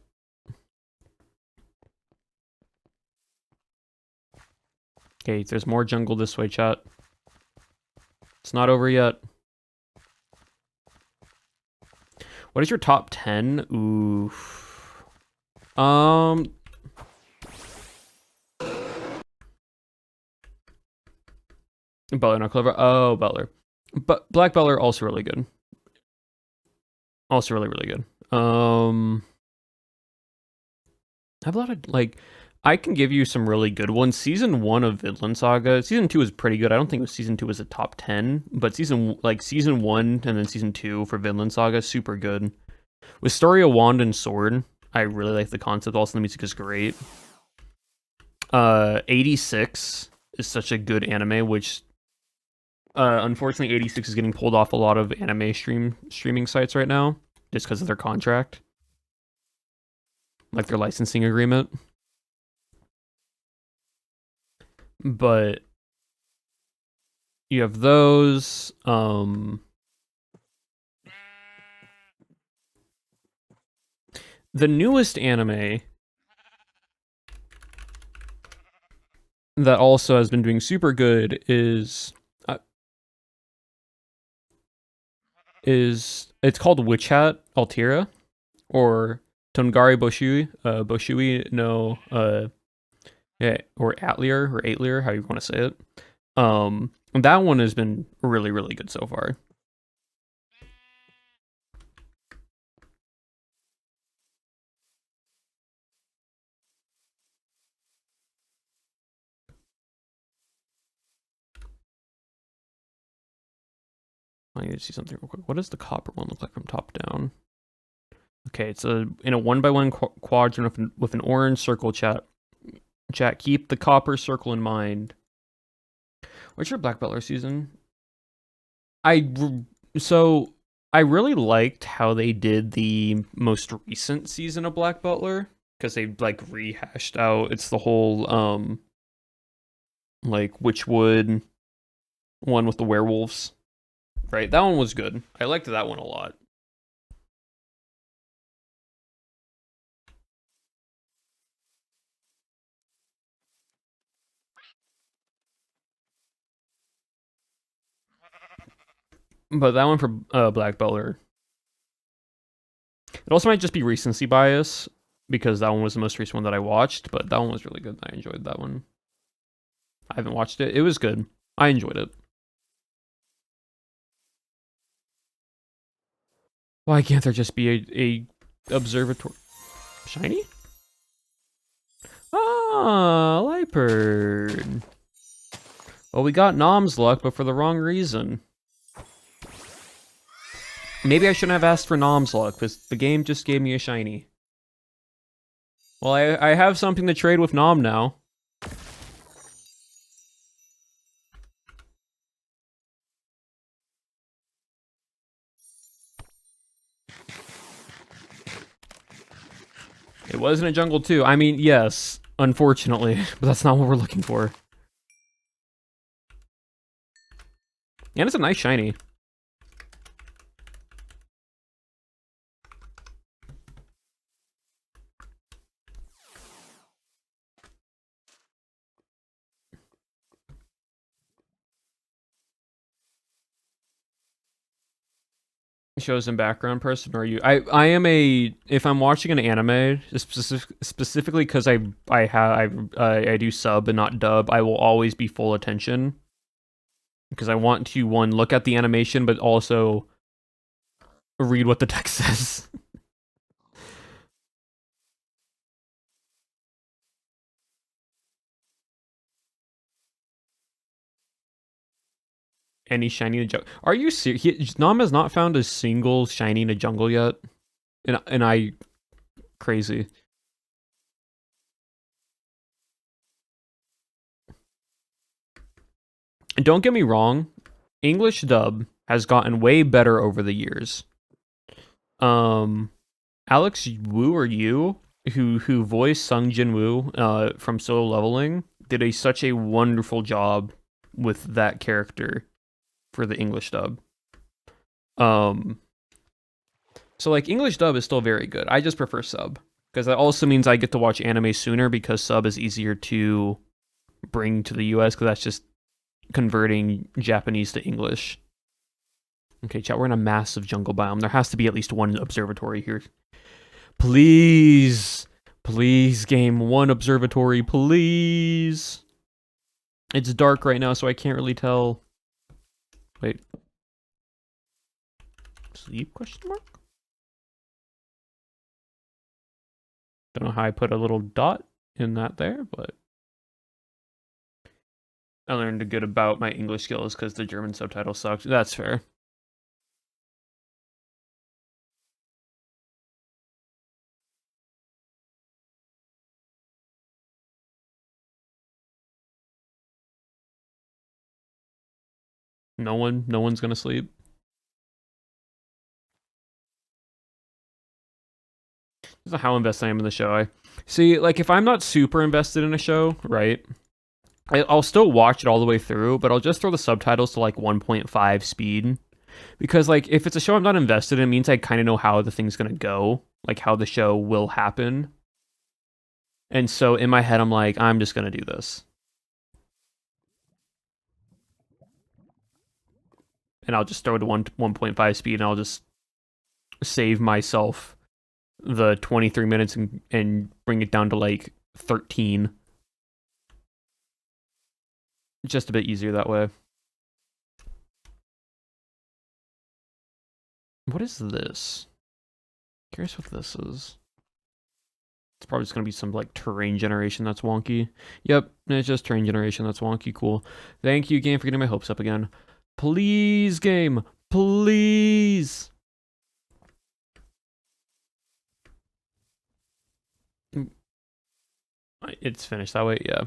Okay, there's more jungle this way, chat. It's not over yet. What is your top 10? Ooh. Butler, not Clover. Oh, Butler. But Black Butler, also really good. Also really, really good. I have a lot of, like, I can give you some really good ones. Season 1 of Vinland Saga. Season 2 is pretty good. I don't think season 2 was a top 10, but season 1 and then season 2 for Vinland Saga, super good. With Story of Wand and Sword, I really like the concept. Also, the music is great. 86 is such a good anime, which unfortunately 86 is getting pulled off a lot of anime streaming sites right now just because of their contract, like their licensing agreement. But you have those. The newest anime that also has been doing super good is it's called Witch Hat Altira, or Tongari Boshui no yeah, or Atelier, how you want to say it. That one has been really, really good so far. I need to see something real quick. What does the copper one look like from top down? Okay, it's in a 1x1 quadrant with an orange circle. Chat, keep the copper circle in mind. What's your Black Butler season? I really liked how they did the most recent season of Black Butler, because they like rehashed out. It's the whole like Witchwood one with the werewolves. Right, that one was good. I liked that one a lot. But that one for Black Butler, it also might just be recency bias, because that one was the most recent one that I watched, but that one was really good. I enjoyed that one. I haven't watched it. It was good. I enjoyed it. Why can't there just be a observatory? Shiny? Ah, Liepard. Well, we got Nom's luck, but for the wrong reason. Maybe I shouldn't have asked for Nom's luck, because the game just gave me a shiny. Well, I have something to trade with Nom now. It wasn't a jungle too. I mean, yes, unfortunately, but that's not what we're looking for. And it's a nice shiny. Shows in background person, or are you? I am a, if I'm watching an anime, specifically because I do sub and not dub, I will always be full attention, because I want to, one, look at the animation, but also read what the text says. Any shiny in the jungle? Are you serious? Nam has not found a single shiny in a jungle yet, and I crazy. And don't get me wrong, English dub has gotten way better over the years. Alex Wu, or you, who voiced Sung Jin Woo from Solo Leveling, did such a wonderful job with that character for the English dub. So like English dub is still very good. I just prefer sub, because that also means I get to watch anime sooner, because sub is easier to bring to the US, because that's just converting Japanese to English. Okay, chat, we're in a massive jungle biome. There has to be at least one observatory here. Please. Please, game, one observatory, please. It's dark right now, so I can't really tell. Wait. Sleep, question mark? Don't know how I put a little dot in that there, but I learned a good about my English skills because the German subtitle sucked. That's fair. No one's gonna sleep. This is how invested I am in the show. I see, like, if I'm not super invested in a show, right? I'll still watch it all the way through, but I'll just throw the subtitles to like 1.5 speed. Because, like, if it's a show I'm not invested in, it means I kind of know how the thing's gonna go, like how the show will happen. And so in my head, I'm like, I'm just gonna do this. And I'll just throw it to 1.5 speed, and I'll just save myself the 23 minutes and bring it down to like 13. Just a bit easier that way. What is this? Curious what this is. It's probably just gonna be some like terrain generation that's wonky. Yep, it's just terrain generation that's wonky. Cool. Thank you, game, for getting my hopes up again. Please, game. Please. It's finished that way, yeah.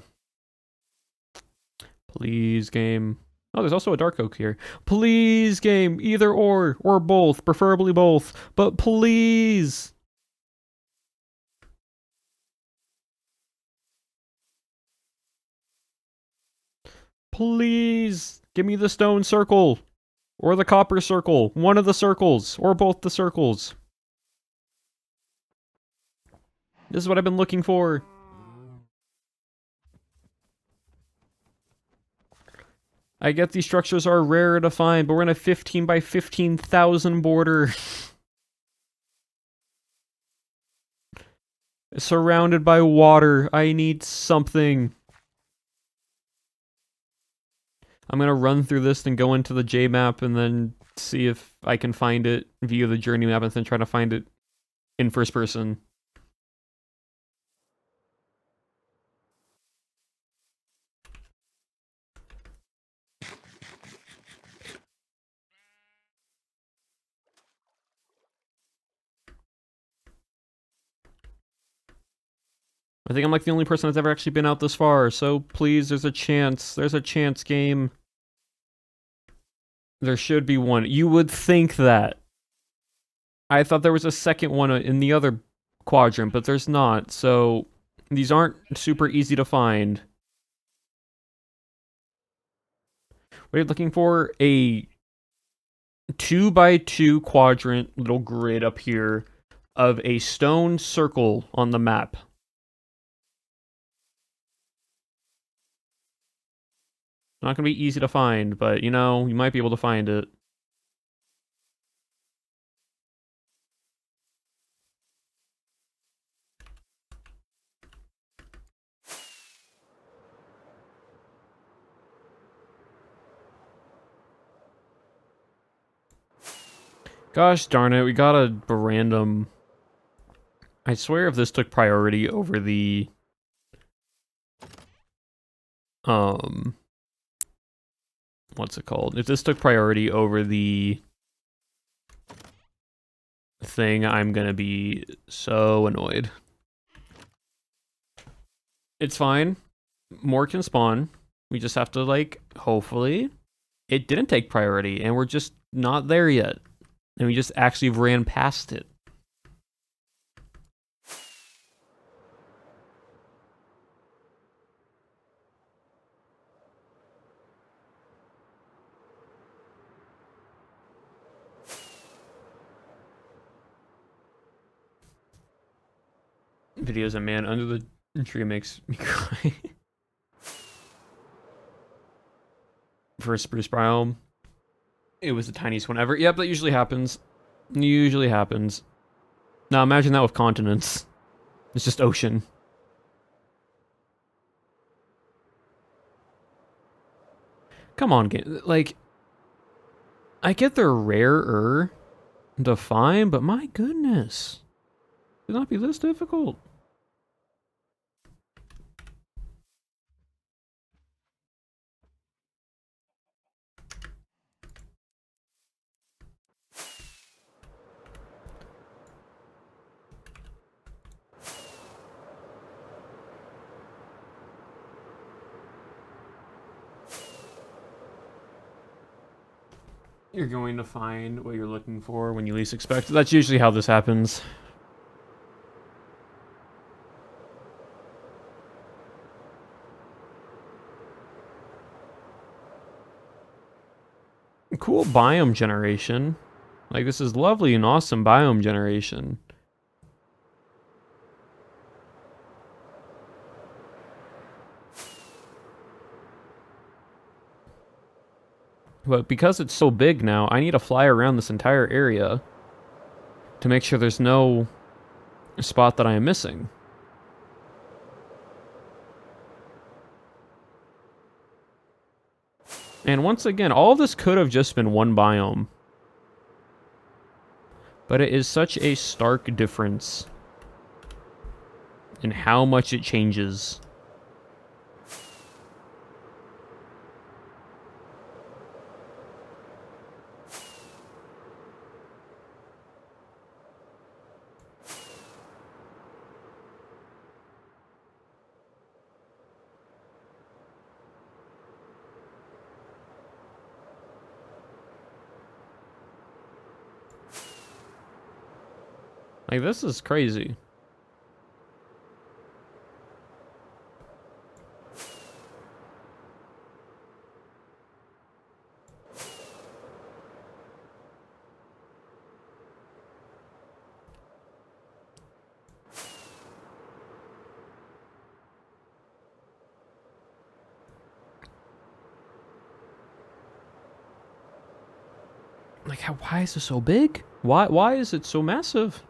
Please, game. Oh, there's also a dark oak here. Please, game. Either or both. Preferably both. But please. Please. Give me the stone circle. Or the copper circle. One of the circles. Or both the circles. This is what I've been looking for. I get these structures are rare to find, but we're in a 15 by 15,000 border. Surrounded by water. I need something. I'm gonna run through this and go into the J map and then see if I can find it via the journey map and then try to find it in first person. I think I'm like the only person that's ever actually been out this far, so please, there's a chance. There's a chance, game. There should be one. You would think that. I thought there was a second one in the other quadrant, but there's not, so these aren't super easy to find. What are you looking for? A 2x2 quadrant little grid up here of a stone circle on the map. Not gonna be easy to find, but you know, you might be able to find it. Gosh darn it, we got a random... I swear if this took priority over the... What's it called? If this took priority over the... thing, I'm gonna be so annoyed. It's fine. More can spawn. We just have to, like, hopefully... It didn't take priority, and we're just not there yet. And we just actually ran past it. Videos of man under the tree makes me cry. For a spruce biome, it was the tiniest one ever. Yep, that usually happens. Usually happens. Now imagine that with continents. It's just ocean. Come on, game. Like, I get they're rarer to find, but my goodness. Could not be this difficult. You're going to find what you're looking for when you least expect it. That's usually how this happens. Cool biome generation. Like, this is lovely and awesome biome generation. But because it's so big now, I need to fly around this entire area to make sure there's no spot that I am missing. And once again, all of this could have just been one biome. But it is such a stark difference in how much it changes. Like, this is crazy. Like, why is this so big? Why is it so massive?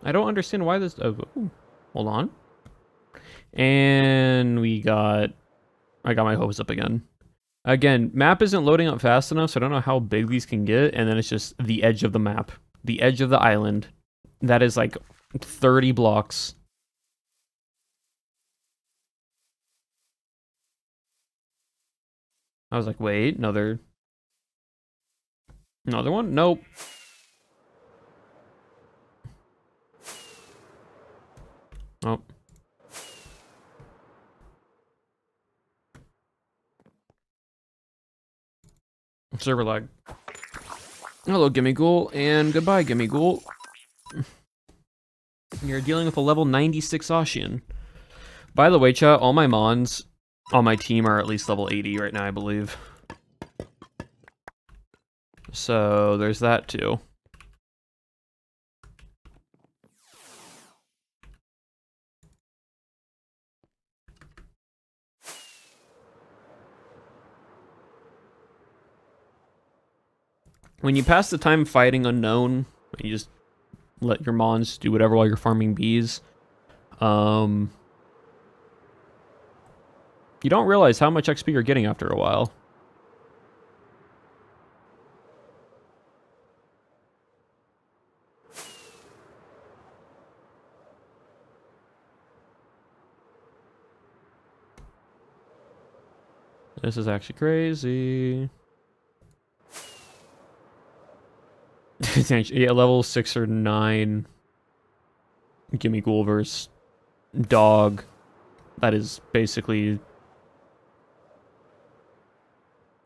I don't understand why this... Oh, hold on. And I got my hopes up again. Again, map isn't loading up fast enough, so I don't know how big these can get. And then it's just the edge of the map. The edge of the island. That is like 30 blocks. I was like, wait, another one? Nope. Oh. Server lag. Hello, Gimme Ghoul, and goodbye, Gimme Ghoul. You're dealing with a level 96 Ashian. By the way, chat, all my mons on my team are at least level 80 right now, I believe. So, there's that too. When you pass the time fighting unknown, you just let your mons do whatever while you're farming bees. You don't realize how much XP you're getting after a while. This is actually crazy. Yeah, level 6 or 9. Gimme Ghoul versus Dog. That is basically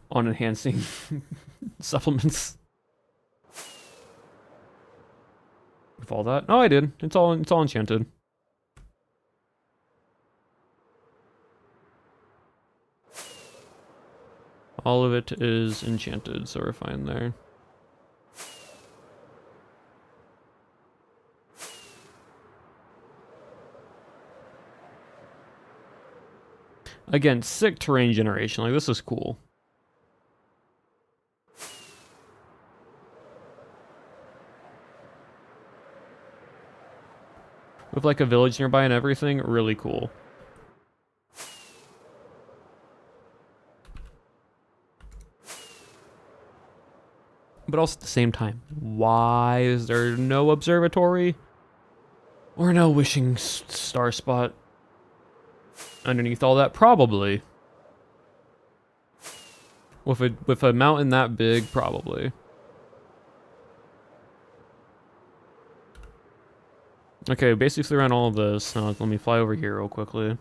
on enhancing supplements. With all that. Oh, I did. It's all enchanted. All of it is enchanted, so we're fine there. Again, sick terrain generation. Like, this is cool. With, like, a village nearby and everything, really cool. But also at the same time, why is there no observatory? Or no wishing star spot underneath all that? Probably. With a mountain that big, probably. Okay, basically around all of this. Now, let me fly over here real quickly.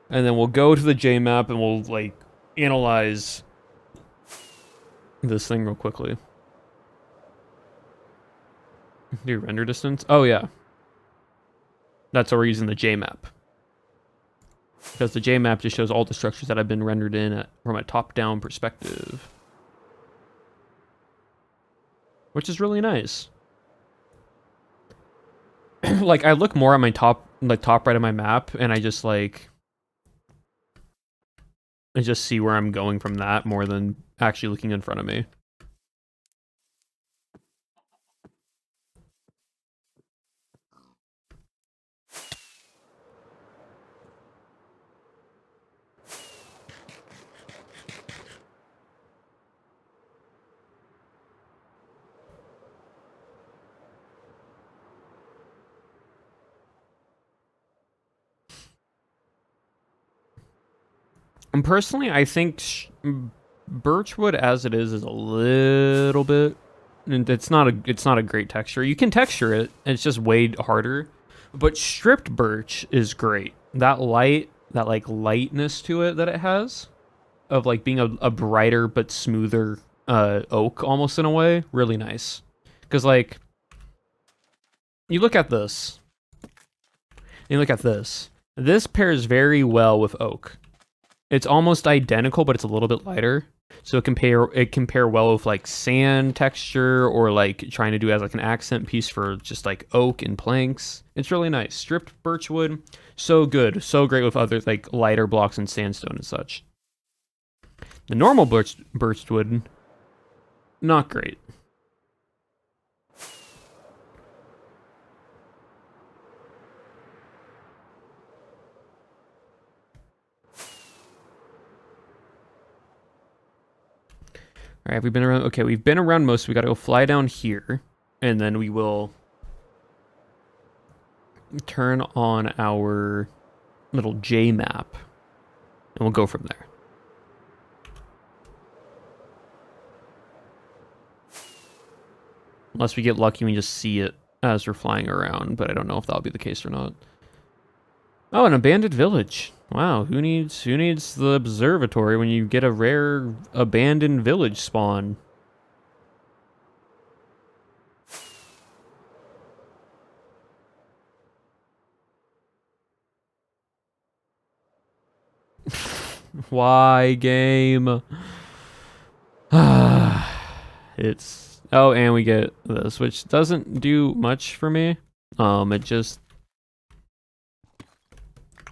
And then we'll go to the J map and we'll, like, analyze this thing real quickly. Do render distance? Oh yeah. That's why we're using the J map. Because the J map just shows all the structures that have been rendered in from a top-down perspective. Which is really nice. Like, I look more at my top right of my map, and I just see where I'm going from that more than actually looking in front of me. And personally, I think birchwood as it is a little bit, and it's not a great texture. You can texture it, and it's just way harder. But stripped birch is great. That lightness to it that it has, of like being a brighter but smoother oak almost in a way, really nice. Because like you look at this, and you look at this. This pairs very well with oak. It's almost identical, but it's a little bit lighter. So it compare well with like sand texture, or like trying to do as like an accent piece for just like oak and planks. It's really nice. Stripped birchwood, so good, so great with other like lighter blocks and sandstone and such. The normal birchwood, not great. All right, have we been around? Okay, we've been around most. We got to go fly down here, and then we will turn on our little J map, and we'll go from there. Unless we get lucky and we just see it as we're flying around, but I don't know if that'll be the case or not. Oh, an abandoned village. Wow, who needs the observatory when you get a rare abandoned village spawn? Why, game? It's... Oh, and we get this, which doesn't do much for me. It just...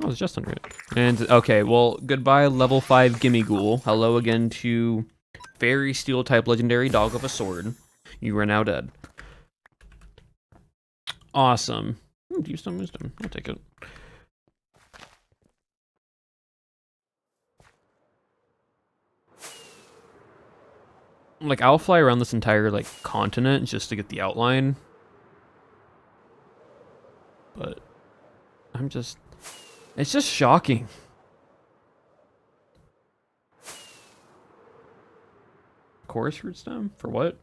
Oh, it's just under it. And, okay, well, goodbye, level 5 Gimme Ghoul. Hello again to Fairy Steel type legendary Dog of a Sword. You are now dead. Awesome. Wisdom. I'll take it. Like, I'll fly around this entire, like, continent just to get the outline. But I'm just... It's just shocking. Chorus root stem? For what?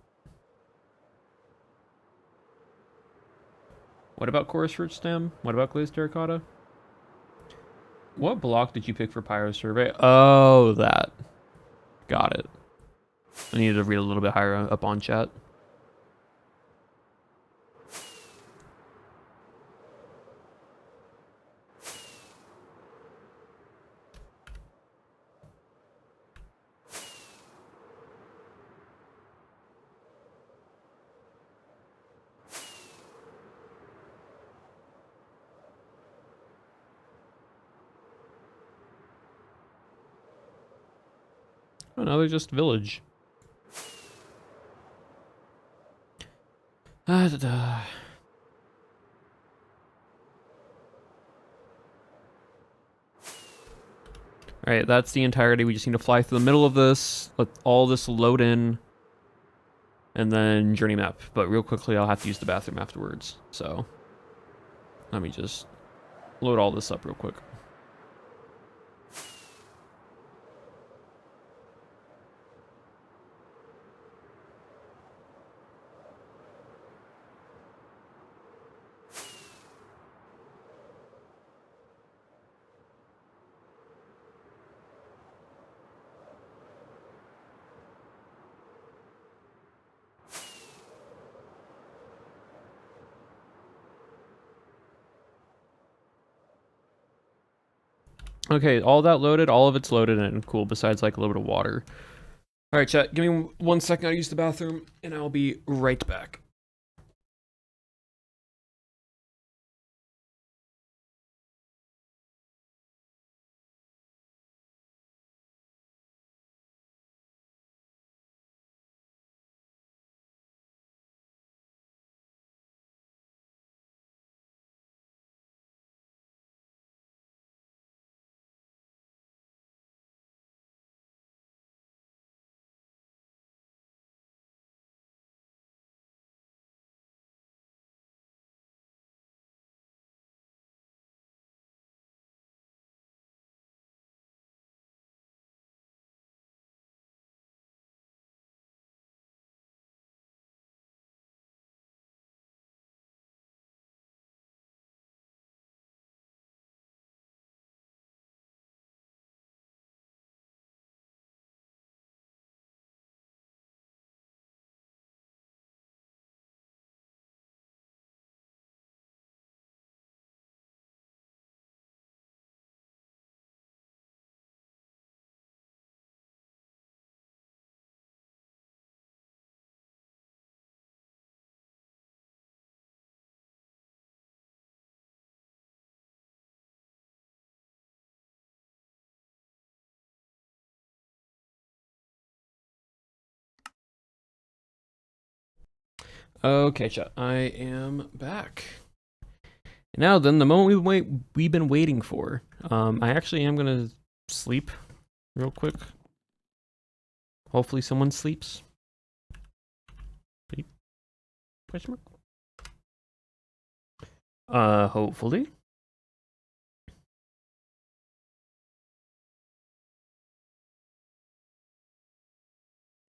What about chorus root stem? What about glazed terracotta? What block did you pick for Pyro Survey? Oh, that. Got it. I needed to read a little bit higher up on chat. Another just village. Alright, that's the entirety. We just need to fly through the middle of this, let all this load in, and then journey map. But real quickly, I'll have to use the bathroom afterwards. So let me just load all this up real quick. Okay, all that loaded, all of it's loaded in. Cool, besides like a little bit of water. All right, chat, give me 1 second. I'll use the bathroom, and I'll be right back. Okay, chat, I am back. Now then, the moment we've been waiting for. I actually am gonna sleep real quick. Hopefully someone sleeps. Sleep? Question mark? Hopefully.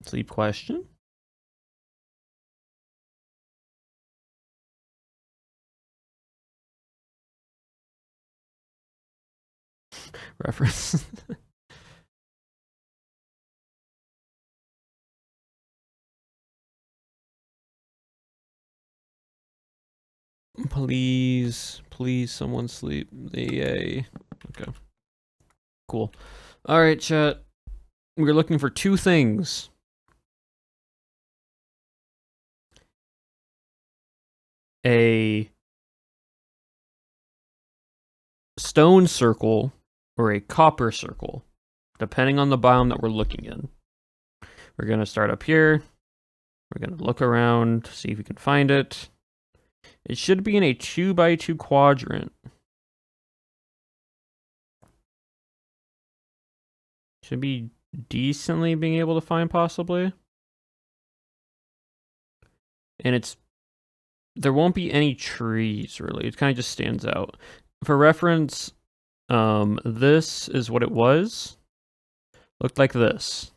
Sleep question? Reference. Please, please, someone sleep. Yay. Okay. Cool. All right, chat. We're looking for two things. A stone circle or a copper circle, depending on the biome that we're looking in. We're going to start up here. We're going to look around, see if we can find it. It should be in a 2x2 quadrant. Should be decently being able to find, possibly. And there won't be any trees, really. It kind of just stands out. For reference, this is what it was. Looked like this.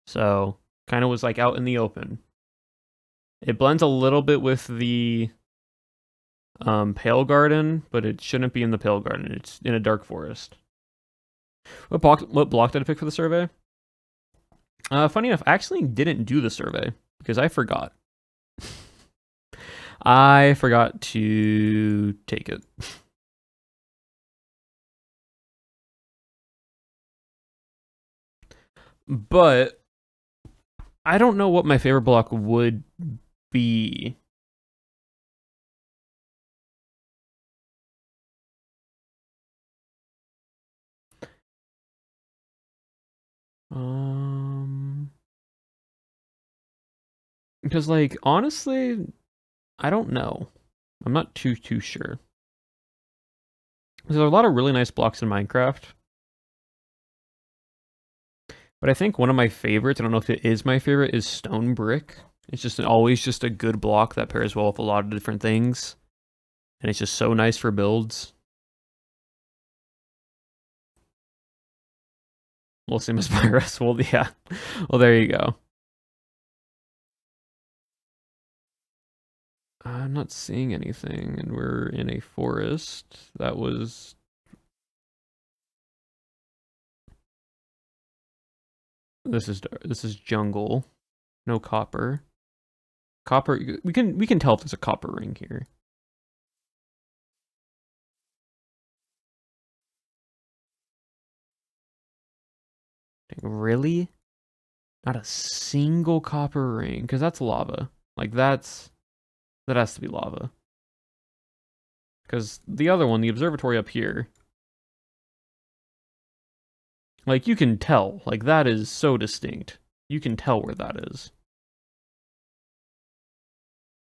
So, kind of was like out in the open. It blends a little bit with the Pale Garden, but it shouldn't be in the Pale Garden. It's in a dark forest. What block did I pick for the survey? Funny enough, I actually didn't do the survey because I forgot. I forgot to take it. But I don't know what my favorite block would be. Because like honestly, I don't know. I'm not too sure. There's a lot of really nice blocks in Minecraft. But I think one of my favorites, I don't know if it is my favorite, is Stone Brick. It's just always just a good block that pairs well with a lot of different things. And it's just so nice for builds. Well, same as Pyrus. Well, yeah. Well, there you go. I'm not seeing anything, and we're in a forest. That was... This is jungle. No copper. Copper, we can tell if there's a copper ring here. Really? Not a single copper ring, because that's lava. Like that has to be lava. Because the other one, the observatory up here, like you can tell, like that is so distinct. You can tell where that is.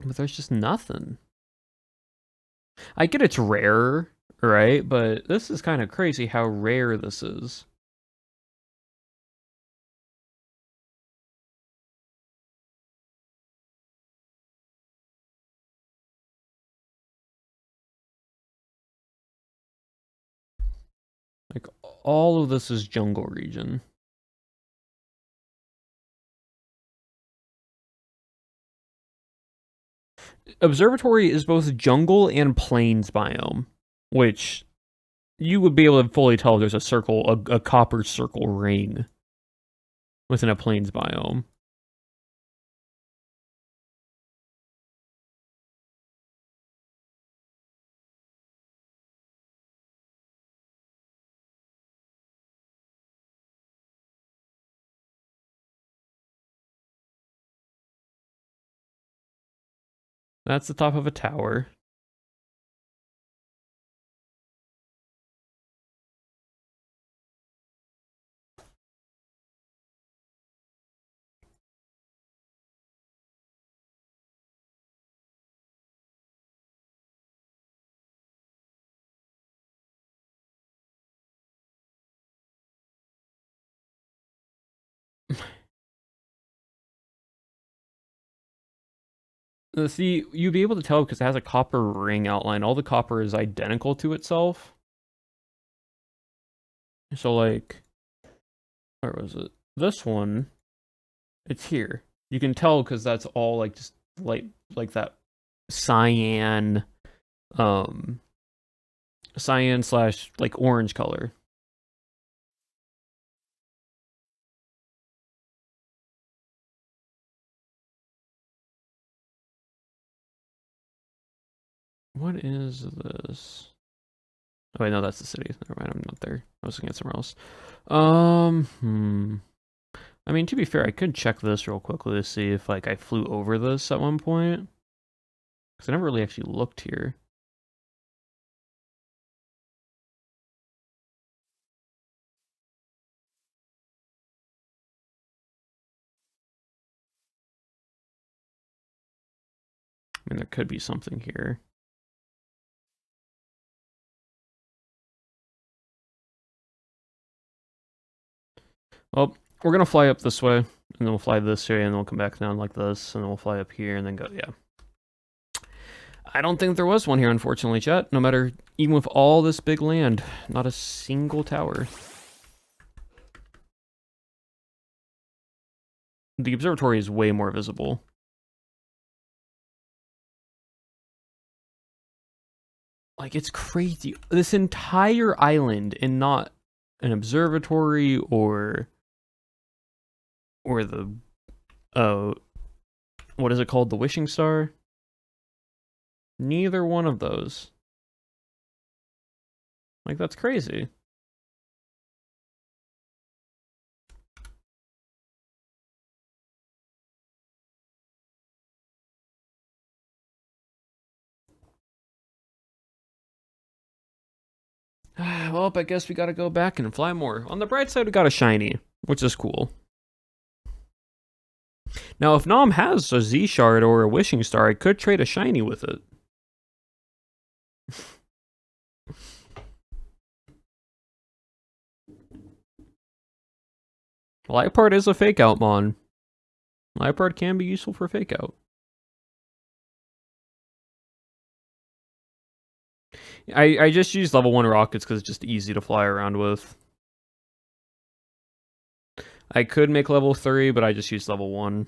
But there's just nothing. I get it's rare, right? But this is kind of crazy how rare this is. Like all of this is jungle region. Observatory is both jungle and plains biome, which you would be able to fully tell there's a circle, a copper circle ring within a plains biome. That's the top of a tower. See, you'd be able to tell because it has a copper ring outline. All the copper is identical to itself. So, like, where was it? This one, it's here. You can tell because that's all like just like that cyan, um, cyan slash like orange color. What is this? Oh wait, no, that's the city. Never mind, I'm not there. I was looking at somewhere else. I mean, to be fair, I could check this real quickly to see if like I flew over this at one point. Because I never really actually looked here. I mean, there could be something here. Well, we're gonna fly up this way, and then we'll fly this way, and then we'll come back down like this, and then we'll fly up here, and then go, yeah. I don't think there was one here, unfortunately, chat. No matter, even with all this big land, not a single tower. The observatory is way more visible. Like, it's crazy. This entire island, and not an observatory or the, what is it called? The wishing star? Neither one of those. Like, that's crazy. Well, I guess we gotta go back and fly more. On the bright side, we got a shiny, which is cool. Now, if Nom has a Z shard or a wishing star, I could trade a shiny with it. Liepard is a fake out mon. Liepard can be useful for fake out. I just use level 1 rockets because it's just easy to fly around with. I could make level 3, but I just use level 1.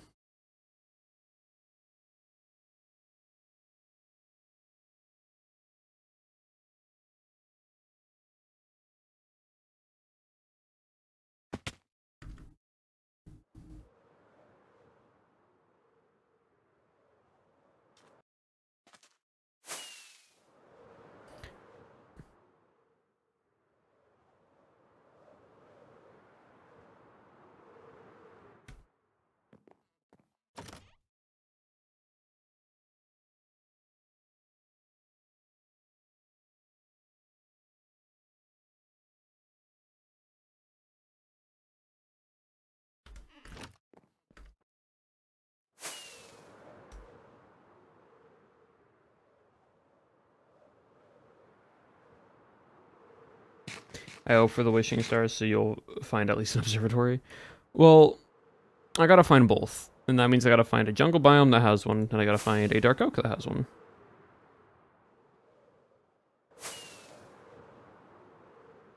I hope for the wishing stars, so you'll find at least an observatory. Well, I gotta find both. And that means I gotta find a jungle biome that has one, and I gotta find a dark oak that has one.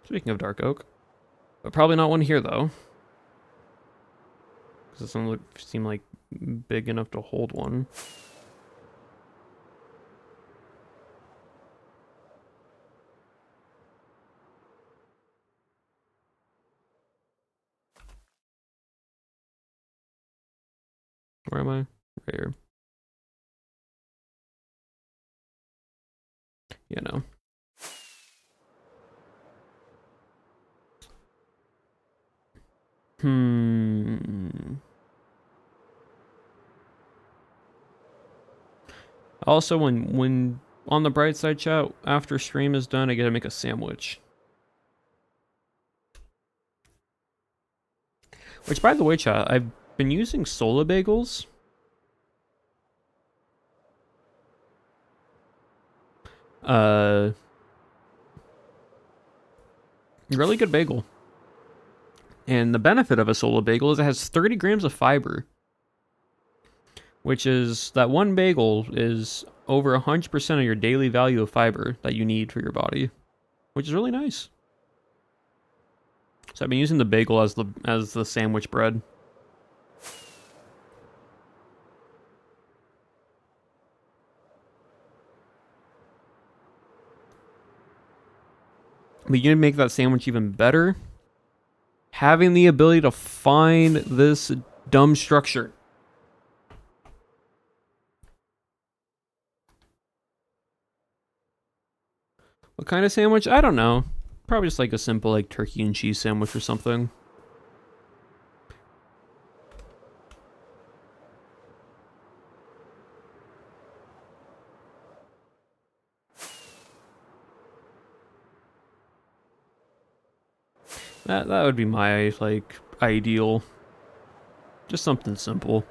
Speaking of dark oak. But probably not one here, though. Because it doesn't seem like big enough to hold one. Where am I? Right here. Yeah, no. Also, when on the bright side, chat, after stream is done, I gotta make a sandwich. Which, by the way, chat, I've been using Sola bagels. Really good bagel. And the benefit of a Sola bagel is it has 30 grams of fiber. Which is, that one bagel is over 100% of your daily value of fiber that you need for your body. Which is really nice. So I've been using the bagel as the sandwich bread. But you can make that sandwich even better. Having the ability to find this dumb structure. What kind of sandwich? I don't know. Probably just like a simple like turkey and cheese sandwich or something. That would be my like ideal. Just something simple.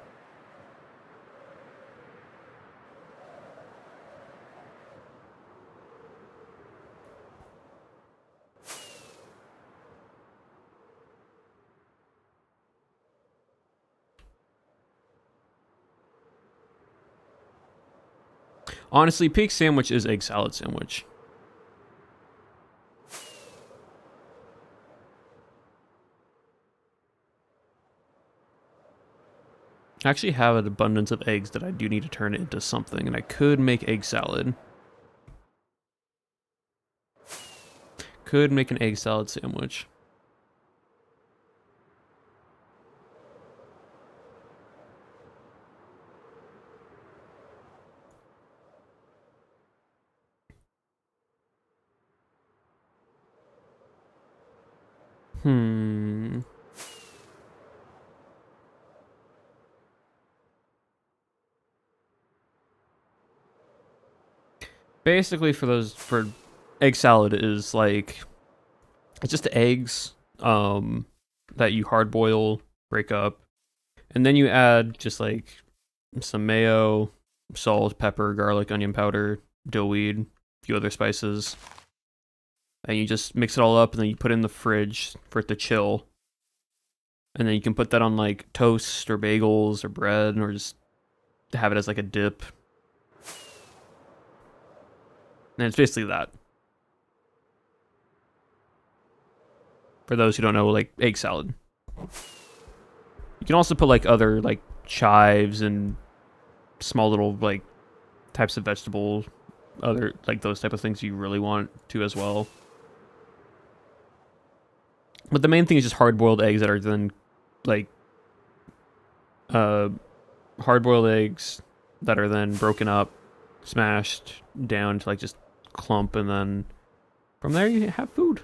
Honestly, peak sandwich is egg salad sandwich. I actually have an abundance of eggs that I do need to turn it into something, and I could make egg salad. Could make an egg salad sandwich. Basically, for egg salad is like it's just eggs that you hard boil, break up, and then you add just like some mayo, salt, pepper, garlic, onion powder, dill weed, a few other spices, and you just mix it all up, and then you put it in the fridge for it to chill. And then you can put that on like toast or bagels or bread, or just have it as like a dip. And it's basically that. For those who don't know, like egg salad. You can also put like other like chives and small little like types of vegetables, other like those type of things you really want to as well. But the main thing is just hard boiled eggs that are then like hard boiled eggs that are then broken up, smashed down to like just clump, and then from there you have food.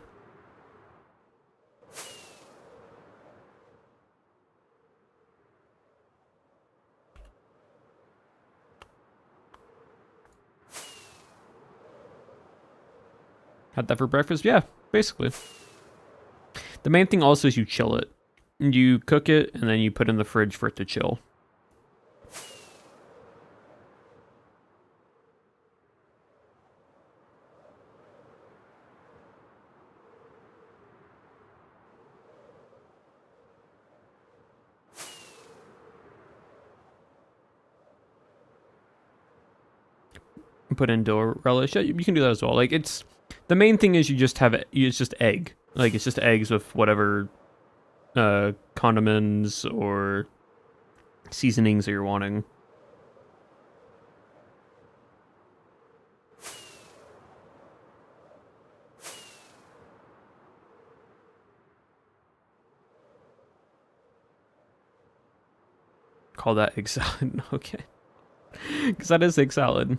Had that for breakfast? Yeah, basically. The main thing also is you chill it. You cook it, and then you put it in the fridge for it to chill. put in dill relish. Yeah, you can do that as well. Like it's the main thing is you just have it's just egg. Like it's just eggs with whatever condiments or seasonings that you're wanting. Call that egg salad. Okay. Because that is egg salad.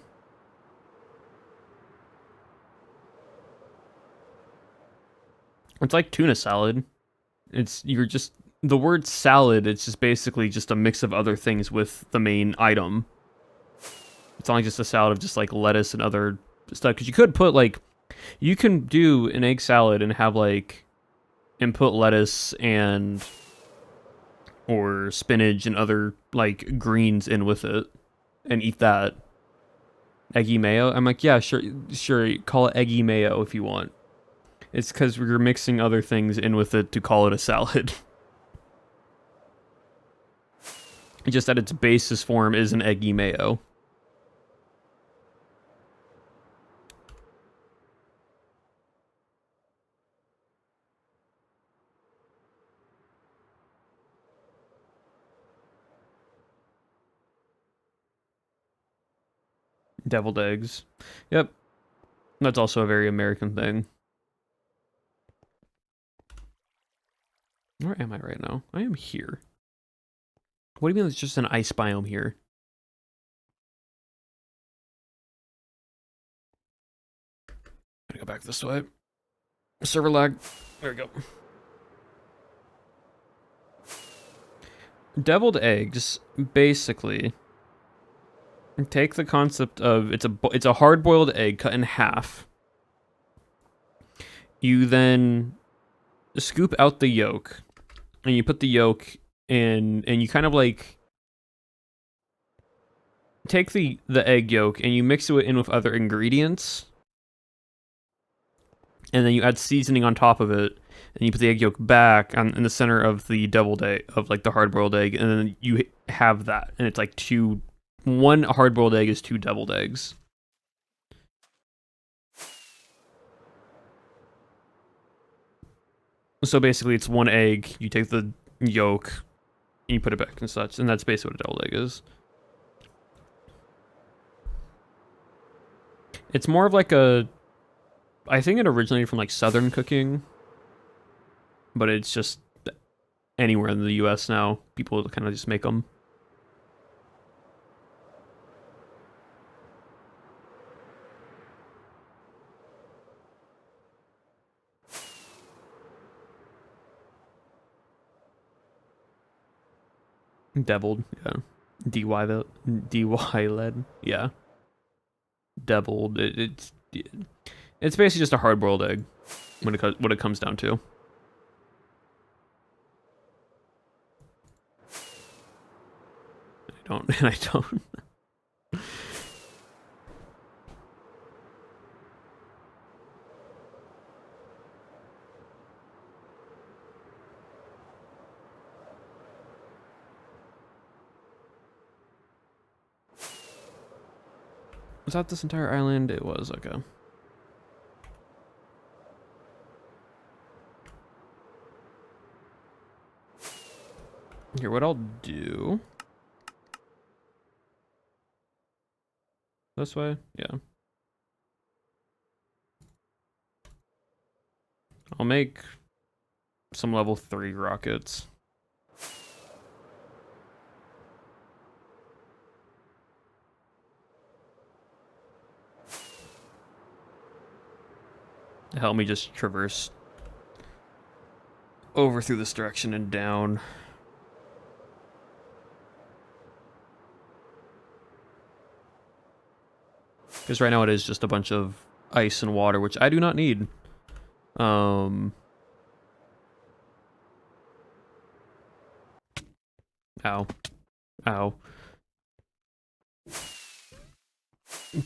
It's like tuna salad. You're just the word salad. It's just basically just a mix of other things with the main item. It's not like just a salad of just like lettuce and other stuff. Because you could put like you can do an egg salad and have like and put lettuce and or spinach and other like greens in with it and eat that. Eggy mayo. I'm like, yeah, sure, call it eggy mayo if you want. It's because we're mixing other things in with it to call it a salad. Just that its basis form is an eggy mayo. Deviled eggs. Yep. That's also a very American thing. Where am I right now? I am here. What do you mean it's just an ice biome here? Gotta go back this way. Server lag. There we go. Deviled eggs, basically, take the concept of it's a hard-boiled egg cut in half. You then scoop out the yolk, and you put the yolk in, and you kind of like take the egg yolk and you mix it in with other ingredients, and then you add seasoning on top of it, and you put the egg yolk back in the center of the deviled egg, of like the hard-boiled egg, and then you have that, and it's like one hard-boiled egg is 2 deviled eggs. So basically, it's 1 egg. You take the yolk, and you put it back and such, and that's basically what a deviled egg is. It's more of like I think it originated from like Southern cooking, but it's just anywhere in the U.S. now. People kind of just make them. Deviled, yeah. DY led, yeah. Deviled. It's basically just a hard-boiled egg when it comes down to. I don't. Was that this entire island? It was, okay. Here, what I'll do... This way? Yeah. I'll make some level 3 rockets. To help me just traverse over through this direction and down. Because right now it is just a bunch of ice and water, which I do not need. Ow. Ow.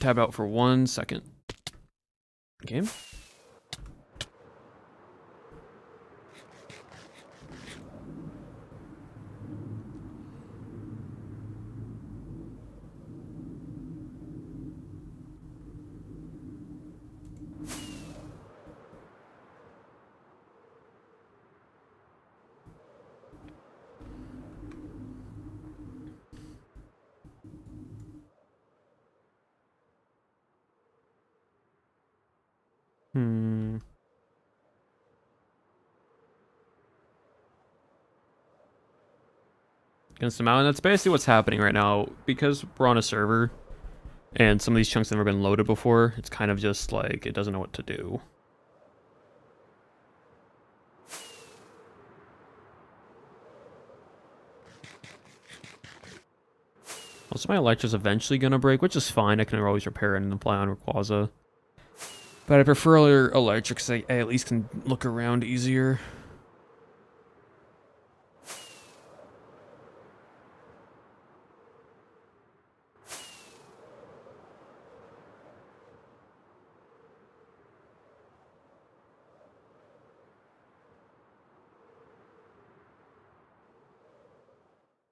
Tab out for 1 second. Game? Hmm. Against the mountain. That's basically what's happening right now. Because we're on a server, and some of these chunks have never been loaded before, it's kind of just like, it doesn't know what to do. Also, my electra's eventually gonna break, which is fine. I can always repair it and apply on Rayquaza. But I prefer electric because I at least can look around easier.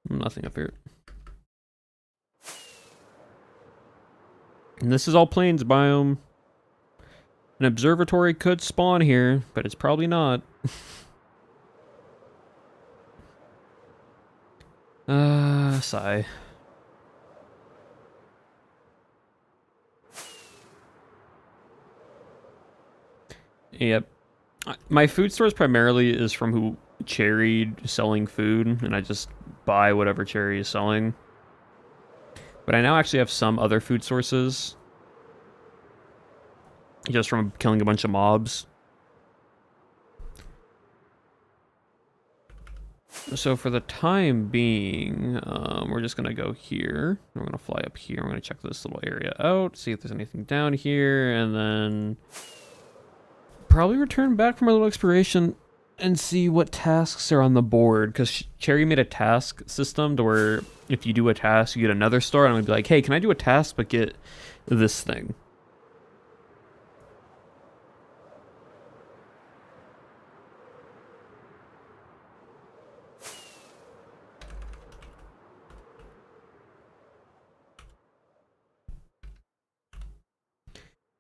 Nothing up here. And this is all plains biome. An observatory could spawn here, but it's probably not. Sigh. Yep. My food source primarily is from who Cherry selling food, and I just buy whatever Cherry is selling. But I now actually have some other food sources. Just from killing a bunch of mobs. So for the time being, we're just going to go here. We're going to fly up here. We're going to check this little area out, see if there's anything down here, and then probably return back from our little exploration and see what tasks are on the board. Because Cherry made a task system to where if you do a task, you get another star, and I'm going to be like, hey, can I do a task but get this thing?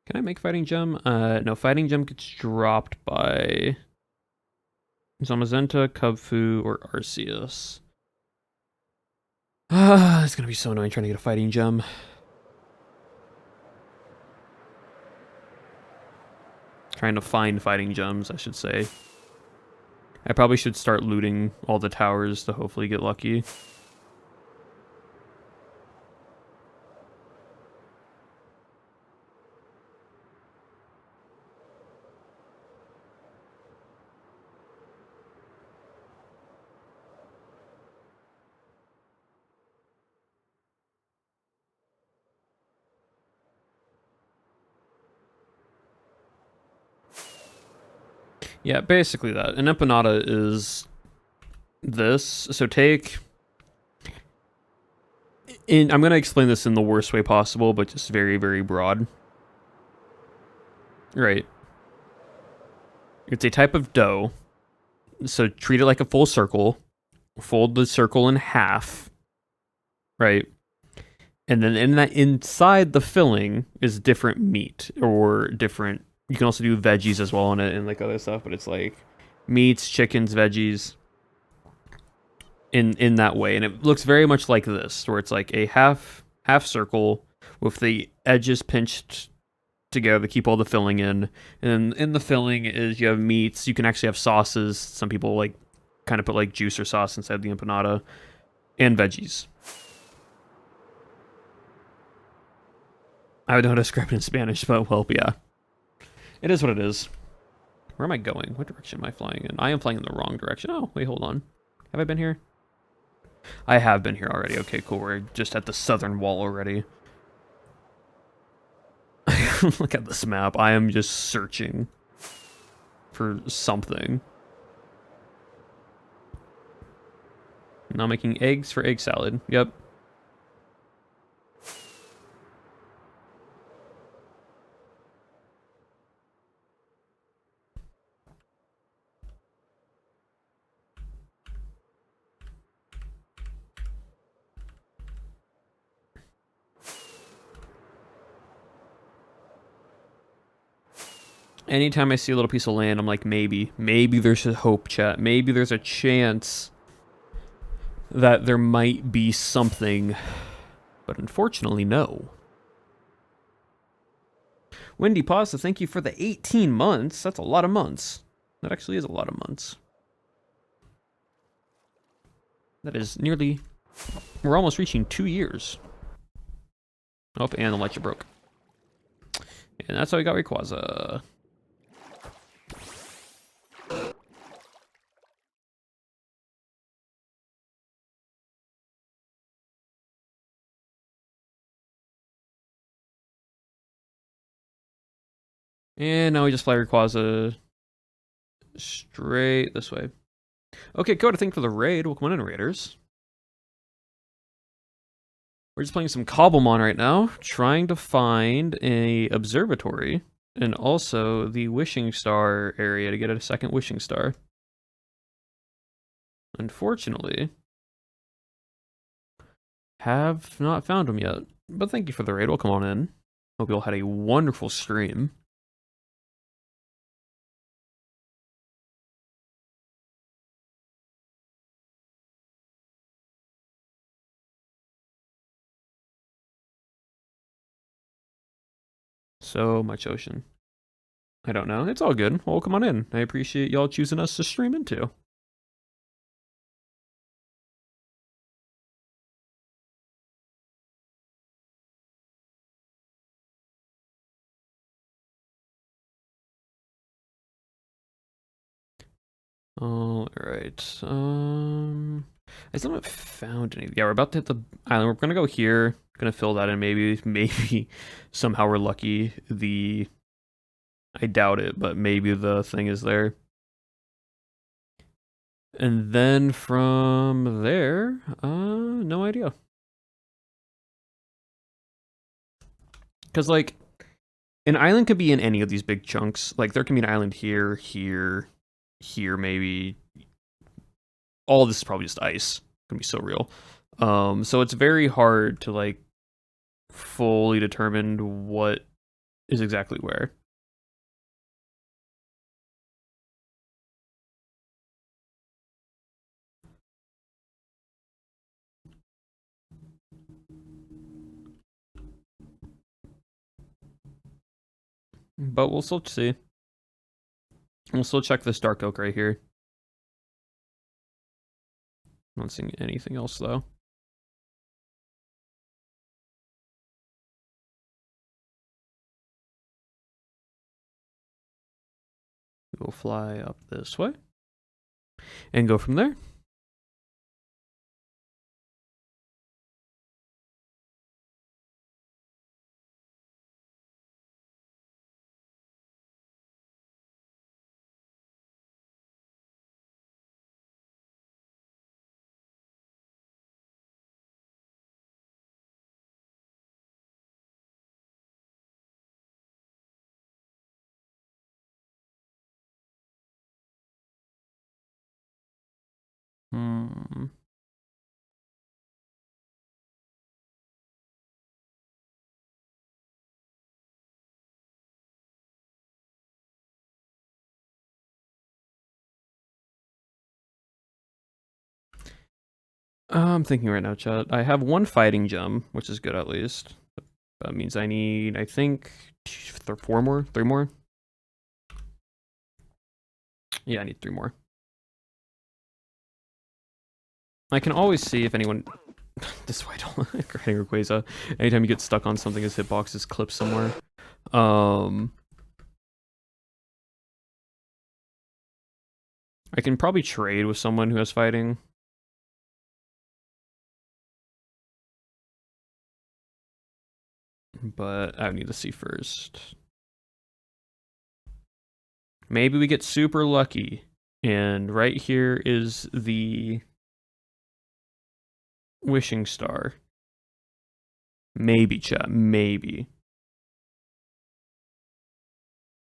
Can I make Fighting Gem? No, Fighting Gem gets dropped by Zamazenta, Kubfu, or Arceus. It's gonna be so annoying trying to get a Fighting Gem. Trying to find Fighting Gems, I should say. I probably should start looting all the towers to hopefully get lucky. Yeah, basically that. An empanada is this. So take... I'm going to explain this in the worst way possible, but just very, very broad. Right. It's a type of dough. So treat it like a full circle. Fold the circle in half. Right. And then inside the filling is different meat or different. You can also do veggies as well on it and like other stuff, but it's like meats, chickens, veggies in that way. And it looks very much like this, where it's like a half circle with the edges pinched together to keep all the filling in. And in the filling is you have meats. You can actually have sauces. Some people like kind of put like juice or sauce inside the empanada, and veggies. I would know how to describe it in Spanish, but well, yeah. It is what it is. Where am I going? What direction am I flying in? I am flying in the wrong direction. Oh, wait, hold on. Have I been here? I have been here already. Okay, cool. We're just at the southern wall already. Look at this map. I am just searching for something. Now making eggs for egg salad. Yep. Anytime I see a little piece of land, I'm like, maybe there's a hope, chat. Maybe there's a chance that there might be something. But unfortunately, no. Wendy Pasta, thank you for the 18 months. That's a lot of months. That actually is a lot of months. That is nearly... We're almost reaching 2 years. Oh, and the lights are broke. And that's how we got Rayquaza. And now we just fly Rayquaza straight this way. Okay, Coda, thank you for the raid. Welcome in, Raiders. We're just playing some Cobblemon right now, trying to find a observatory and also the wishing star area to get a second wishing star. Unfortunately, have not found them yet. But thank you for the raid. Welcome on in. Hope you all had a wonderful stream. So much ocean. I don't know. It's all good. Well, come on in. I appreciate y'all choosing us to stream into. All right. I still haven't found any. Yeah, we're about to hit the island. We're gonna go here. Gonna fill that in. Maybe somehow we're lucky. I doubt it, but maybe the thing is there. And then from there, no idea. Because like, an island could be in any of these big chunks. Like there can be an island here, here, maybe. All this is probably just ice. It's gonna be so real. So it's very hard to like fully determine what is exactly where. But we'll still see. We'll still check this dark oak right here. Not seeing anything else though. We'll fly up this way and go from there. I'm thinking right now, chat. I have one fighting gem, which is good at least. That means I need, I think, 3 more. Yeah, I need 3 more. I can always see if anyone... this way, don't creating Rayquaza. Anytime you get stuck on something, his hitbox is clipped somewhere. I can probably trade with someone who has fighting. But I need to see first. Maybe we get super lucky. And right here is the wishing star. Maybe, chat. Maybe.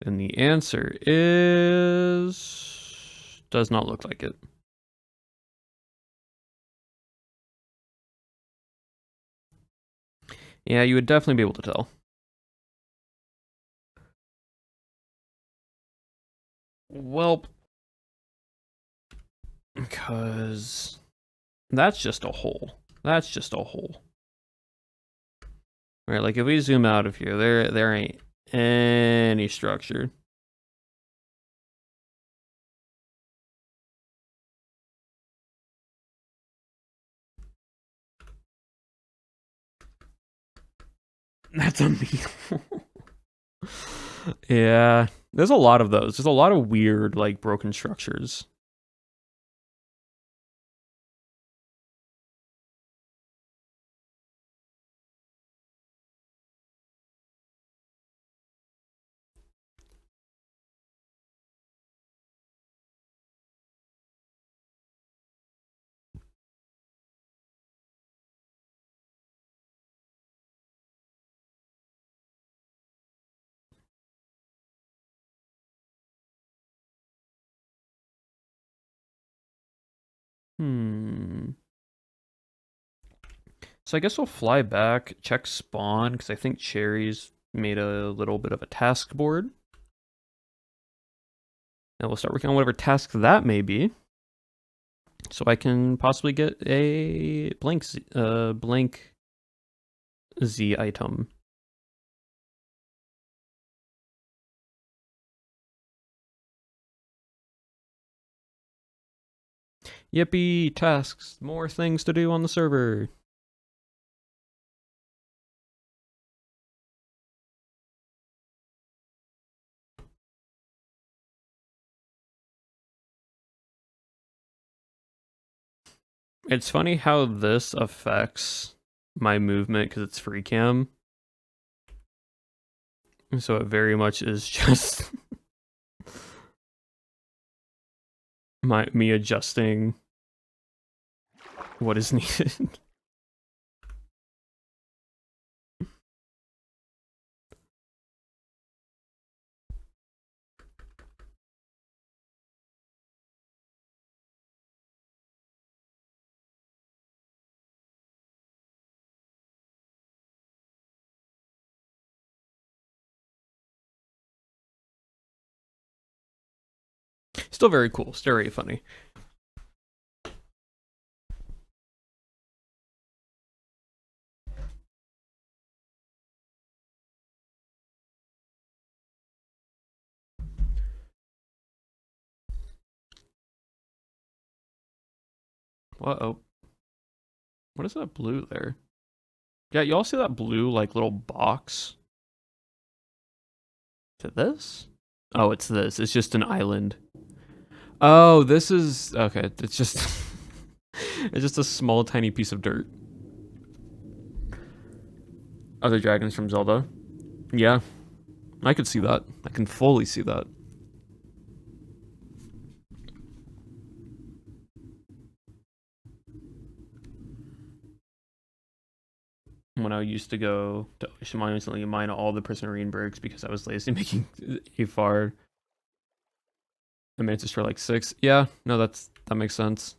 And the answer is... does not look like it. Yeah, you would definitely be able to tell. Well, because that's just a hole. That's just a hole. Right, like if we zoom out of here, there ain't any structure. That's unbeatable. Yeah, there's a lot of those. There's a lot of weird, like, broken structures. So I guess we'll fly back, check spawn, because I think Cherry's made a little bit of a task board. And we'll start working on whatever task that may be. So I can possibly get a blank Z item. Yippee, tasks, more things to do on the server. It's funny how this affects my movement because it's free cam. So it very much is just me adjusting what is needed. Still very cool, still very funny. Uh-oh. What is that blue there? Yeah, y'all see that blue, like, little box? To this? Oh, it's this. It's just an island. Oh, this is... Okay, it's just... it's just a small, tiny piece of dirt. Other dragons from Zelda. Yeah. I could see that. I can fully see that. When I used to go to Ocean Mine recently, mine all the Prismarine Bergs because I was lazy making a far. I managed for like 6. Yeah, no, that makes sense.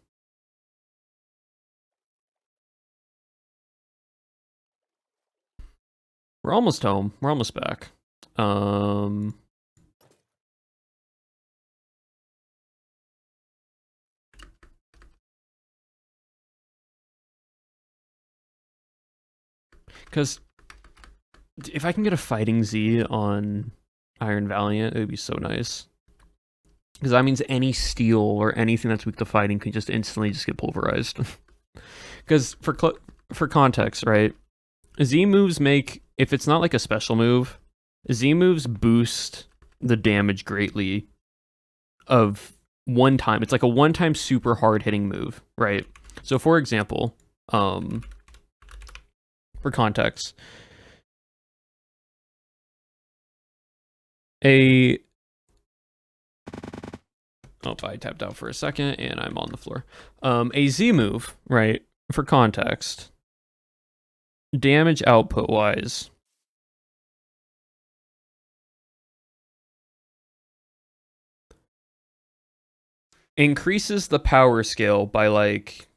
We're almost home. We're almost back. Because if I can get a Fighting Z on Iron Valiant, it would be so nice. Because that means any steel or anything that's weak to fighting can just instantly just get pulverized. Because for context, right? Z moves make, if it's not like a special move, Z moves boost the damage greatly of one time. It's like a one-time super hard hitting move, right? So for example, for context, I tapped out for a second and I'm on the floor. A Z move, right? For context, damage output wise, increases the power scale by like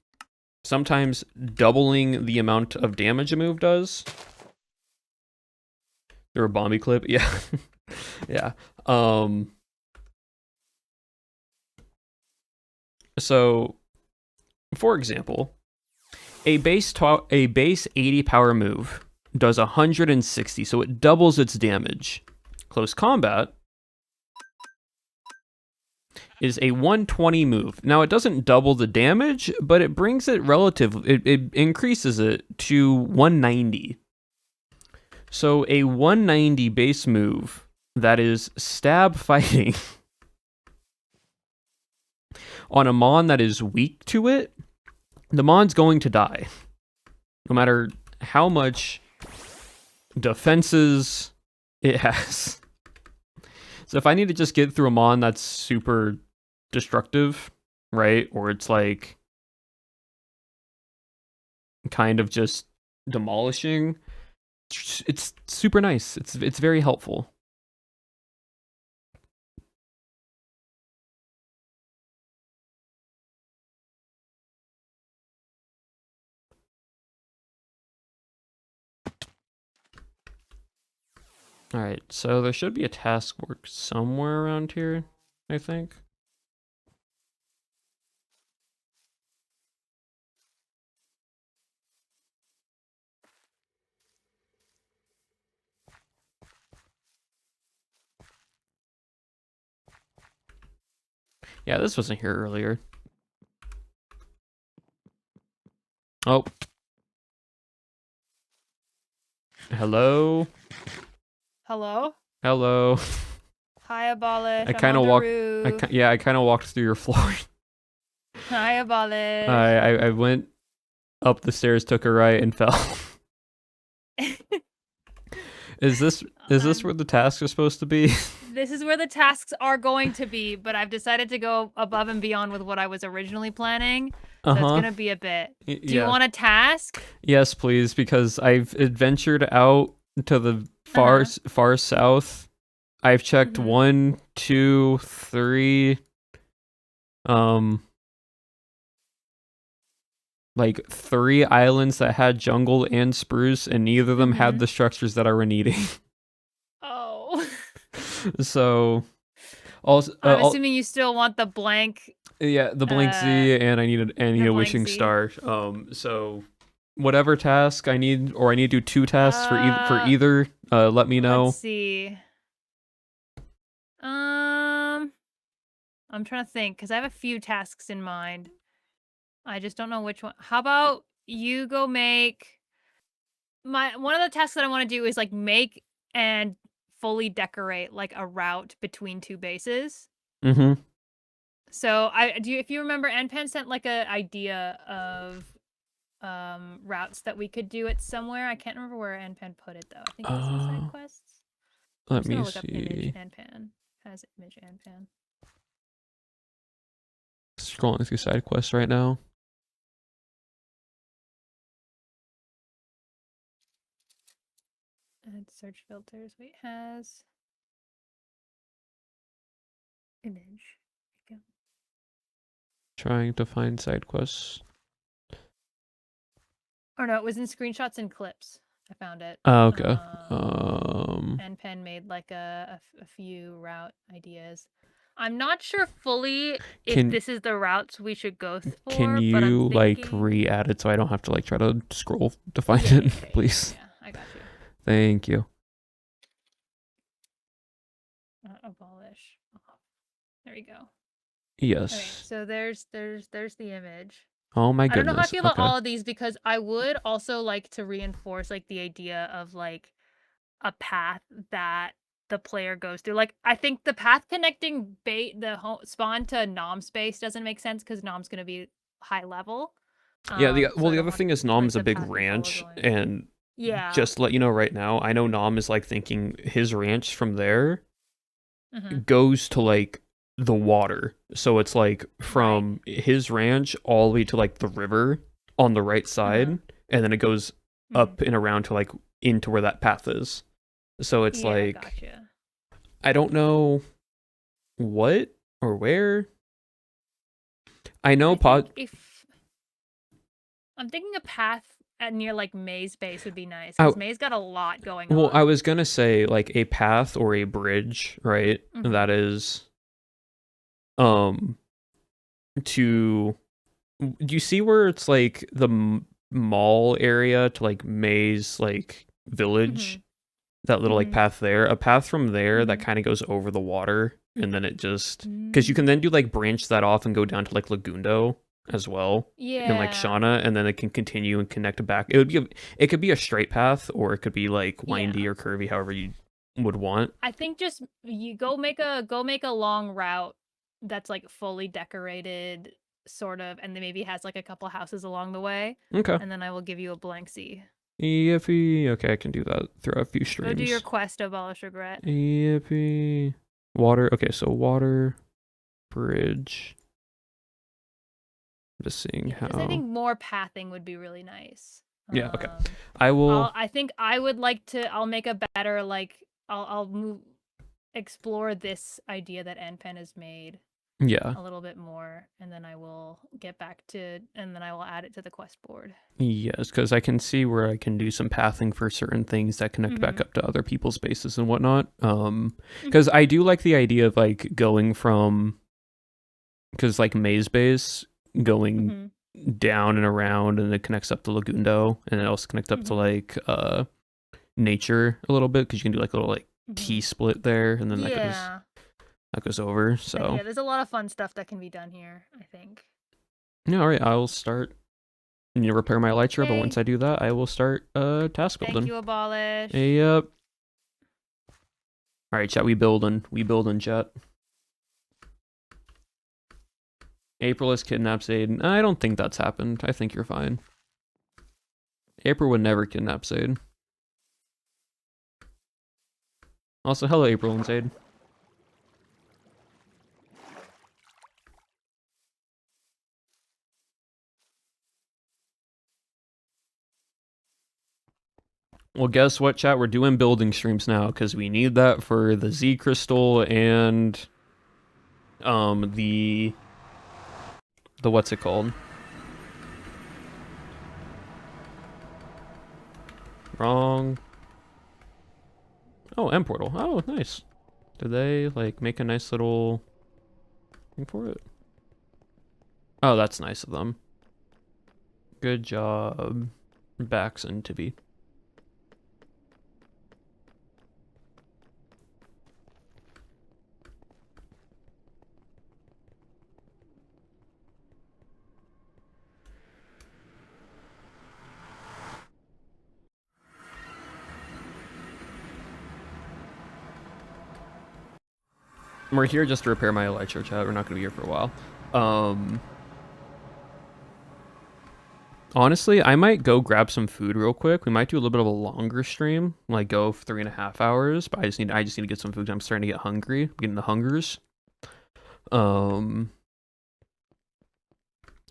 sometimes doubling the amount of damage a move does. There a Bombi clip? Yeah. Yeah. So for example, a base 80 power move does 160, so it doubles its damage, close combat is a 120 move. Now, it doesn't double the damage, but it brings it it increases it to 190. So a 190 base move that is stab fighting on a mon that is weak to it, the mon's going to die. No matter how much defenses it has. So if I need to just get through a mon that's super destructive, right? Or it's like kind of just demolishing, it's super nice. It's very helpful. All right, so there should be a task work somewhere around here, I think. Yeah, this wasn't here earlier. Oh. Hello?
Hello?
Hello.
Hi, Abolish.
I kind of walked. I kind of walked through your floor.
Hi, Abolish.
I went up the stairs, took a right, and fell. Is this where the tasks are supposed to be?
This is where the tasks are going to be, but I've decided to go above and beyond with what I was originally planning. So it's gonna be a bit. Do you want a task?
Yes, please, because I've adventured out to the far south. I've checked 1, 2, 3, like 3 islands that had jungle and spruce, and neither of them had the structures that I were needing.
Oh.
So, also,
I'm assuming you still want the blank.
Yeah, the blank Z, and I need a wishing star. So, whatever task I need, or I need to do 2 tasks for either. Let me know.
Let's see. I'm trying to think because I have a few tasks in mind. I just don't know which one. How about you go make one of the tasks that I want to do is like make and fully decorate like a route between 2 bases.
Mm-hmm.
So if you remember, Anpan sent like an idea of routes that we could do it somewhere. I can't remember where Anpan put it though. I think it was in side quests.
Let me
look up
see.
image Anpan. Has image Anpan.
Scrolling through side quests right now.
Add search filters. Wait, has image. Go.
Trying to find side quests.
Oh no, it was in screenshots and clips. I found it.
Oh, okay.
And Pen made like a few route ideas. I'm not sure fully if this is the routes we should go for.
Can you like re-add it so I don't have to like try to scroll to find it, please?
Yeah, I got you.
Thank you.
Abolish. There we go.
Yes.
Okay, so there's the image.
Oh my goodness.
I don't know how I feel about all of these because I would also like to reinforce like the idea of like a path that the player goes through. Like I think the path connecting the spawn to Nom's base doesn't make sense because Nom's going to be high level.
Yeah, the other thing is Nom's a big ranch, and just to let you know right now, I know Nom is like thinking his ranch from there goes to like the water. So it's like from his ranch all the way to like the river on the right side, and then it goes up and around to like into where that path is. So it's like
gotcha.
I don't know what or where. I know
I'm thinking a path near like May's base would be nice because May's got a lot going on.
Well, I was gonna say like a path or a bridge, right? That is do you see where it's like the mall area to like May's like village? that little like
Mhm.
path there, a path from there that
Mhm.
kind of goes over the water, and then it just because you can then do like branch that off and go down to like Lagundo as well, and like
Yeah.
Shauna, and then it can continue and connect back. It could be a straight path, or it could be like windy
Yeah.
or curvy, however you would want.
I think just you go make a long route that's like fully decorated, sort of, and then maybe has like a couple houses along the way,
Okay.
and then I will give you a blank C.
Yippee. Okay, I can do that. Throw a few
Go do your
streams.
quest, abolish regret.
Yippee. Water. Okay, so water, bridge. Just seeing
Yeah, just I
how.
think more pathing would be really nice.
Yeah, okay. I will.
I think I would like to. I'll make a better like. I'll move explore this idea that NPen has made
Yeah.
a little bit more, and then I will get back to, and then I will add it to the quest board.
Yes, because I can see where I can do some pathing for certain things that connect back up to other people's bases and whatnot. Because I do like the idea of like going from, because like Maze Base going down and around, and it connects up to Lagundo, and it also connects up to like nature a little bit, because you can do like a little like T split there, and then that goes over. So
yeah, there's a lot of fun stuff that can be done here, I think.
yeah, all right, I'll start. Repair my elytra, but once I do that, I will start task building.
Thank you, abolish.
Yep. All right, chat. We building, chat. April is kidnapped Zayd. I don't think that's happened. I think you're fine. April would never kidnap Zayd. Also, hello, April and Zayd. Well, guess what, chat? We're doing building streams now because we need that for the Z crystal and the what's it called? Wrong. Oh, M portal. Oh, nice. Did they like make a nice little thing for it? Oh, that's nice of them. Good job, Bax and Tibby. We're here just to repair my electro, chat. We're not going to be here for a while. Honestly, I might go grab some food real quick. We might do a little bit of a longer stream, like go 3.5 hours. But I just need to get some food. I'm starting to get hungry. I'm getting the hungers. And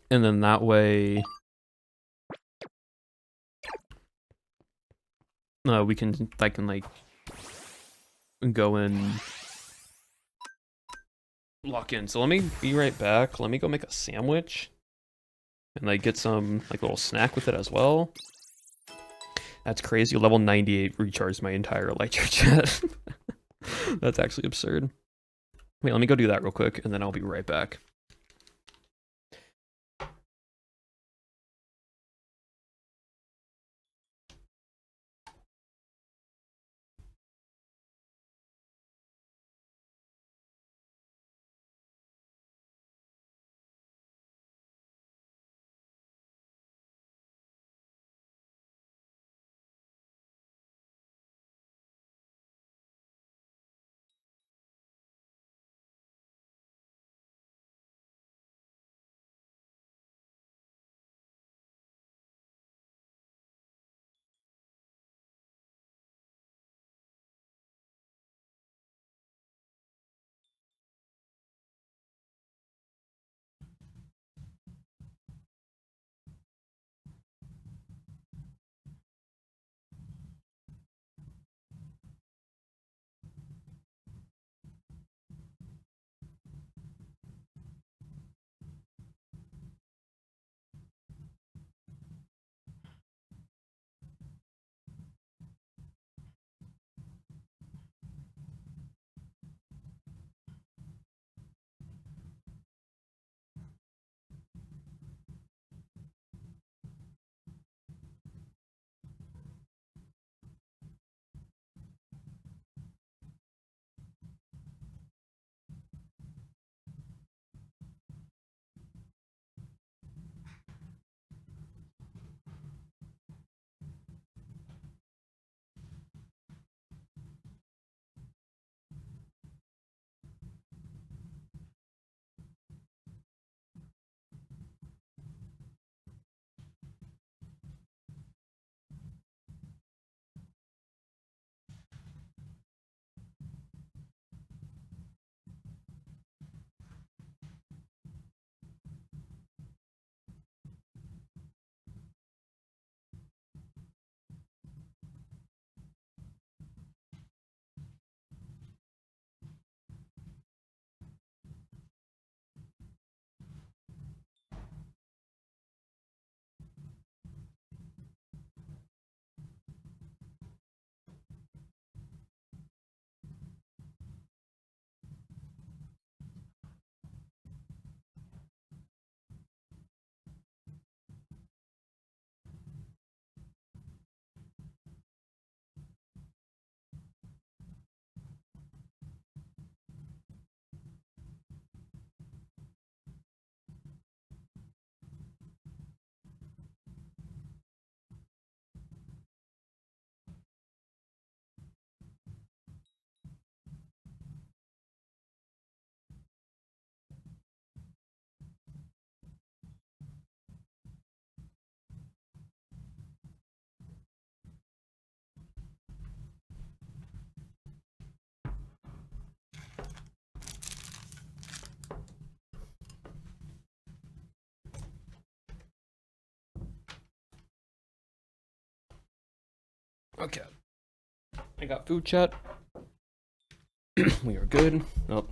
then that way, we can like go and lock in. So let me be right back. Let me go make a sandwich and like get some like little snack with it as well. That's crazy. Level 98 recharged my entire electric jet. That's actually absurd. Wait, let me go do that real quick, and then I'll be right back. Okay. I got food chat. We are good. Oh.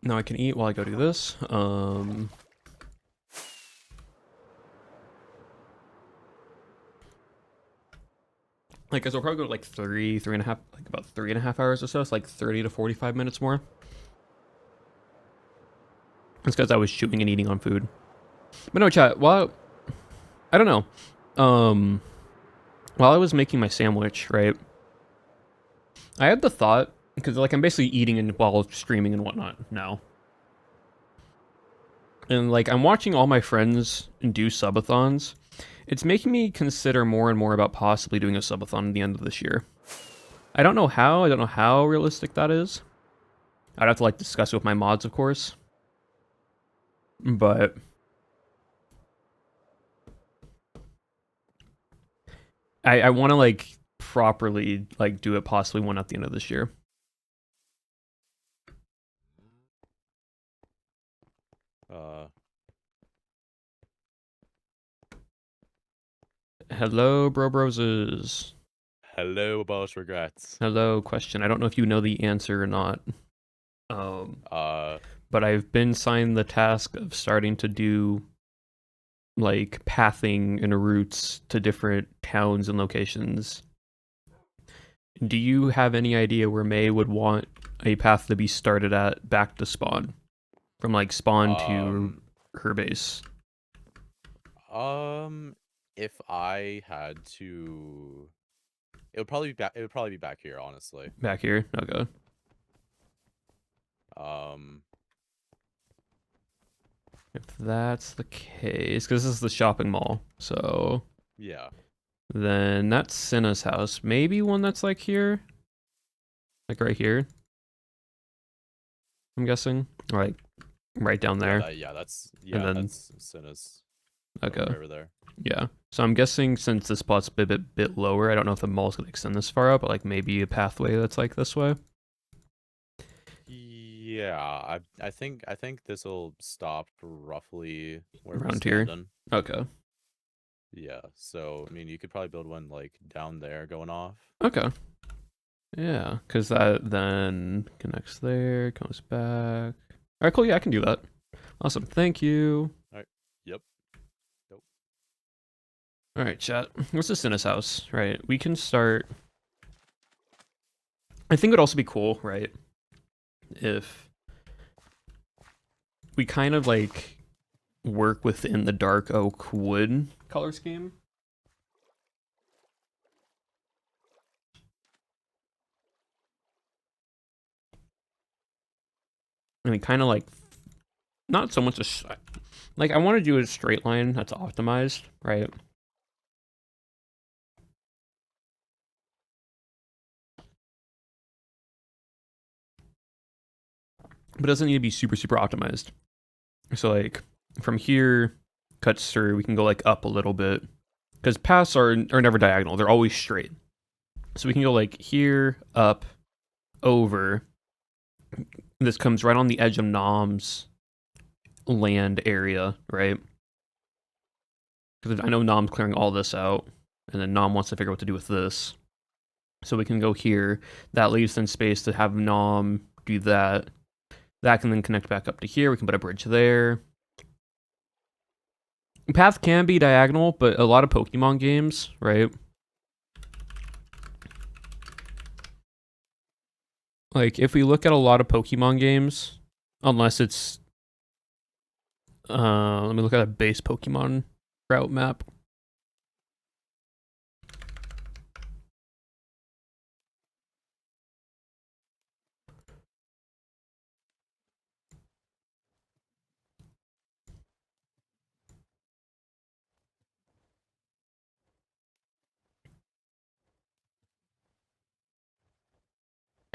Now I can eat while I go do this. Like, guess I'll probably go like three and a half, like about 3.5 hours or so. It's like 30 to 45 minutes more. It's because I was chewing and eating on food. But no, chat. I don't know. While I was making my sandwich, right, I had the thought, because like I'm basically eating and while streaming and whatnot now. And like I'm watching all my friends do subathons. It's making me consider more and more about possibly doing a subathon at the end of this year. I don't know how. I don't know how realistic that is. I'd have to like discuss it with my mods, of course. But I want to like properly like do it possibly one at the end of this year. Hello, broses.
Hello, boss regrets.
Hello, question. I don't know if you know the answer or not. But I've been assigned the task of starting to do like pathing and routes to different towns and locations. Do you have any idea where May would want a path to be started at back to spawn? From like spawn to her base?
If I had to, it would probably be back. It would probably be back here, honestly.
Back here? Okay. If that's the case, because this is the shopping mall, so
yeah.
Then that's Cinna's house. Maybe one that's like here, like right here. I'm guessing, right down there.
That's Cinna's.
Okay.
Over there.
Yeah. So I'm guessing since this spot's a bit lower, I don't know if the mall's gonna extend this far out, but like maybe a pathway that's like this way.
Yeah, I think this will stop roughly where
around here. Okay.
Yeah. So I mean, you could probably build one like down there, going off.
Okay. Yeah, because that then connects there, comes back. All right, cool. Yeah, I can do that. Awesome. Thank you.
All right. Yep.
All right, chat. What's this in his house? Right. We can start. I think it would also be cool, right, if we kind of like work within the dark oak wood color scheme. I mean, kind of like, not so much like I want to do a straight line that's optimized, right? But it doesn't need to be super optimized. So like from here cuts through, we can go like up a little bit because paths are never diagonal; they're always straight. So we can go like here, up, over. This comes right on the edge of Nom's land area, right? Because I know Nom's clearing all this out, and then Nom wants to figure out what to do with this. So we can go here. That leaves then space to have Nom do that. That can then connect back up to here. We can put a bridge there. Path can be diagonal, but a lot of Pokemon games, right? Like, if we look at a lot of Pokemon games, unless it's... let me look at a base Pokemon route map.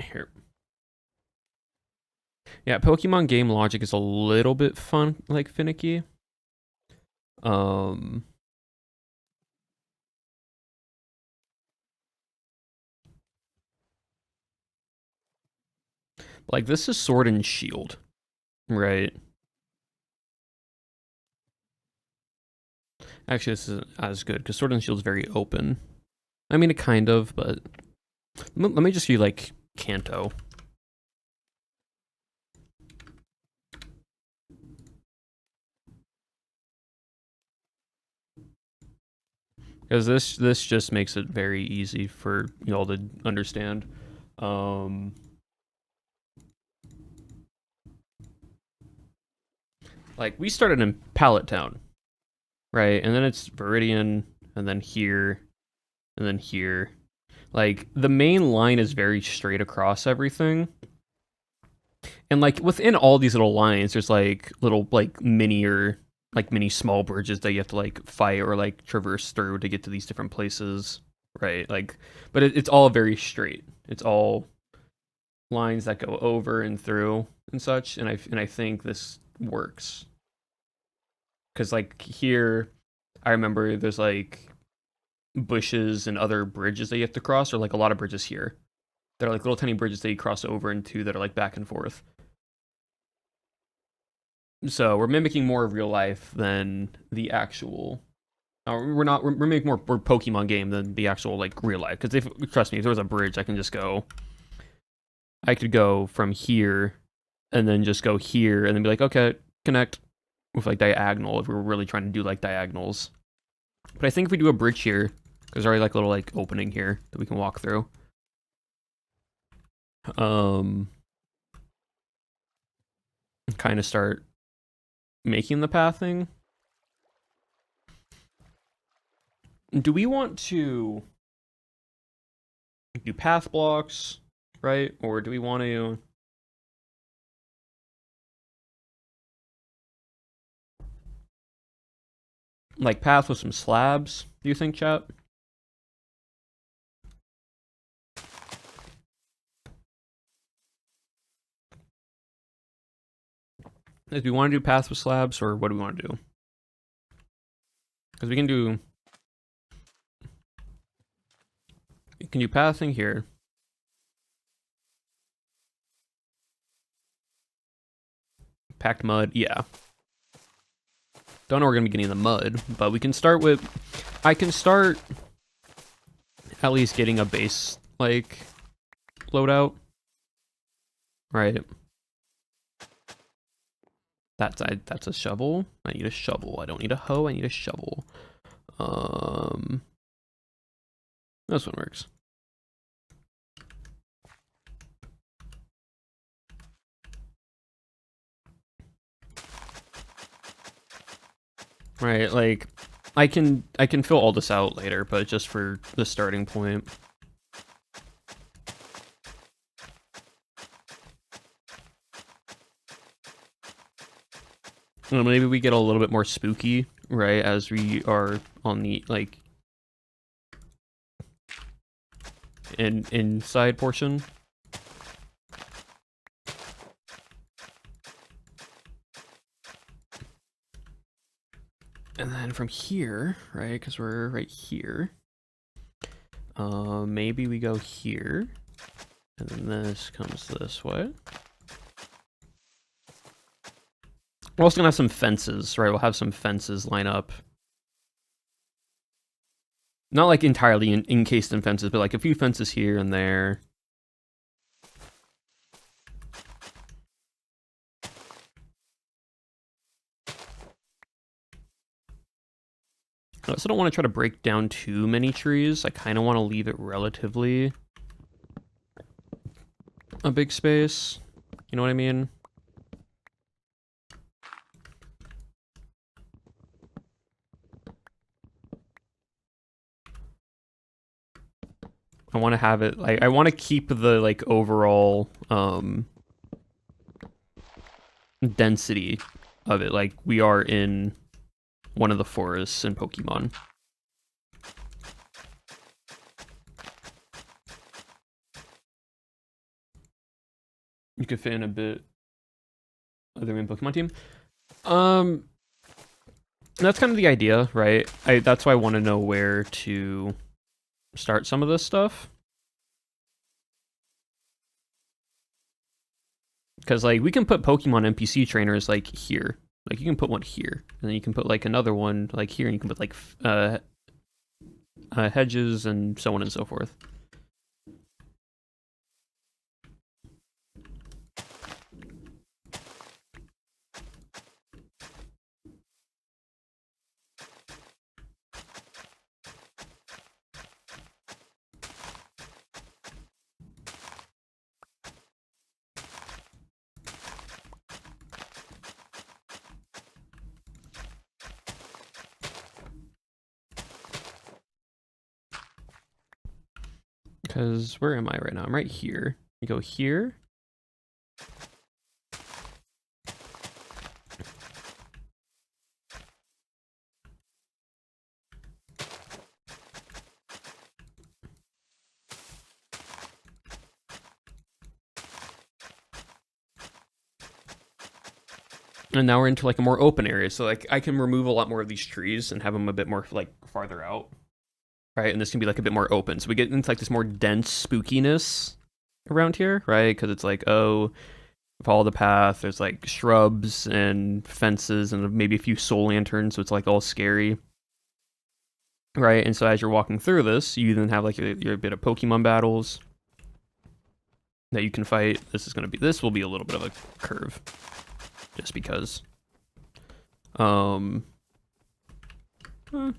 Here. Yeah, Pokemon game logic is a little bit finicky. Like, this is sword and shield, right? Actually, this isn't as good, because sword and shield is very open. I mean, it kind of, but... Let me just do, like, Kanto. Because this just makes it very easy for y'all to understand. Like, we started in Pallet Town, right? And then it's Viridian, and then here, and then here. Like, the main line is very straight across everything. And, like, within all these little lines, there's, like, little, like, mini small bridges that you have to, like, fight or, like, traverse through to get to these different places, right? Like, but it's all very straight. It's all lines that go over and through and such, and I think this works. Because, like, here, I remember there's, like, bushes and other bridges that you have to cross, or, like, a lot of bridges here. They're, like, little tiny bridges that you cross over into that are, like, back and forth. So we're mimicking more of real life than the actual. We're making more Pokemon game than the actual, like, real life. Because trust me, if there was a bridge, I could go from here and then just go here and then be like, okay, connect with, like, diagonal if we were really trying to do, like, diagonals. But I think if we do a bridge here, because there's already, like, a little, like, opening here that we can walk through. Kind of start making the pathing. Do we want to do path blocks, right? Or do we want to... like, path with some slabs, do you think, chat? Do we want to do path with slabs, or what do we want to do? Because we can do pathing here. Packed mud, yeah. Don't know we're going to be getting in the mud, but we can start with... I can start at least getting a base, like, loadout. Right. That's a shovel. I need a shovel. I don't need a hoe, I need a shovel. This one works. Right, like, I can fill all this out later, but just for the starting point. And maybe we get a little bit more spooky, right, as we are on the, like, inside portion. And then from here, right, because we're right here, maybe we go here, and then this comes this way. We're also gonna have some fences, right? We'll have some fences line up. Not like entirely encased in fences, but like a few fences here and there. I also don't want to try to break down too many trees. I kind of want to leave it relatively a big space. You know what I mean? I want to have it, like, I want to keep the, like, overall density of it. Like, we are in one of the forests in Pokemon. You could fit in a bit of the main Pokemon team. That's kind of the idea, right? That's why I want to know where to start some of this stuff. Because like we can put Pokemon NPC trainers like here. Like you can put one here, and then you can put like another one like here, and you can put like hedges and so on and so forth. Because where am I right now? I'm right here. You go here. And now we're into like a more open area. So like I can remove a lot more of these trees and have them a bit more like farther out. Right, and this can be like a bit more open. So we get into like this more dense spookiness around here, right? Because it's like, oh, follow the path. There's like shrubs and fences and maybe a few soul lanterns, so it's like all scary, right? And so as you're walking through this, you then have like your bit of Pokemon battles that you can fight. This will be a little bit of a curve, just because.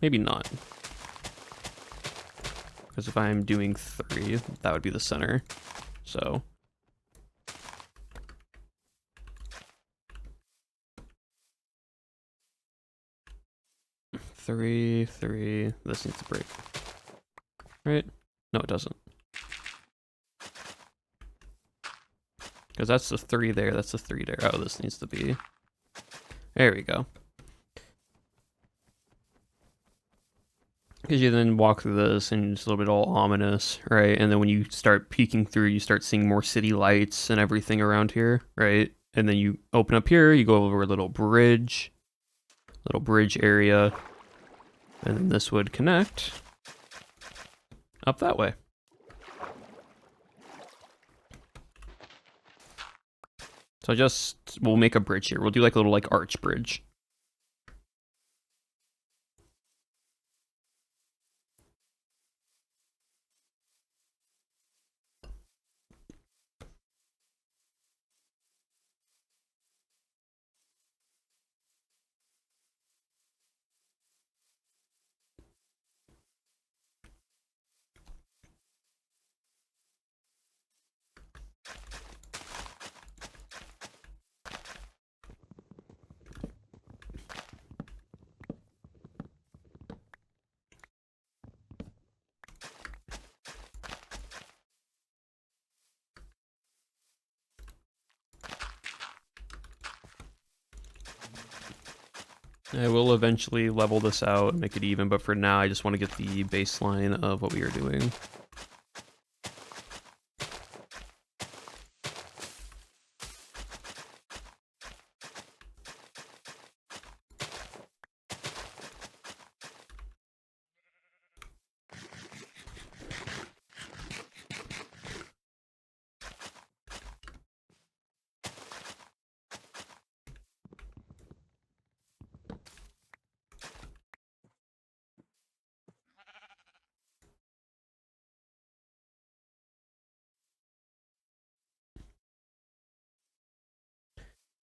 Maybe not. Because if I'm doing 3, that would be the center. So. Three. This needs to break. Right? No, it doesn't. Because that's the 3 there, that's the 3 there. Oh, this needs to be. There we go. Because you then walk through this and it's a little bit all ominous, right? And then when you start peeking through, you start seeing more city lights and everything around here, right? And then you open up here, you go over a little bridge area, and then this would connect up that way. So we'll make a bridge here. We'll do like a little like arch bridge. I will eventually level this out and make it even, but for now I just want to get the baseline of what we are doing.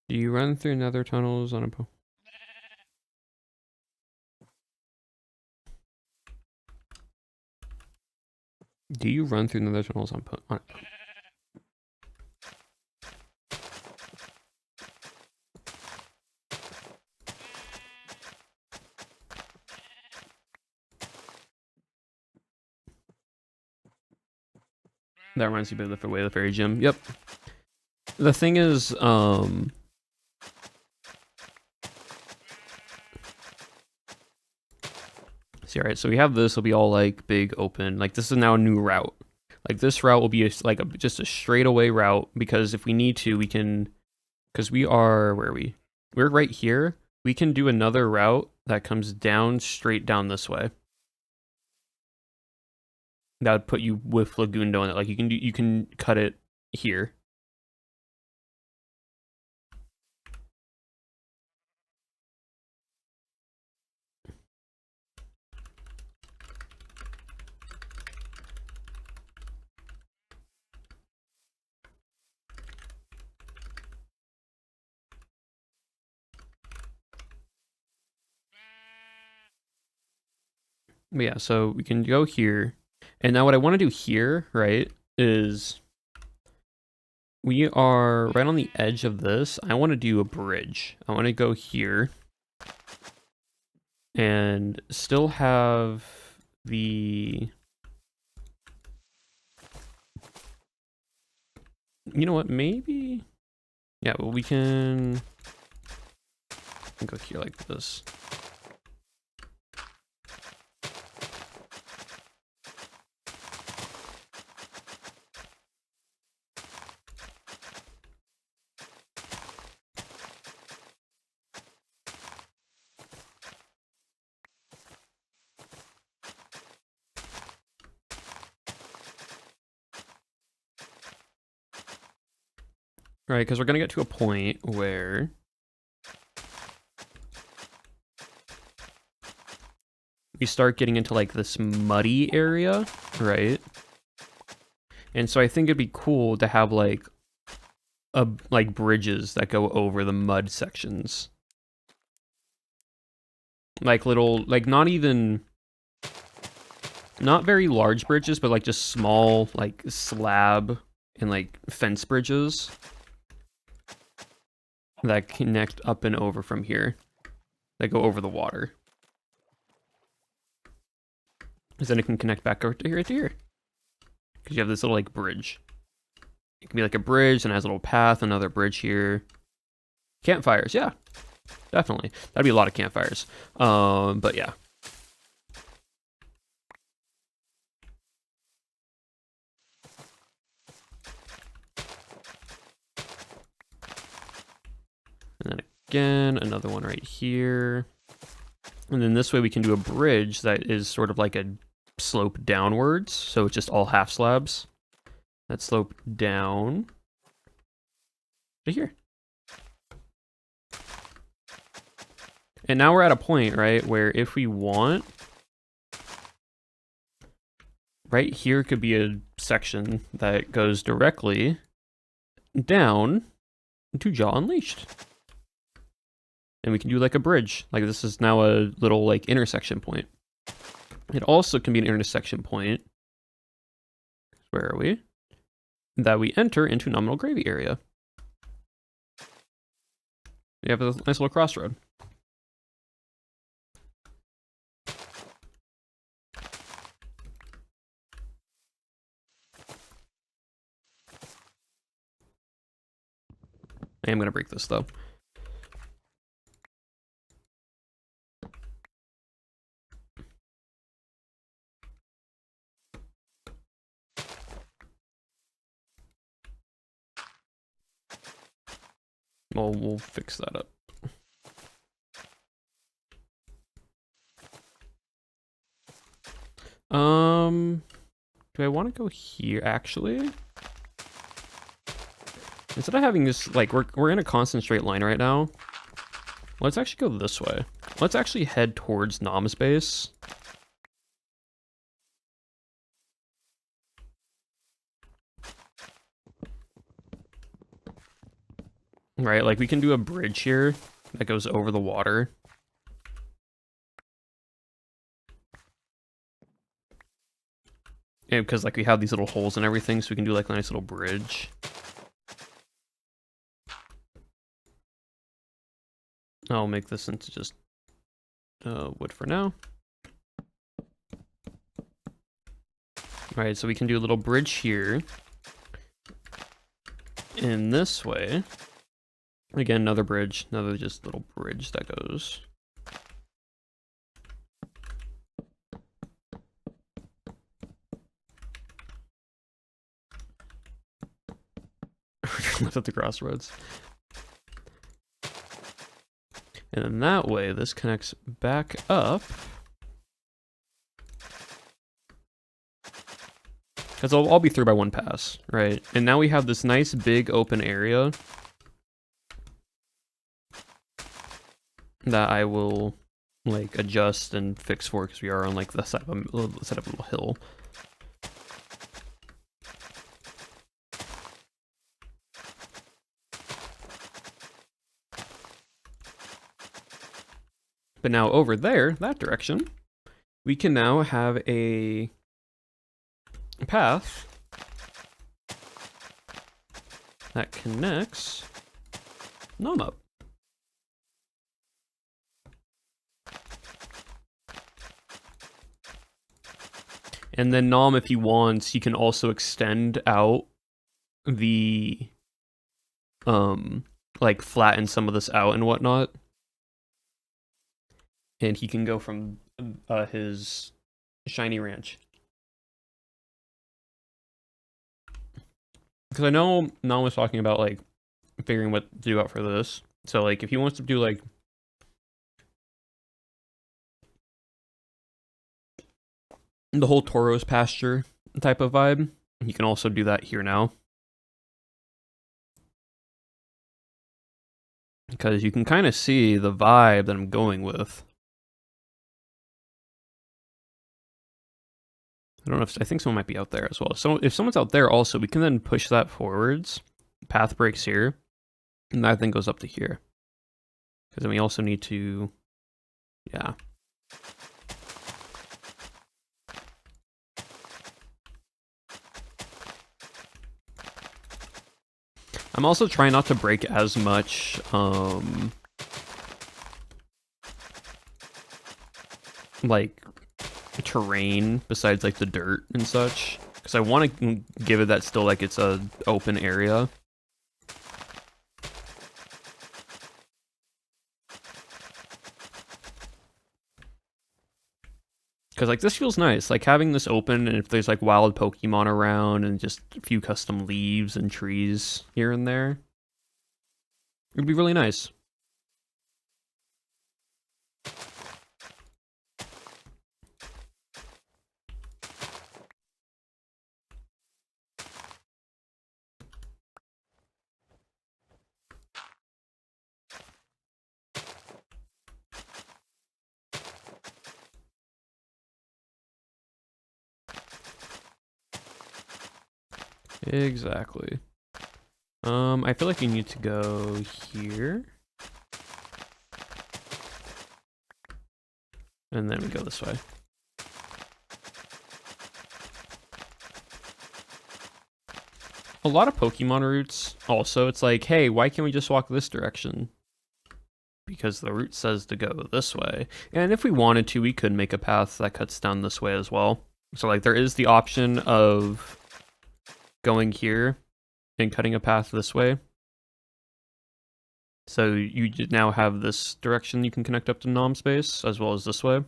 Do you run through nether tunnels on a Do you run through nether tunnels on That reminds me of the way the fairy gym. Yep. The thing is, see, alright, so we have this, will be all like big open. Like this is now a new route. Like this route will be just a straightaway route, because if we need to, we can, because where are we? We're right here. We can do another route that comes down straight down this way. That would put you with Lagundo in it. Like you can cut it here. But yeah, so we can go here. And now what I want to do here, right, is we are right on the edge of this. I want to do a bridge. I want to go here and still have the... You know what, maybe... Yeah, well, we can go here like this. Right, because we're going to get to a point where we start getting into like this muddy area, right? And so I think it'd be cool to have like bridges that go over the mud sections. Like little, like not very large bridges, but like just small like slab and like fence bridges that connect up and over from here, that go over the water. Because then it can connect back over to here, because you have this little like bridge. It can be like a bridge and has a little path, another bridge here. Campfires, yeah, definitely. That'd be a lot of campfires. But yeah. And then again, another one right here. And then this way we can do a bridge that is sort of like a slope downwards. So it's just all half slabs that slope down to here. And now we're at a point, right, where if we want, right here could be a section that goes directly down to Jaw Unleashed. And we can do like a bridge. Like this is now a little like intersection point. It also can be an intersection point. Where are we? That we enter into Nominal Gravy area. We have a nice little crossroad. I am going to break this though. Well, we'll fix that up. Do I want to go here actually? Instead of having this, like, we're in a constant straight line right now. Let's actually go this way. Let's actually head towards Nom's base. Right, like we can do a bridge here that goes over the water. And because like we have these little holes and everything, so we can do like a nice little bridge. I'll make this into just wood for now. Alright, so we can do a little bridge here. In this way. Again, another bridge, another just little bridge that goes. Lift at the crossroads. And then that way, this connects back up. Because I'll all be through by one pass, right? And now we have this nice big open area that I will like adjust and fix for, because we are on like the side of a little hill. But now over there, that direction, we can now have a path that connects Nom up. And then Nom, if he wants, he can also extend out the like flatten some of this out and whatnot. And he can go from his shiny ranch. Because I know Nom was talking about like figuring what to do out for this. So like if he wants to do like the whole Tauros pasture type of vibe, you can also do that here now. Because you can kind of see the vibe that I'm going with. I don't know if I think someone might be out there as well. So if someone's out there also, we can then push that forwards. Path breaks here, and that thing goes up to here. Because then we also need to, yeah. I'm also trying not to break as much like terrain besides like the dirt and such, because I want to give it that still like it's a open area. Because like this feels nice, like having this open, and if there's like wild Pokemon around and just a few custom leaves and trees here and there, it'd be really nice. Exactly. I feel like you need to go here. And then we go this way. A lot of Pokemon routes, also, it's like, hey, why can't we just walk this direction? Because the route says to go this way. And if we wanted to, we could make a path that cuts down this way as well. So, like, there is the option of going here and cutting a path this way. So you now have this direction you can connect up to Nom space, as well as this way.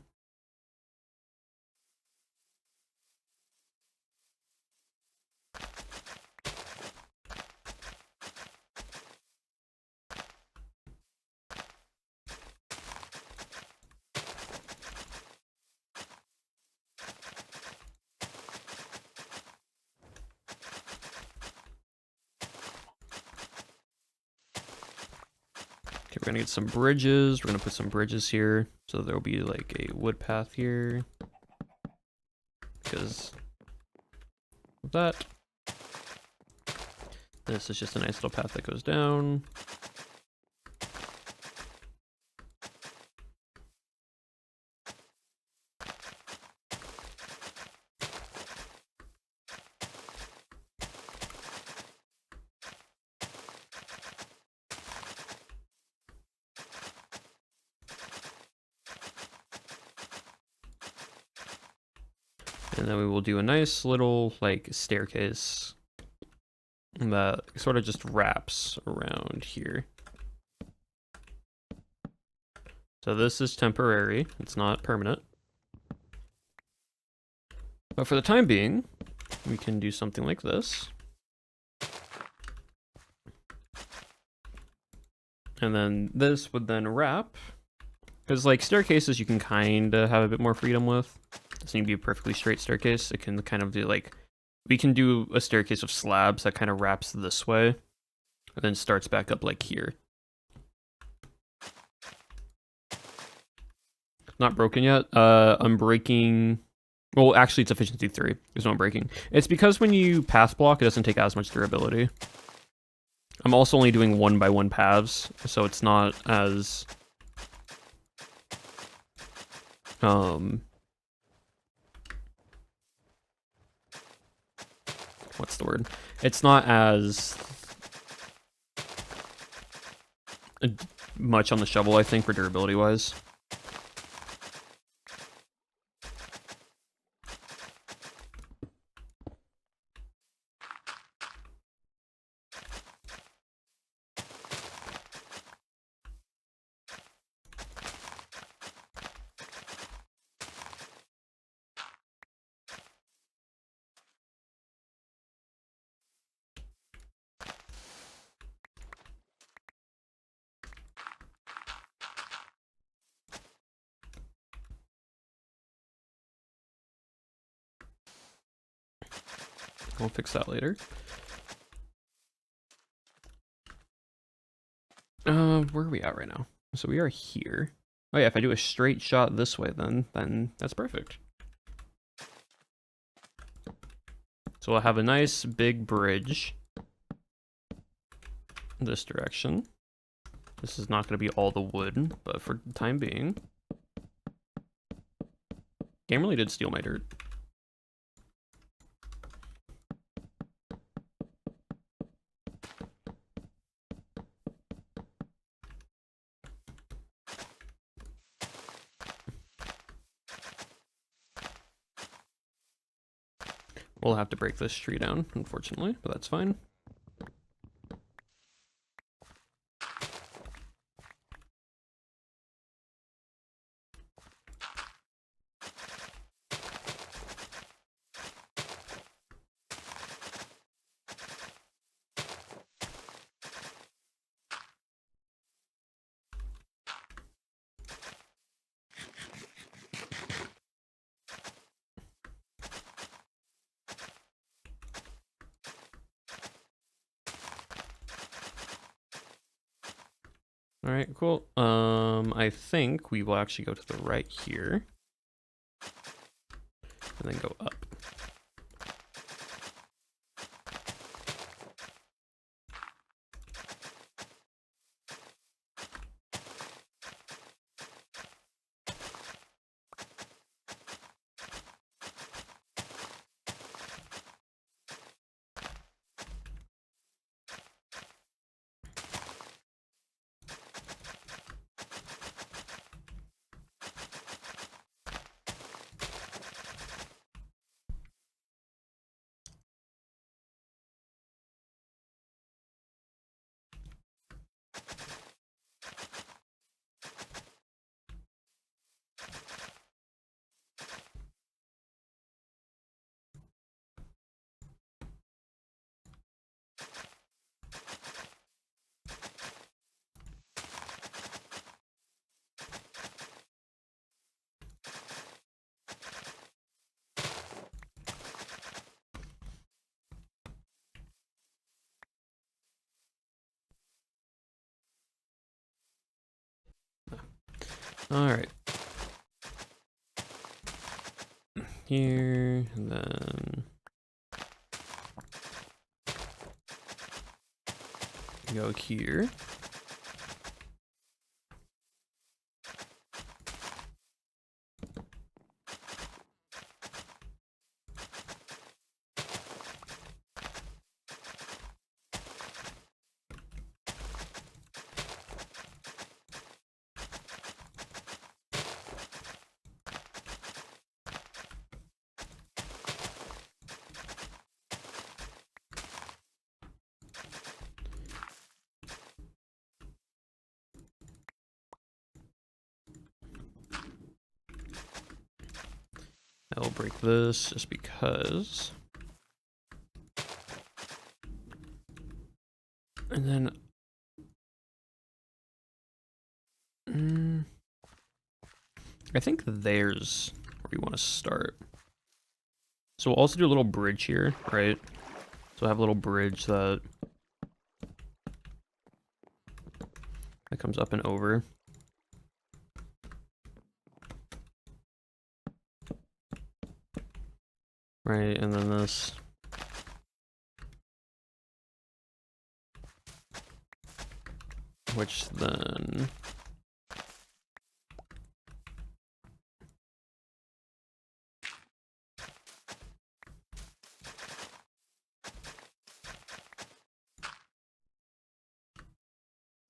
Okay, we're gonna get some bridges. We're gonna put some bridges here. So there'll be like a wood path here. Because of that. This is just a nice little path that goes down. And then we will do a nice little like staircase that sort of just wraps around here. So this is temporary, it's not permanent. But for the time being, we can do something like this. And then this would then wrap. Because like staircases you can kind of have a bit more freedom with. It doesn't need to be a perfectly straight staircase. It can kind of do like, we can do a staircase of slabs that kind of wraps this way. And then starts back up like here. Not broken yet. I'm breaking. Well, actually, it's efficiency 3. There's no breaking. It's because when you path block, it doesn't take as much durability. I'm also only doing 1x1 paths, so it's not as what's the word? It's not as much on the shovel, I think, for durability wise. We'll fix that later. Where are we at right now? So we are here. Oh yeah, if I do a straight shot this way, then that's perfect. So we'll have a nice big bridge this direction. This is not going to be all the wood, but for the time being. Game really did steal my dirt. We'll have to break this tree down, unfortunately, but that's fine. All right, cool. I think we will actually go to the right here and then go up. All right. Here, and then go here. I will break this just because. And then I think there's where we want to start. So we'll also do a little bridge here, right? So I have a little bridge that comes up and over. Right, and then this. Which then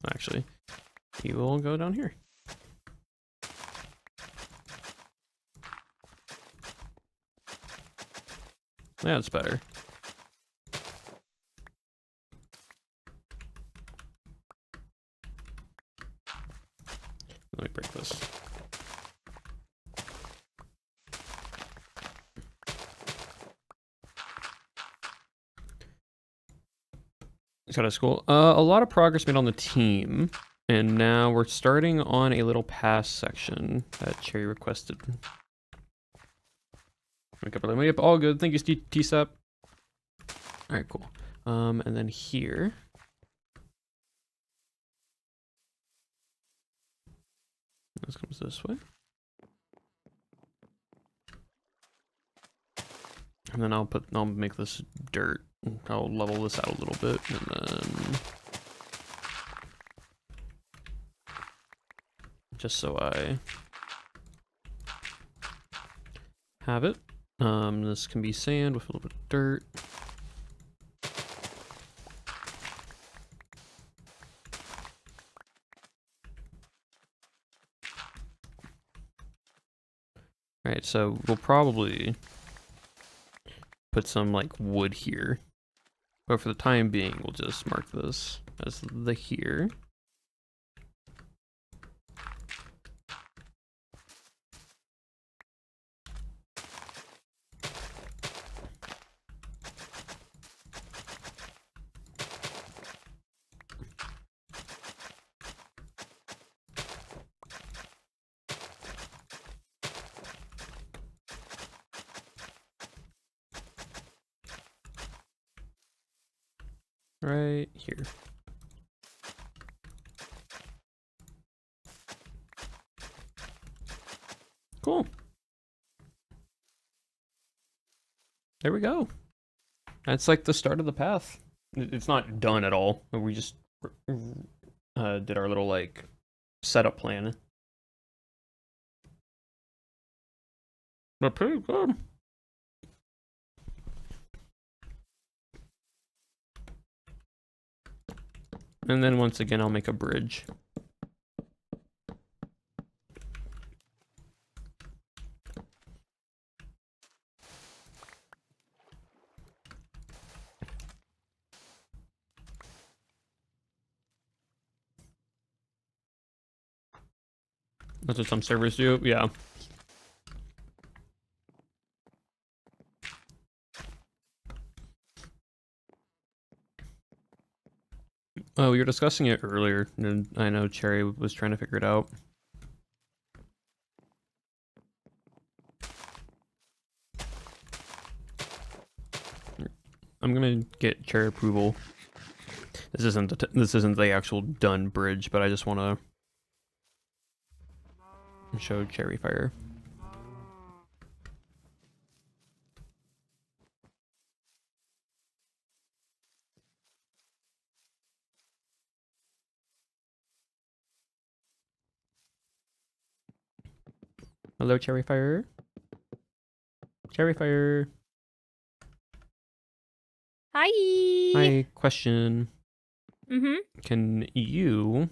Actually, you will go down here. Yeah, it's better. Let me break this. It's kind of cool. A lot of progress made on the team, and now we're starting on a little pass section that Cherry requested. Wake up, all good. Thank you, T-Sap. All right, cool. And then here. This comes this way. And then I'll make this dirt. I'll level this out a little bit, and then just so I have it. This can be sand with a little bit of dirt. All right, so we'll probably put some like wood here, but for the time being, we'll just mark this as the here. Right here. Cool. There we go. That's like the start of the path. It's not done at all. We just did our little like setup plan. But pretty good. And then once again, I'll make a bridge. That's what some servers do, yeah. Oh, we were discussing it earlier, and I know Cherry was trying to figure it out. I'm gonna get Cherry approval. This isn't the actual done bridge, but I just want to show Cherry Fire. Hello, Cherry Fire. Cherry Fire.
Hi.
Hi, question.
Mm-hmm.
Can you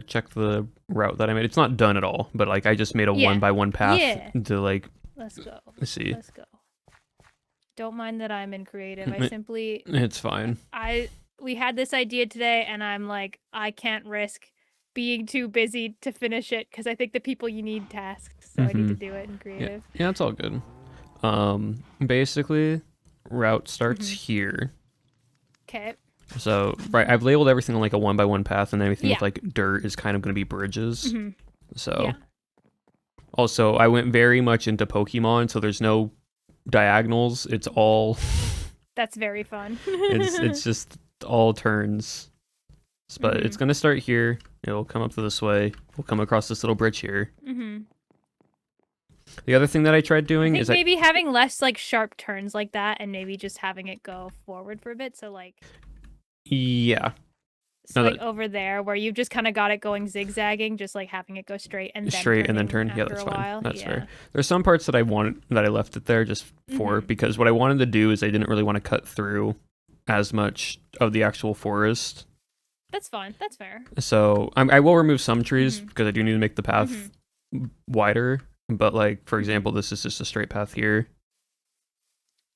check the route that I made? It's not done at all, but like I just made a
Yeah.
1x1 path
Yeah.
to like
Let's go.
see.
Let's go. Don't mind that I'm in creative. I simply
It's fine.
we had this idea today, and I'm like, I can't risk being too busy to finish it because I think the people you need tasks, so I need to do it in creative.
Yeah, it's all good. Basically, route starts here.
Okay.
So, right, I've labeled everything on like a 1x1 path, and everything with
Yeah.
like dirt is kind of going to be bridges.
Mhm.
So,
Yeah.
also, I went very much into Pokemon, so there's no diagonals. It's all
That's very fun.
it's just all turns. But it's going to start here. It'll come up this way. We'll come across this little bridge here.
Mm-hmm.
The other thing that I tried
I
doing
think
is
maybe having less like sharp turns like that, and maybe just having it go forward for a bit. So like,
yeah.
so
No,
like over there where you've just kind of got it going zigzagging, just like having it go straight and then
Straight and then turn.
turning
Yeah,
after
that's
a
fine.
while.
That's
Yeah.
fair. There's some parts that I left it there just for because what I wanted to do is I didn't really want to cut through as much of the actual forest
That's fine. That's fair.
So I will remove some trees
Mhm.
because I do need to make the path wider. But like, for
Mhm.
example, this is just a straight path here.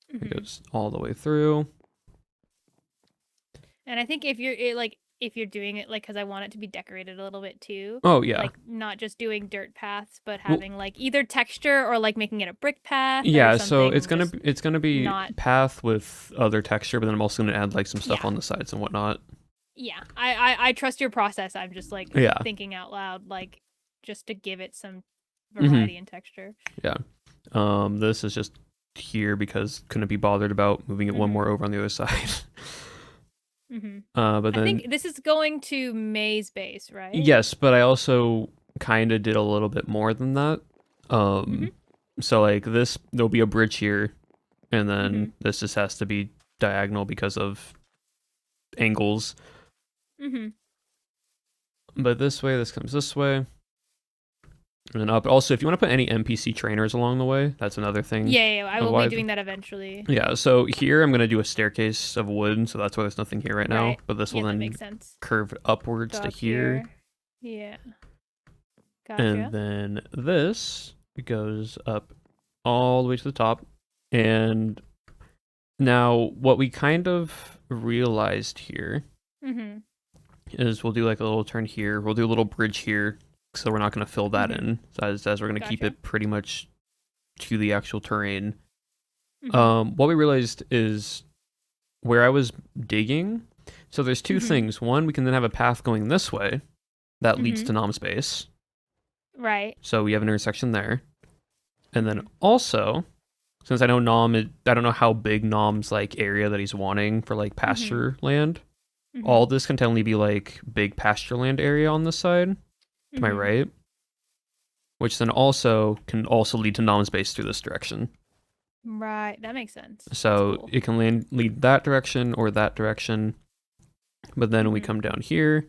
It
Mhm.
goes all the way through.
And I think if you're doing it like because I want it to be decorated a little bit too.
Oh yeah.
Like not just doing dirt paths, but
Well-
having like either texture or like making it a brick path.
Yeah,
Or
so
something
it's gonna be
not-
path with other texture, but then I'm also gonna add like some stuff
Yeah.
on the sides and whatnot.
Yeah, I trust your process. I'm just like
Yeah.
thinking out loud, like just to give it some
Mhm.
variety and texture.
This is just here because couldn't be bothered about moving it one more over on the other side.
Mm-hmm.
But then
I think this is going to May's base, right?
yes, but I also kind of did a little bit more than that. So like this, there'll be a bridge here, and then this just has to be diagonal because of angles.
Mm-hmm.
But this way, this comes this way. And then up. Also, if you want to put any NPC trainers along the way, that's another thing.
Yeah, I will
why-
be doing that eventually.
Yeah, so here I'm going to do a staircase of wood, so that's why there's nothing here right now.
Right.
But this
Yeah,
will
that
then
makes sense.
curve upwards
Go
to
up
here.
Yeah. Gotcha.
And then this goes up all the way to the top. And now what we kind of realized here
Mm-hmm.
is we'll do like a little turn here. We'll do a little bridge here, so we're not going to fill that in, as we're going to keep
Gotcha.
it pretty much to the actual terrain.
Mhm.
What we realized is where I was digging. So there's two
Mhm.
things. One, we can then have a path going this way that leads
Mhm.
to Nom's base.
Right.
So we have an intersection there. And then
Mhm.
also, since I know I don't know how big Nom's like area that he's wanting for like pasture land.
Mhm.
All this can only be like big pasture land area on this side, to my
Mhm.
right. Which then also can also lead to Nom's base through this direction.
Right. That makes sense.
So
That's cool.
it can lead that direction or that direction. But then when we
Mhm.
come down here,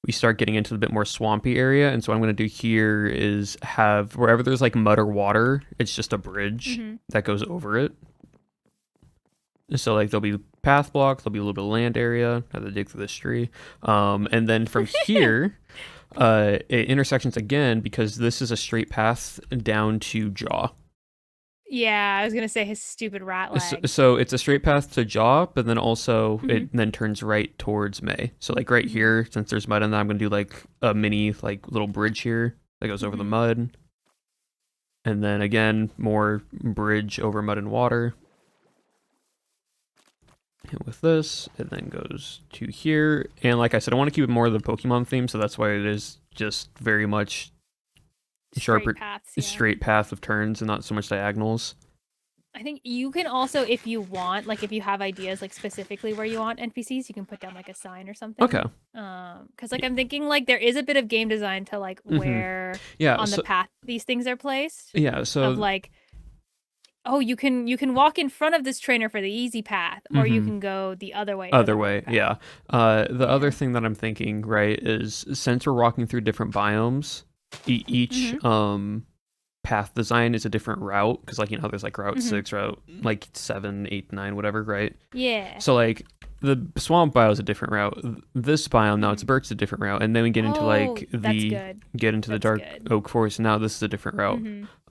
we start getting into a bit more swampy area. And so what I'm going to do here is have wherever there's like mud or water, it's just a bridge
Mhm.
that goes over it. So like there'll be path block, there'll be a little bit of land area. I have to dig through this tree. And then from here, it intersections again because this is a straight path down to Jaw.
Yeah, I was gonna say his stupid rat leg.
So it's a straight path to Jaw, but then also it then turns right towards May. So like right here, since there's mud in that, I'm gonna do like a mini like little bridge here that goes over the mud. And then again, more bridge over mud and water. And with this, it then goes to here. And like I said, I want to keep it more of the Pokemon theme, so that's why it is just very much sharper,
Straight paths. Yeah.
straight path of turns and not so much diagonals.
I think you can also, if you want, like if you have ideas like specifically where you want NPCs, you can put down like a sign or something.
Okay.
Because like I'm thinking like there is a bit of game design to like where on the path these things are placed.
Yeah. So
of like, oh, you can walk in front of this trainer for the easy path, or you can go the other way.
Other way, yeah. The other thing that I'm thinking, right, is since we're walking through different biomes, each path design is a different route because like there's like route 6, route like 7, 8, 9, whatever, right?
Yeah.
So like the swamp biome is a different route. This biome now it's birch a different route, and then we get into like the dark oak forest. Now this is a different route.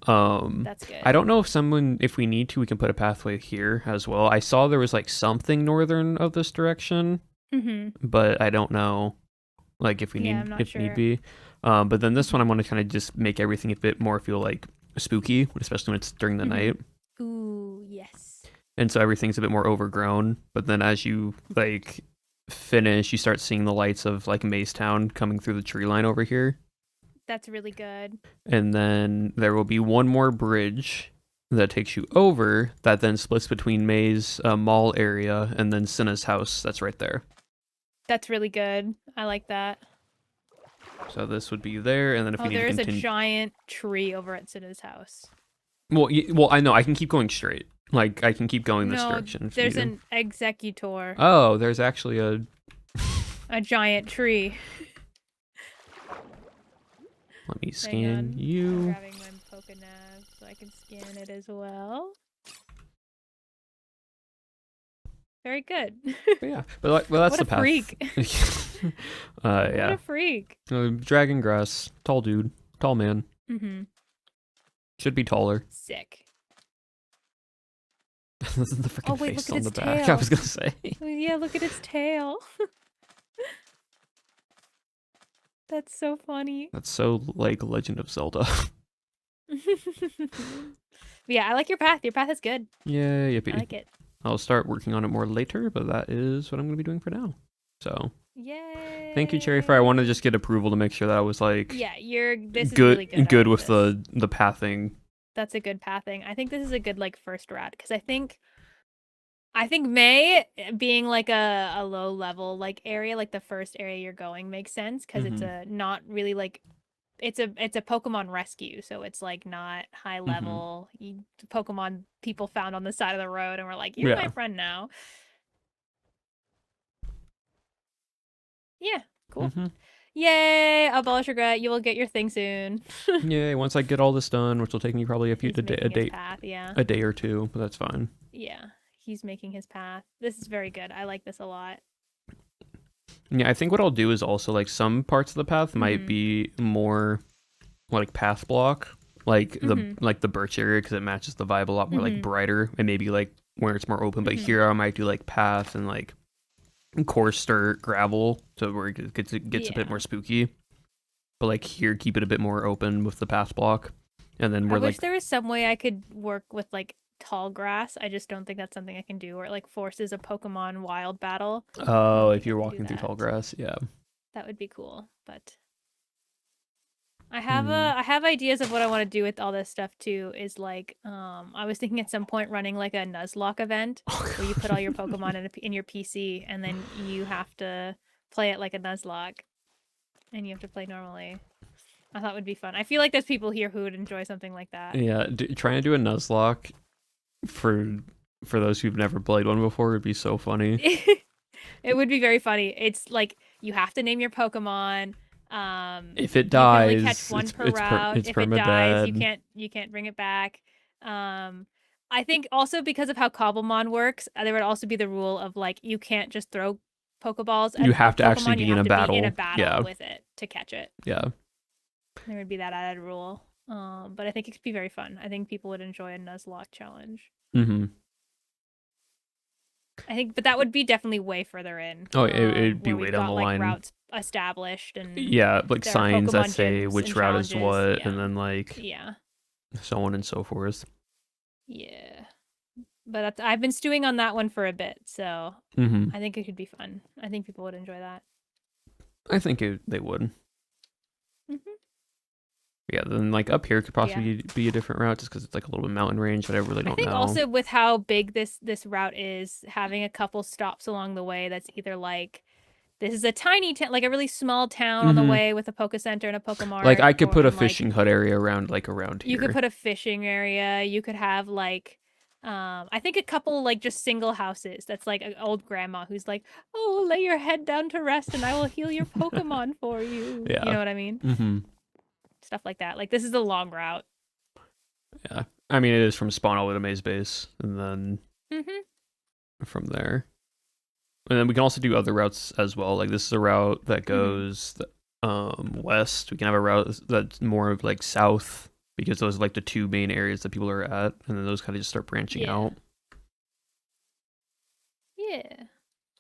That's good.
I don't know if we need to, we can put a pathway here as well. I saw there was like something northern of this direction, but I don't know, like if we need be. But then this one I want to kind of just make everything a bit more feel like spooky, especially when it's during the night.
Ooh, yes.
And so everything's a bit more overgrown. But then as you like finish, you start seeing the lights of like Maze Town coming through the tree line over here.
That's really good.
And then there will be one more bridge that takes you over that then splits between May's mall area and then Cinna's house that's right there.
That's really good. I like that.
So this would be there, and then if we need to continue...
there's a giant tree over at Cinna's house.
Well, I know. I can keep going straight. Like, I can keep going this direction.
There's an executor.
Oh, there's actually a...
a giant tree.
Let me scan you.
I'm grabbing my Pokénav so I can scan it as well. Very good.
But yeah, but that's
What
the
a
path.
freak. What
Yeah.
a freak.
Dragon grass, tall dude, tall man.
Mm-hmm.
Should be taller.
Sick.
This is the freaking
Oh, wait,
face
look at
on the
its
back. I
tail.
was gonna say.
Oh, yeah, look at its tail. That's so funny.
That's so like Legend of Zelda.
Yeah, I like your path. Your path is good.
Yeah,
I
yippee.
like it.
I'll start working on it more later, but that is what I'm gonna be doing for now. So
Yay.
thank you, Cherry Fire. I wanted to just get approval to make sure that I was like
Yeah, this is
good,
really good. I
good
like
with
this.
the pathing.
That's a good pathing. I think this is a good like first route because I think May being like a low level like area, like the first area you're going makes sense because it's a not really like it's a Pokemon rescue, so it's like not high level. Pokemon people found on the side of the road and we're like, you're my friend now. Yeah, cool. Yay! Abolish regret. You will get your thing soon.
Yay! Once I get all this done, which will take me probably a day,
path, yeah.
a day or two, but that's fine.
Yeah, he's making his path. This is very good. I like this a lot.
Yeah, I think what I'll do is also like some parts of the path might be more like path block, like the birch area because it matches the vibe a lot more like brighter and maybe like where it's more open. But here I might do like path and like coarse dirt, gravel, so where it gets a bit more spooky. But like here, keep it a bit more open with the path block, and then we're
I wish there was some way I could work with like tall grass. I just don't think that's something I can do, or it like forces a Pokemon wild battle.
Oh, if you're walking through tall grass, yeah,
that would be cool. But I have ideas of what I want to do with all this stuff too. Is like I was thinking at some point running like a Nuzlocke event where you put all your Pokemon in your PC and then you have to play it like a Nuzlocke, and you have to play normally. I thought it would be fun. I feel like there's people here who would enjoy something like that.
Yeah, trying to do a Nuzlocke for those who've never played one before would be so funny.
It would be very funny. It's like you have to name your Pokemon.
If it dies,
you can only catch one per route. If it dies, you can't bring it back. I think also because of how Cobblemon works, there would also be the rule of like you can't just throw Pokeballs at
you have to
Pokemon,
actually be in a battle.
With it to catch it.
Yeah.
There would be that added rule. But I think it could be very fun. I think people would enjoy a Nuzlocke challenge. I think, but that would be definitely way further in.
Oh, it'd be way down the line.
Routes established and
like signs that say which route is what, and then like so on and so forth.
Yeah, but I've been stewing on that one for a bit, so I think it could be fun. I think people would enjoy that.
I think they would. Yeah, then like up here could possibly be a different route just because it's like a little bit mountain range, but I really don't know. I think
also with how big this route is, having a couple stops along the way that's either like this is a tiny town, like a really small town on the way with a Poke Center and a Pokemart.
Like I could put a fishing hut area around here.
You could put a fishing area. You could have like I think a couple like just single houses. That's like an old grandma who's like, "Oh, lay your head down to rest, and I will heal your Pokemon for you."
Yeah,
you know what I mean. Stuff like that. Like this is a long route.
Yeah, I mean it is from spawn all the way to Maze Base, and then from there, and then we can also do other routes as well. Like this is a route that goes west. We can have a route that's more of like south because those are like the two main areas that people are at, and then those kind of just start branching out.
Yeah,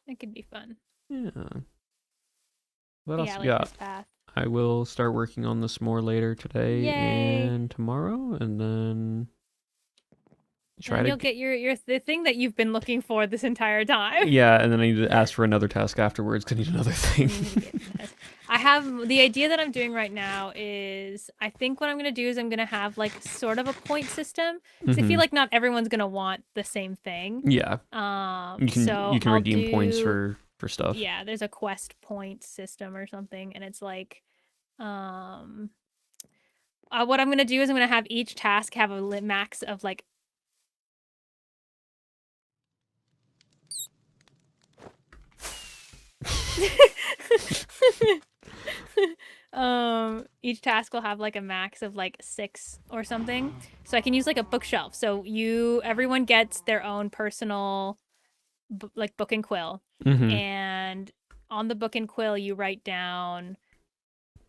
it could be fun.
Yeah. What else
I
we got?
This path.
I will start working on this more later today and tomorrow, and then
you'll get the thing that you've been looking for this entire time.
Yeah, and then I need to ask for another task afterwards because I need another thing.
I have the idea that I'm doing right now is I think what I'm gonna do is I'm gonna have like sort of a point system because I feel like not everyone's gonna want the same thing.
Yeah. You can redeem points for stuff.
Yeah, there's a quest point system or something, and it's like, what I'm gonna do is I'm gonna have each task have a max of like. Each task will have like a max of like 6 or something, so I can use like a bookshelf. So everyone gets their own personal like book and quill,
Mhm.
and on the book and quill you write down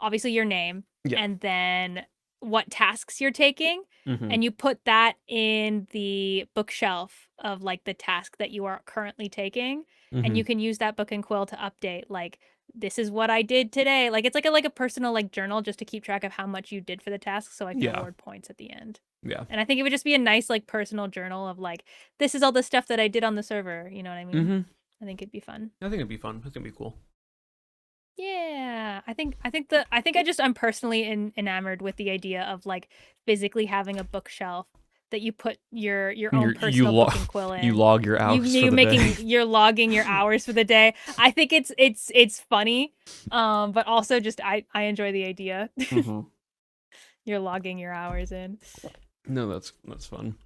obviously your name,
Yeah.
and then what tasks you're taking,
Mhm.
and you put that in the bookshelf of like the task that you are currently taking, and you
Mhm.
can use that book and quill to update like this is what I did today. Like it's like a personal like journal just to keep track of how much you did for the task so I can
Yeah.
award points at the end.
Yeah.
And I think it would just be a nice like personal journal of like this is all the stuff that I did on the server, you know what I mean?
Mhm.
I think it'd be fun.
I think it'd be fun. I think it'd be cool.
Yeah, I'm personally enamored with the idea of like physically having a bookshelf that you put your own personal book and quill in.
You log your hours for the day.
You're logging your hours for the day. I think it's funny, but also just I enjoy the idea.
Mhm.
You're logging your hours in.
No, that's fun.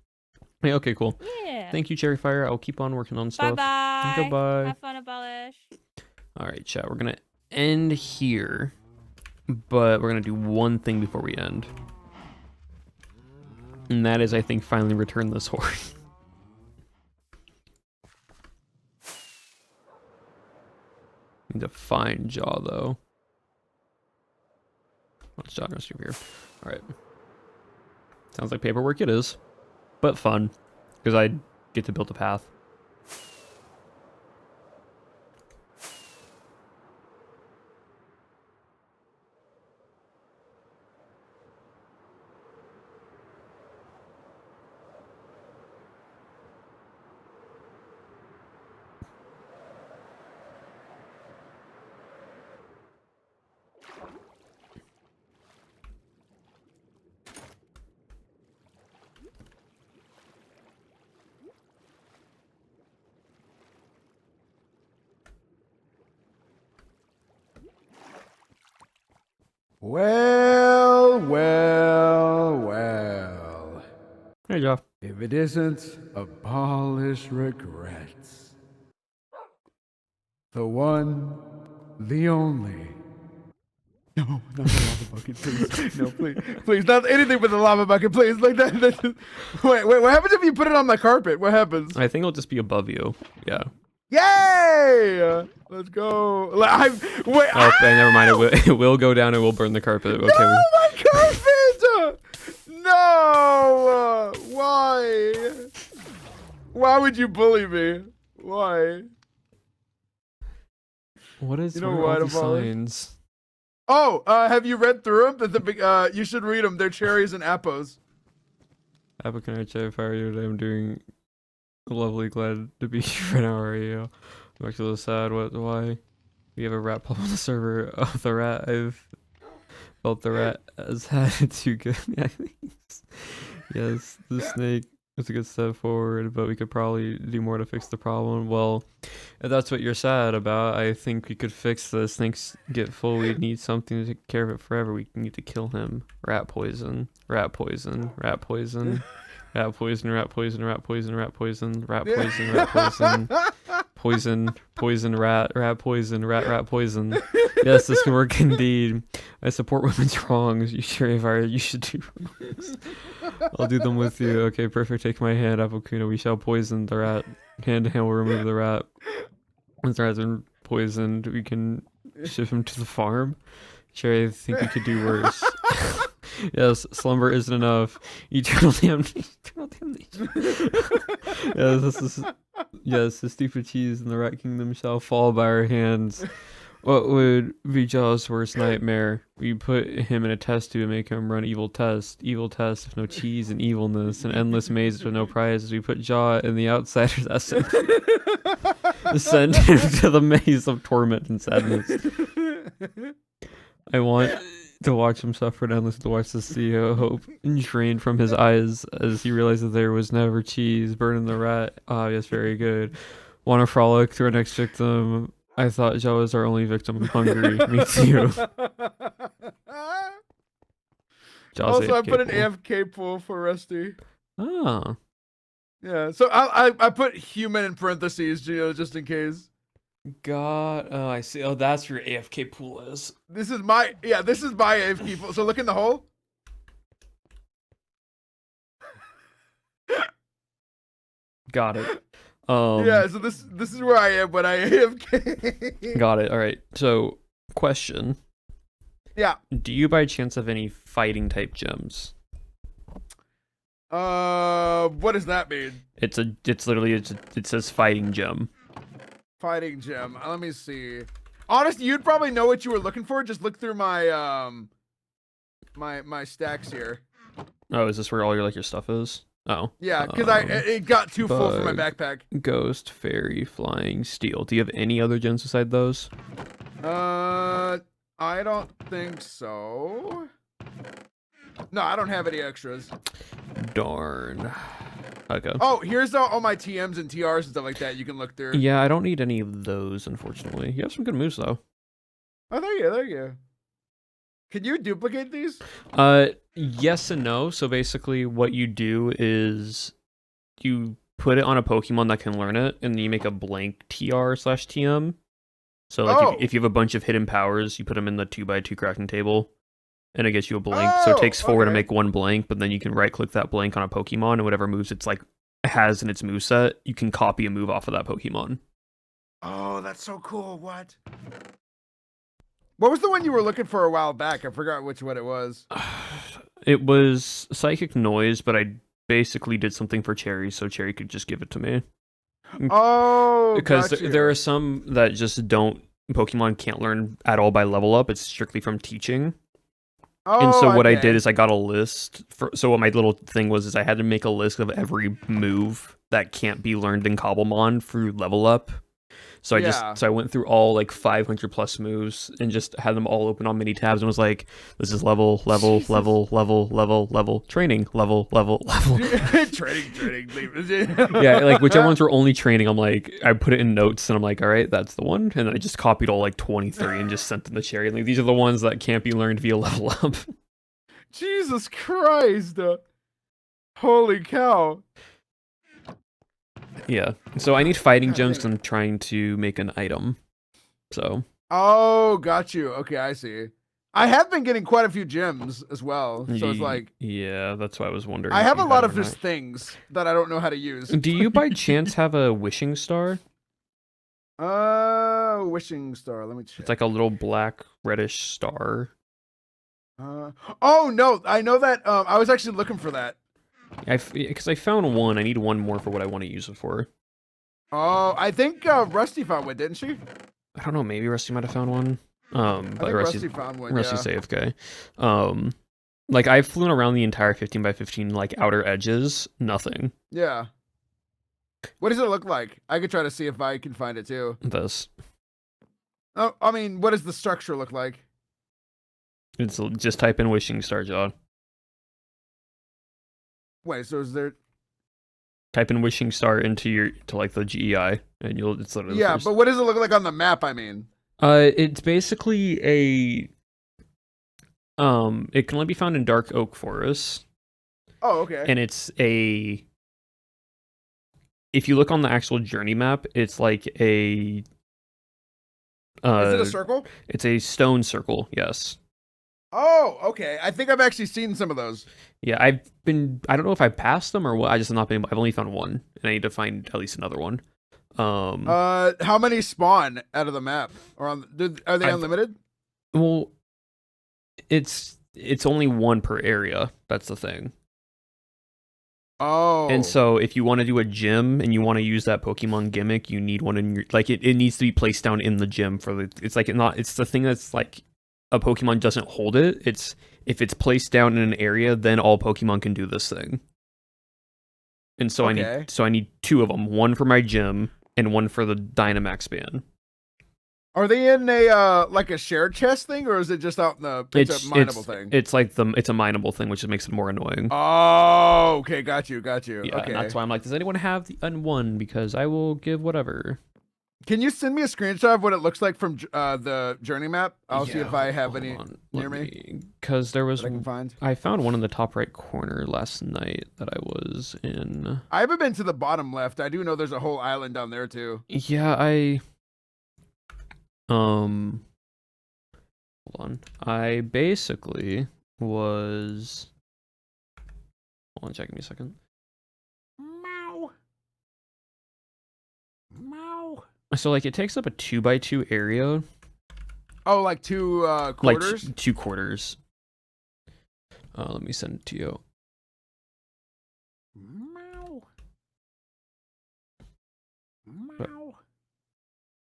Yeah, okay, cool.
Yeah.
Thank you, Cherry Fire. I'll keep on working on
Bye
stuff.
bye.
Goodbye.
Have fun, Abolish.
All right, chat. We're gonna end here, but we're gonna do one thing before we end, and that is, I think, finally return this horse. Need to find Jaw though. What's Jaw gonna do here? All right. Sounds like paperwork it is, but fun because I get to build a path.
Well, well, well.
Hey, Jaw.
If it isn't abolish regrets. The one, the only. No, not the lava bucket, please. No, please. Please, not anything but the lava bucket, please. Like that. Wait, what happens if you put it on the carpet? What happens?
I think it'll just be above you. Yeah.
Yay! Let's go. Wait.
Oh, never mind. It will go down. It will burn the carpet. Okay.
No, my carpet! No! Why? Why would you bully me? Why?
What is?
You know
what are
what,
all these
Abolish?
signs?
Oh, have you read through them? You should read them. They're cherries and apples.
Apple can I check fire you today? I'm doing lovely. Glad to be here right now. How are you? I'm actually sad. Why? We have a rat problem on the server. Oh, the rat. I've felt the rat has had it too good. Yes, the snake is a good step forward, but we could probably do more to fix the problem. Well, if that's what you're sad about, I think we could fix this. Snakes get full. We need something to take care of it forever. We need to kill him. Rat poison. Rat poison. Rat poison. Rat poison. Rat poison. Rat poison. Rat poison. Rat poison. Rat poison. Poison, rat poison, rat poison. Yes, this can work indeed. I support women's wrongs. You sure fire, you should do wrongs. I'll do them with you. Okay, perfect. Take my hand, Apple Kuna. We shall poison the rat. Hand to hand will remove the rat. Once the rat's been poisoned, we can ship him to the farm. Sure, I think we could do worse. Yes, slumber isn't enough. Eternal damnation. Eternal damnation. Yes, the stupid cheese in the Rat Kingdom shall fall by our hands. What would be Jaw's worst nightmare? We put him in a test tube and make him run evil tests. Evil tests with no cheese and evilness. An endless maze with no prizes. We put Jaw in the outsider's essence. Send him to the maze of torment and sadness. I want to watch him suffer and endlessly to watch the sea of hope drain from his eyes as he realized that there was never cheese. Burning the rat. Ah, yes, very good. Want to frolic to our next victim? I thought Joe was our only victim. I'm hungry. Me too. Jaw's
Also, I
AFK
put an
pool.
AFK pool for Rusty.
Ah,
Yeah, so I put human in parentheses, just in case.
God. Oh, I see. Oh, that's where your AFK pool is.
This is my AFK pool. So look in the hole.
Got it.
Yeah, so this is where I am when I AFK.
Got it. All right. So, question:
Yeah.
do you by chance have any fighting type gems?
What does that mean?
It's literally it says fighting gem.
Fighting gem. Let me see. Honestly, you'd probably know what you were looking for. Just look through my my stacks here.
Oh, is this where all your stuff is? Oh.
Yeah, because it got too full for my backpack.
Ghost, fairy, flying, steel. Do you have any other gems beside those?
I don't think so. No, I don't have any extras.
Darn. Okay.
Oh, here's all my TMs and TRs and stuff like that. You can look through.
Yeah, I don't need any of those, unfortunately. You have some good moves though.
Oh, there you go. Can you duplicate these?
Yes and no. So basically, what you do is you put it on a Pokemon that can learn it, and then you make a blank TR/TM. So like if you have a bunch of hidden powers, you put them in the 2x2 crafting table, and it gets you a blank. So it takes 4 to make one blank, but then you can right-click that blank on a Pokemon, and whatever moves it's like has in its moveset, you can copy a move off of that Pokemon.
Oh, that's so cool. What was the one you were looking for a while back? I forgot which one it was.
It was Psychic Noise, but I basically did something for Cherry, so Cherry could just give it to me.
Oh,
because
gotcha.
there are some that just Pokemon can't learn at all by level up. It's strictly from teaching.
Oh,
and so what I
okay.
did is I got a list. So what my little thing was I had to make a list of every move that can't be learned in Cobblemon through level up. So I went through all like 500 plus moves and just had them all open on mini tabs and was like, this is level, training, level.
training.
Yeah, like whichever ones were only training, I'm like, I put it in notes and I'm like, all right, that's the one. And then I just copied all like 23 and just sent them to Cherry. Like, these are the ones that can't be learned via level up.
Jesus Christ. Holy cow.
Yeah. So I need fighting gems because I'm trying to make an item. So.
Oh, got you. Okay, I see. I have been getting quite a few gems as well. So it's like.
Yeah, that's why I was wondering.
I have a lot of just things that I don't know how to use.
Do you by chance have a wishing star?
Wishing star. Let me check.
It's like a little black reddish star.
Oh no, I know that. I was actually looking for that.
Because I found one. I need one more for what I want to use it for.
Oh, I think Rusty found one, didn't she?
I don't know. Maybe Rusty might have found one. But
Rusty found one.
Rusty's AFK. Like I've flown around the entire 15x15 like outer edges. Nothing.
Yeah. What does it look like? I could try to see if I can find it too.
This.
Oh, I mean, what does the structure look like?
It's just type in wishing star, John.
Wait, so is there?
Type in wishing star into like the GEI, and it's literally
yeah. But what does it look like on the map? I mean,
it's basically a it can only be found in dark oak forests.
Oh, okay.
And it's if you look on the actual journey map, it's like a.
Is it a circle?
It's a stone circle. Yes.
Oh, okay. I think I've actually seen some of those.
Yeah, I don't know if I passed them or what. I've only found one, and I need to find at least another one.
How many spawn out of the map? Or are they unlimited?
Well, it's only one per area. That's the thing.
Oh.
And so if you want to do a gym and you want to use that Pokemon gimmick, you need one in your it needs to be placed down in the gym it's the thing that's like a Pokemon doesn't hold it. It's if it's placed down in an area, then all Pokemon can do this thing. And so I need 2 of them, one for my gym and one for the Dynamax ban.
Are they in a like a shared chest thing, or is it just out in the? It's a mineable thing.
It's like it's a mineable thing, which makes it more annoying.
Oh, okay, got you.
Yeah,
okay.
And that's why I'm like, does anyone have the N1? Because I will give whatever.
Can you send me a screenshot of what it looks like from the journey map? I'll see if I have any near me.
Because there was
I can find.
I found one in the top right corner last night that I was in.
I haven't been to the bottom left. I do know there's a whole island down there too.
Yeah, hold on. I basically was. Hold on, check me a second. So like it takes up a 2x2 area,
Oh, like two quarters?
like 2 quarters. Let me send it to you.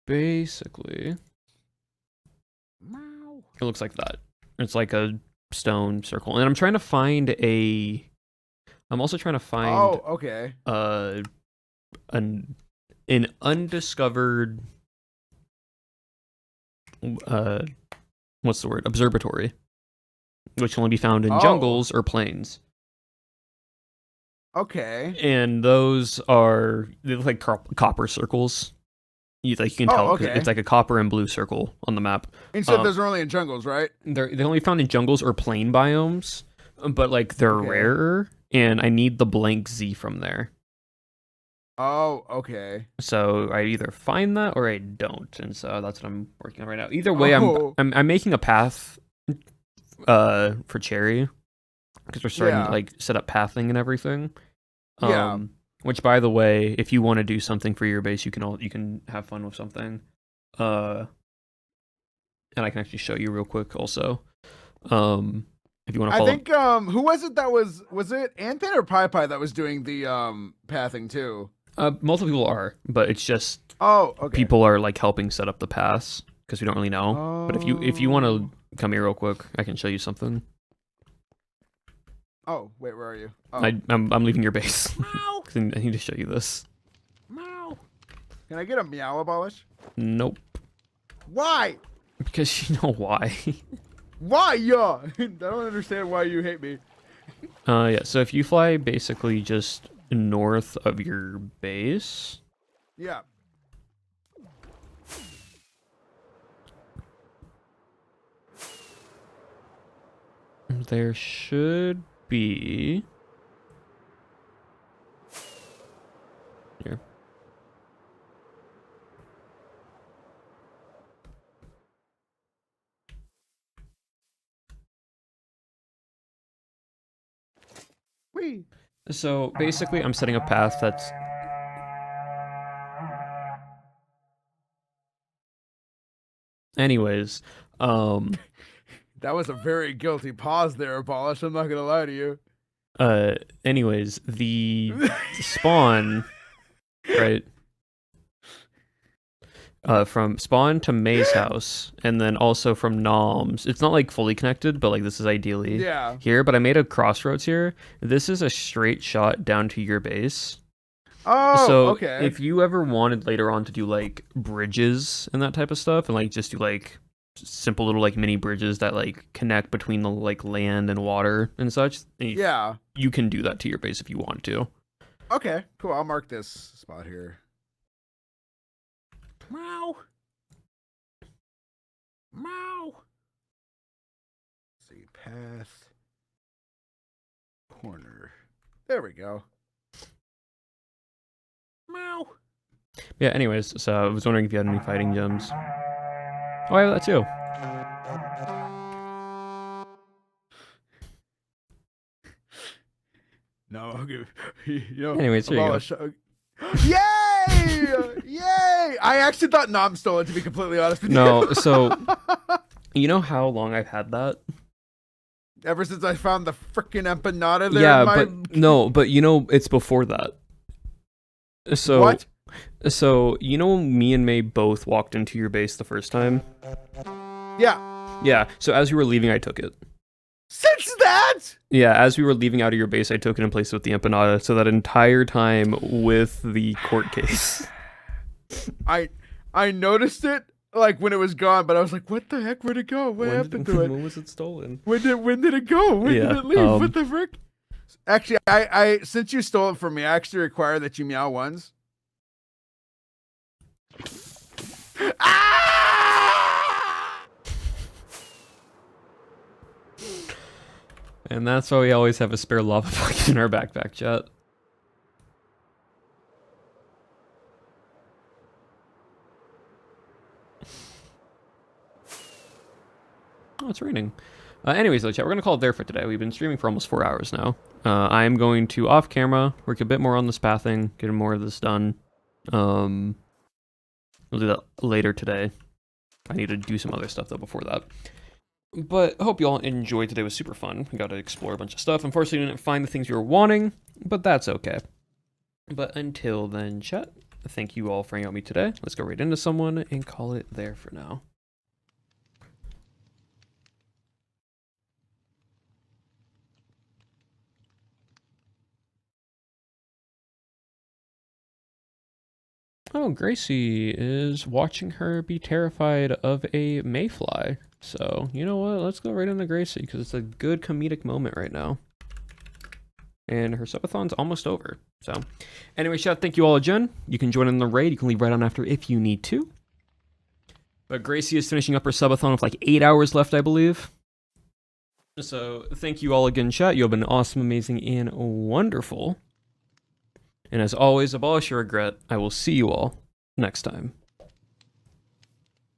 Basically, it looks like that. It's like a stone circle, and I'm trying to find a. I'm also trying to find
Oh, okay.
an undiscovered what's the word, observatory, which can only be found in
Oh.
jungles or plains.
Okay.
And those are, they look like copper circles. You can
Oh,
tell 'cause
okay.
it's like a copper and blue circle on the map.
And you said those are only in jungles, right?
They're only found in jungles or plain biomes, but like they're
Okay.
rarer, and I need the blank Z from there.
Oh, okay.
So I either find that or I don't, and so that's what I'm working on right now. Either way,
Oh.
I'm making a path for Cherry, because we're starting
Yeah.
to like set up pathing and everything.
Yeah.
Which, by the way, if you want to do something for your base, you can have fun with something. And I can actually show you real quick also. If you want to
I
follow.
think who was it that was it Anthony or Pi Pi that was doing the pathing too?
Multiple people are, but it's just
Oh, okay.
people are like helping set up the paths because we don't really know. But if you want to come here real quick, I can show you something.
Oh, wait, where are you? Oh.
I'm leaving your base. 'Cause I need to show you this.
Can I get a meow abolish?
Nope.
Why?
Because you know why.
Why, yeah? I don't understand why you hate me.
Yeah. So if you fly basically just north of your base,
Yeah.
there should be. Here.
Wee.
So basically, I'm setting a path that's. Anyways,
That was a very guilty pause there, abolish. I'm not gonna lie to you.
anyways, the spawn, right? From spawn to May's house, and then also from Nom's. It's not like fully connected, but like this is ideally
Yeah.
here. But I made a crossroads here. This is a straight shot down to your base.
Oh,
So
okay.
if you ever wanted later on to do like bridges and that type of stuff, and like just do like simple little like mini bridges that like connect between the like land and water and such,
Yeah.
you can do that to your base if you want to.
Okay, cool. I'll mark this spot here. Meow. Meow. Let's see, path. Corner. There we go. Meow.
Yeah, anyways, so I was wondering if you had any fighting gems. Oh, I have that too.
No, I'll give you know.
Anyways, there you go.
abolish- Yay! Yay! I actually thought Nom stole it, to be completely honest with you.
No, so you know how long I've had that?
Ever since I found the frickin' empanada there.
Yeah,
in my...
but no, but you know it's before that. So
What?
So you know when me and May both walked into your base the first time?
Yeah.
Yeah. So as we were leaving, I took it.
Since that?
Yeah, as we were leaving out of your base, I took it and placed it with the empanada. So that entire time with the court case.
I noticed it like when it was gone, but I was like, what the heck? Where'd it go? What happened to it?
When was it stolen?
When did it go? When did
Yeah,
it leave? What the frick? Actually, I since you stole it from me, I actually require that you meow once. Ah!
And that's why we always have a spare lava bucket in our backpack, chat. Oh, it's raining. Anyways, though, chat, we're going to call it there for today. We've been streaming for almost 4 hours now. I am going to, off camera, work a bit more on this pathing, get more of this done. We'll do that later today. I need to do some other stuff though before that. But I hope you all enjoyed today. It was super fun. We got to explore a bunch of stuff. Unfortunately, we didn't find the things we were wanting, but that's okay. But until then, chat, thank you all for hanging out with me today. Let's go right into someone and call it there for now. Oh, Gracie is watching her be terrified of a mayfly. So, you know what? Let's go right into Gracie because it's a good comedic moment right now. And her subathon's almost over. So, anyway, chat, thank you all again. You can join in the raid. You can leave right on after if you need to. But Gracie is finishing up her subathon with like 8 hours left, I believe. So, thank you all again, chat. You have been awesome, amazing, and wonderful. And as always, abolish your regret. I will see you all next time.